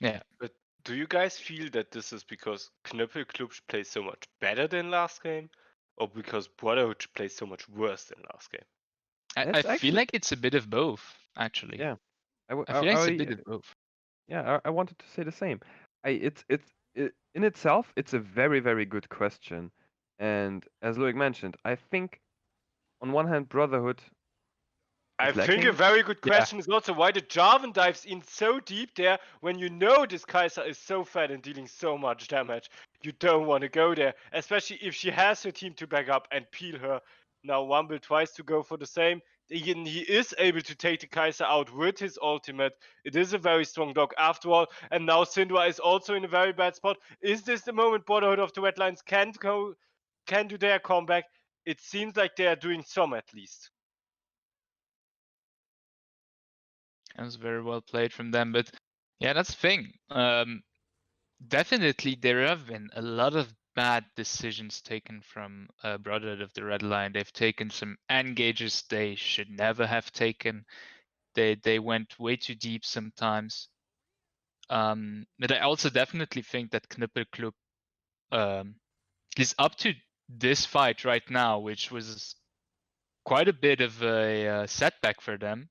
Yeah. But do you guys feel that this is because Knippel Club plays so much better than last game, or because Brotherhood plays so much worse than last game? I That's feel actually, like it's a bit of both, actually. yeah. I feel like it's a bit of both. Yeah, I wanted to say the same. In itself, it's a very, very good question. And as Loic mentioned, I think on one hand, Brotherhood I is think a lacking. very good Yeah. question is also why the Jarvan dives in so deep there when you know this Kaiser is so fat and dealing so much damage. You don't want to go there, especially if she has her team to back up and peel her. Now Wumble tries to go for the same. He is able to take the Kaiser out with his ultimate. It is a very strong dog after all. And now Syndra is also in a very bad spot. Is this the moment Brotherhood of the Red Lions can do their comeback? It seems like they are doing some at least. That was very well played from them. But yeah, that's the thing. Definitely, there have been a lot of bad decisions taken from Brotherhood of the Red Line. They've taken some engages they should never have taken. They went way too deep sometimes. But I also definitely think that Knippel Club is up to this fight right now, which was quite a bit of a setback for them.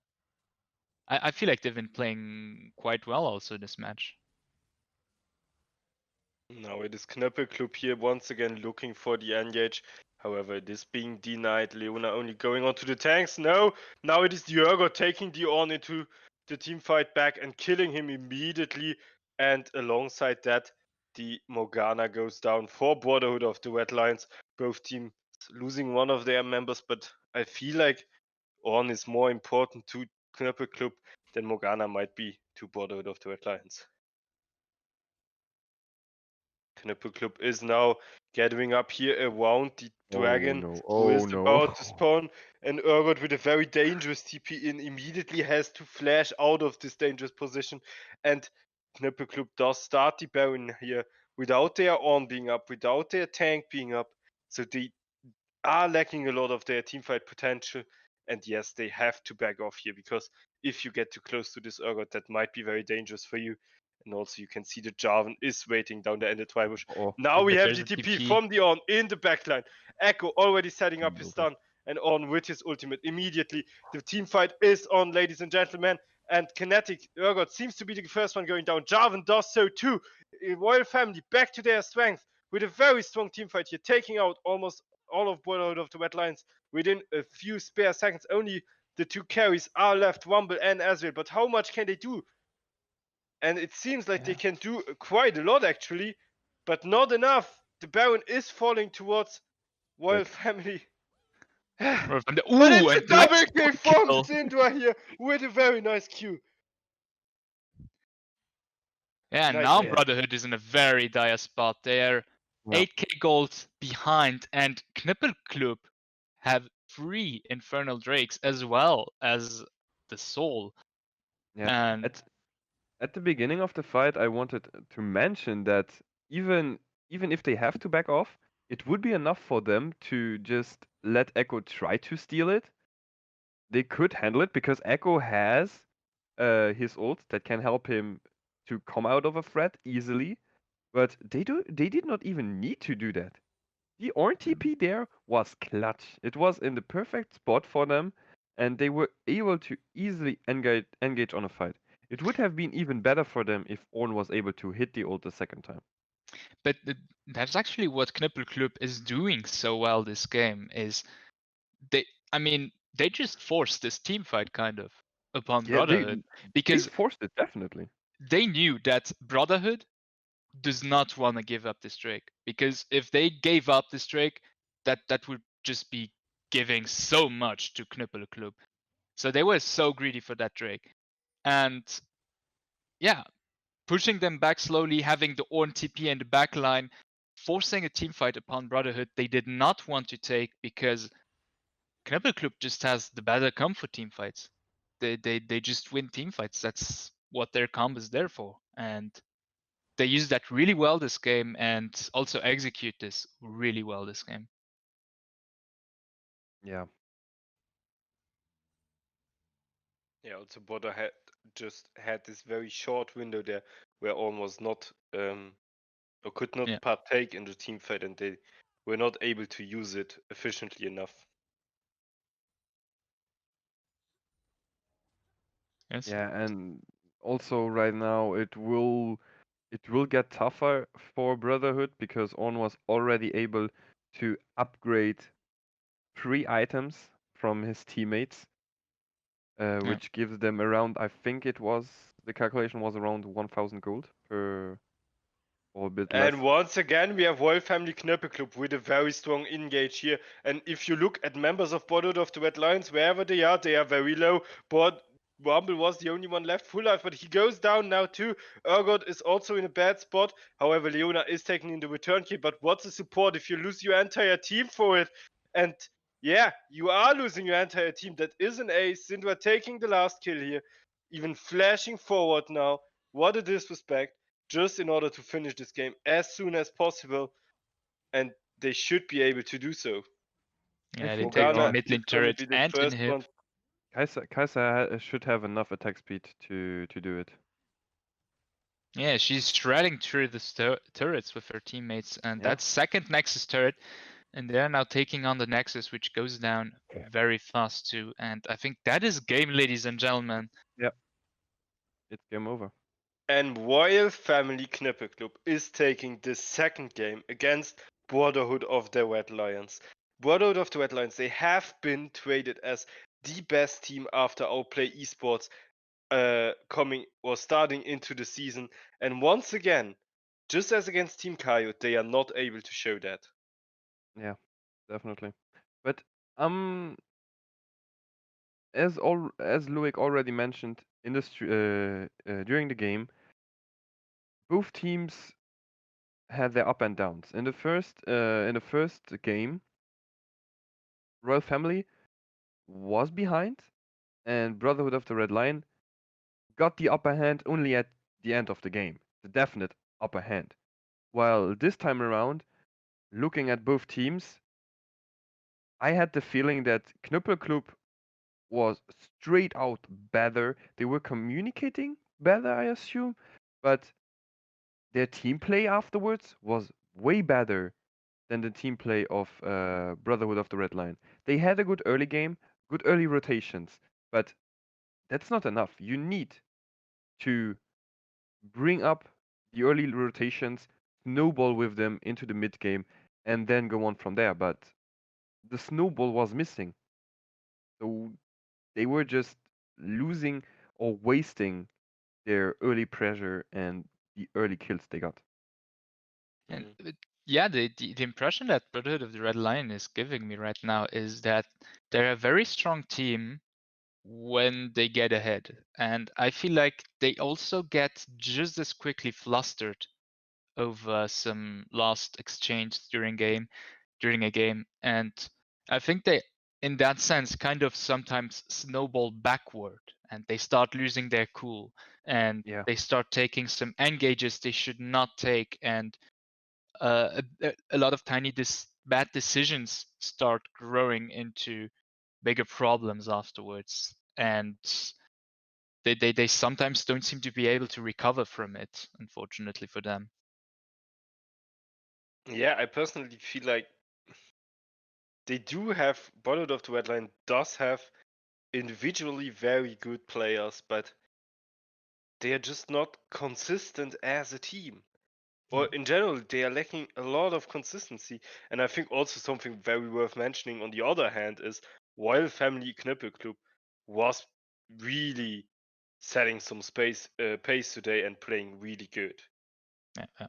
I feel like they've been playing quite well also this match. Now it is Knippel Club here once again looking for the engage. However, it is being denied. Leona only going on to the tanks. No, now it is Diogo taking the on into the team fight back and killing him immediately. And alongside that, the Morgana goes down for Brotherhood of the Red Lions. Both teams losing one of their members, but I feel like On is more important to Knippel Club than Morgana might be to Brotherhood of the Red Lions. Knippel Club is now gathering up here around the dragon no. who is Oh no. about to spawn, and Urgot with a very dangerous TP in immediately has to flash out of this dangerous position, and Knippel Club does start the Baron here without their Ornn being up, without their tank being up, so they are lacking a lot of their teamfight potential, and yes, they have to back off here, because if you get too close to this Urgot, that might be very dangerous for you. And also you can see the Jarvan is waiting down there in the Tribush. Oh, Now we But have there's the a TP TP. from the Ornn in the backline. Echo already setting up his okay. stun, and Ornn with his ultimate immediately. The team fight is on, ladies and gentlemen, and Kinetic Urgot seems to be the first one going down. Jarvan does so too. Royal Family back to their strength with a very strong team fight here, taking out almost all of Brotherhood of the Red Lions within a few spare seconds. Only the two carries are left, Rumble and Azrael, but how much can they do? And it seems like they can do quite a lot actually, but not enough. The Baron is falling towards Royal Family. But Ooh, it's a and double nice kill from kill. Syndra here with a very nice Q. Yeah, Nice now play. Brotherhood is in a very dire spot. They're Yeah. 8k gold behind, and Knippel Club have 3 Infernal Drakes as well as the Soul. Yeah. And At the beginning of the fight, I wanted to mention that even if they have to back off, it would be enough for them to just let Echo try to steal it. They could handle it because Echo has his ult that can help him to come out of a threat easily. But they did not even need to do that. The Ornn TP there was clutch. It was in the perfect spot for them, and they were able to easily engage on a fight. It would have been even better for them if Ornn was able to hit the ult the second time. but that's actually what Knippel Club is doing so well this game. Is they just forced this team fight kind of upon Yeah, Brotherhood they because forced it definitely. they knew that Brotherhood does not want to give up this Drake, because if they gave up this Drake, that would just be giving so much to Knippel Club. So they were so greedy for that Drake. And yeah, pushing them back slowly, having the Ornn TP in the back line, forcing a team fight upon Brotherhood they did not want to take, because Knippel Club just has the better comfort team fights. They just win team fights. That's what their comp is there for. And they use that really well this game, and also execute this really well this game. Yeah. Yeah, also Border had just had this very short window there where Ornn was not or could not Yeah. partake in the team fight, and they were not able to use it efficiently enough. Yes. Yeah, and also right now it will get tougher for Brotherhood because Ornn was already able to upgrade 3 items from his teammates, which gives them around, I think the calculation was around 1000 gold per, or a bit less. And once again, we have Royal Family Knippel Club with a very strong engage here. And if you look at members of Brotherhood of the Red Lions, wherever they are very low. But Rumble was the only one left full life, but he goes down now too. Urgot is also in a bad spot. However, Leona is taking in the return kill. But what's the support if you lose your entire team for it? And yeah, you are losing your entire team. That is an ace. Syndra taking the last kill here. Even flashing forward now. What a disrespect. Just in order to finish this game as soon as possible. And they should be able to do so. Yeah, they take the Morgana mid is lane gonna turret be the and first inhib. one. Kai'Sa should have enough attack speed to do it. Yeah, she's shredding through the turrets with her teammates, and Yeah. that's second Nexus turret, and they're now taking on the Nexus, which goes down very fast too. And I think that is game, ladies and gentlemen. Yep. It's game over. And Royal Family Knippel Club is taking the second game against Brotherhood of the Red Lions. Brotherhood of the Red Lions, they have been traded as the best team after Outplay eSports starting into the season. And once again, just as against Team Coyote, they are not able to show that. Yeah, definitely. But as Loic already mentioned in the during the game, both teams had their up and downs. In the first game, Royal Family was behind, and Brotherhood of the Red Lion got the upper hand only at the end of the game, the definite upper hand. While this time around, looking at both teams, I had the feeling that Knüppelclub was straight out better. They were communicating better, I assume, but their team play afterwards was way better than the team play of Brotherhood of the Red Lion. They had a good early game, good early rotations, but that's not enough. You need to bring up the early rotations, snowball with them into the mid game, and then go on from there. But the snowball was missing. So they were just losing or wasting their early pressure and the early kills they got. And yeah, the impression that Brotherhood of the Red Lion is giving me right now is that they're a very strong team when they get ahead. And I feel like they also get just as quickly flustered over some last exchange during a game. And I think they, in that sense, kind of sometimes snowball backward and they start losing their cool and Yeah. they start taking some engages they should not take, and a lot of bad decisions start growing into bigger problems afterwards, and they sometimes don't seem to be able to recover from it, unfortunately for them. Yeah, I personally feel like they do have Brotherhood of the Red Lion does have individually very good players, but they are just not consistent as a team. Or in general, they are lacking a lot of consistency. And I think also something very worth mentioning on the other hand is Royal Family Knüppelclub was really setting some pace today and playing really good. Yeah.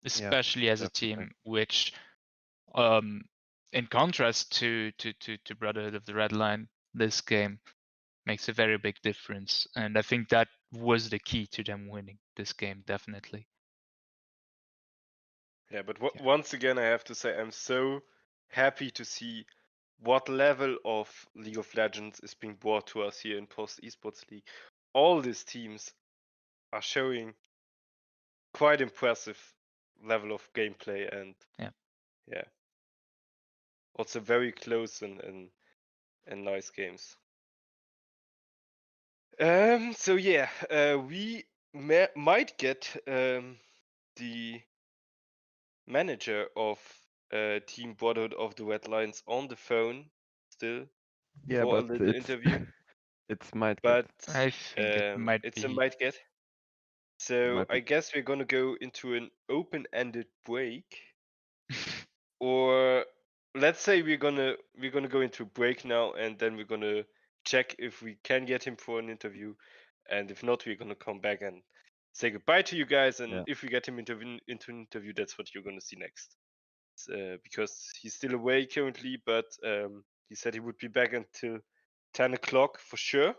Especially as a Definitely. team which, in contrast to Brotherhood of the Red Line, this game makes a very big difference, and I think that was the key to them winning this game, definitely. Yeah, but once again, I have to say I'm so happy to see what level of League of Legends is being brought to us here in Post Esports League. All these teams are showing quite impressive level of gameplay and yeah, also very close and nice games. So yeah, we might get the manager of Team Brotherhood of the Red Lions on the phone still Yeah, for a but little it's interview, it's might get. but I think it might it's a be. might get. It So might I be. guess we're gonna go into an open-ended break, or let's say we're gonna go into a break now, and then we're gonna check if we can get him for an interview, and if not, we're gonna come back and say goodbye to you guys. And Yeah. if we get him into an interview, that's what you're gonna see next. Because he's still away currently, but he said he would be back until 10 o'clock for sure.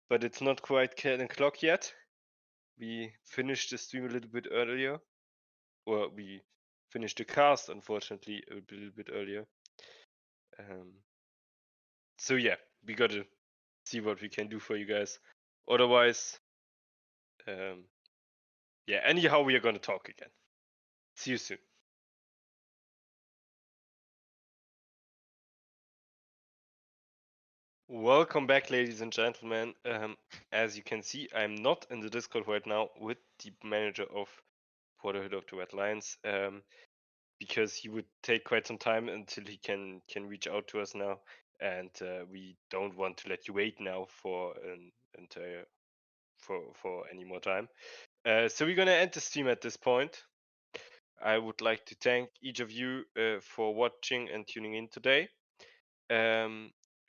But it's not quite 10 o'clock yet. We finished the stream a little bit earlier, or we finished the cast, unfortunately, a little bit earlier. So yeah, we gotta see what we can do for you guys. Otherwise, yeah, anyhow, we are gonna talk again. See you soon. Welcome back, ladies and gentlemen. As you can see, I'm not in the Discord right now with the manager of Brotherhood of the Red Lions, because he would take quite some time until he can reach out to us now, and we don't want to let you wait now for an entire for any more time. So we're gonna end the stream at this point. I would like to thank each of you for watching and tuning in today.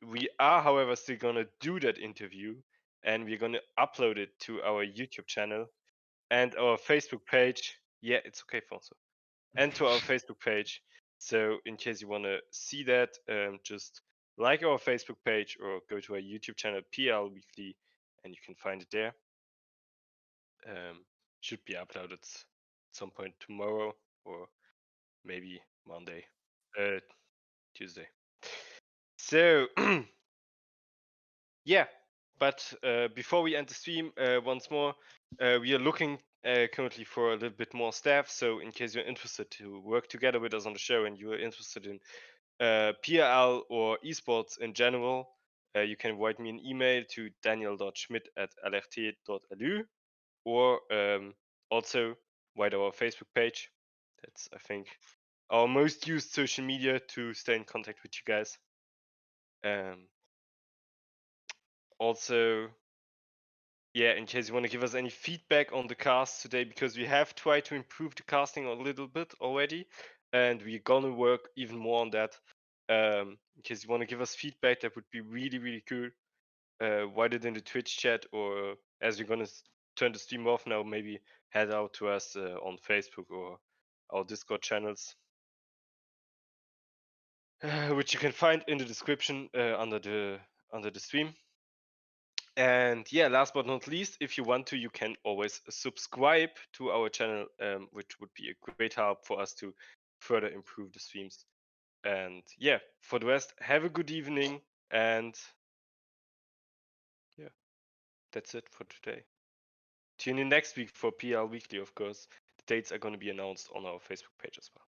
We are, however, still gonna do that interview, and we're gonna upload it to our YouTube channel and our Facebook page. Yeah, it's okay, Fonso. And to our Facebook page. So in case you wanna see that, just like our Facebook page or go to our YouTube channel, PEL Weekly, and you can find it there. Should be uploaded some point tomorrow or maybe Monday, Tuesday. So yeah, but before we end the stream, once more, we are looking currently for a little bit more staff. So in case you're interested to work together with us on the show and you are interested in PEL or esports in general, you can write me an email to daniel.schmidt@lrt.lu or also write our Facebook page. That's, I think, our most used social media to stay in contact with you guys. Also, yeah, in case you want to give us any feedback on the cast today, because we have tried to improve the casting a little bit already, and we're gonna work even more on that. In case you want to give us feedback, that would be really, really cool. Write it in the Twitch chat, or as we're gonna turn the stream off now, maybe head out to us on Facebook or our Discord channels, which you can find in the description under the stream. And yeah, last but not least, if you want to, you can always subscribe to our channel, which would be a great help for us to further improve the streams. And yeah, for the rest, have a good evening, and yeah, that's it for today. Tune in next week for PEL Weekly, of course. The dates are going to be announced on our Facebook page as well.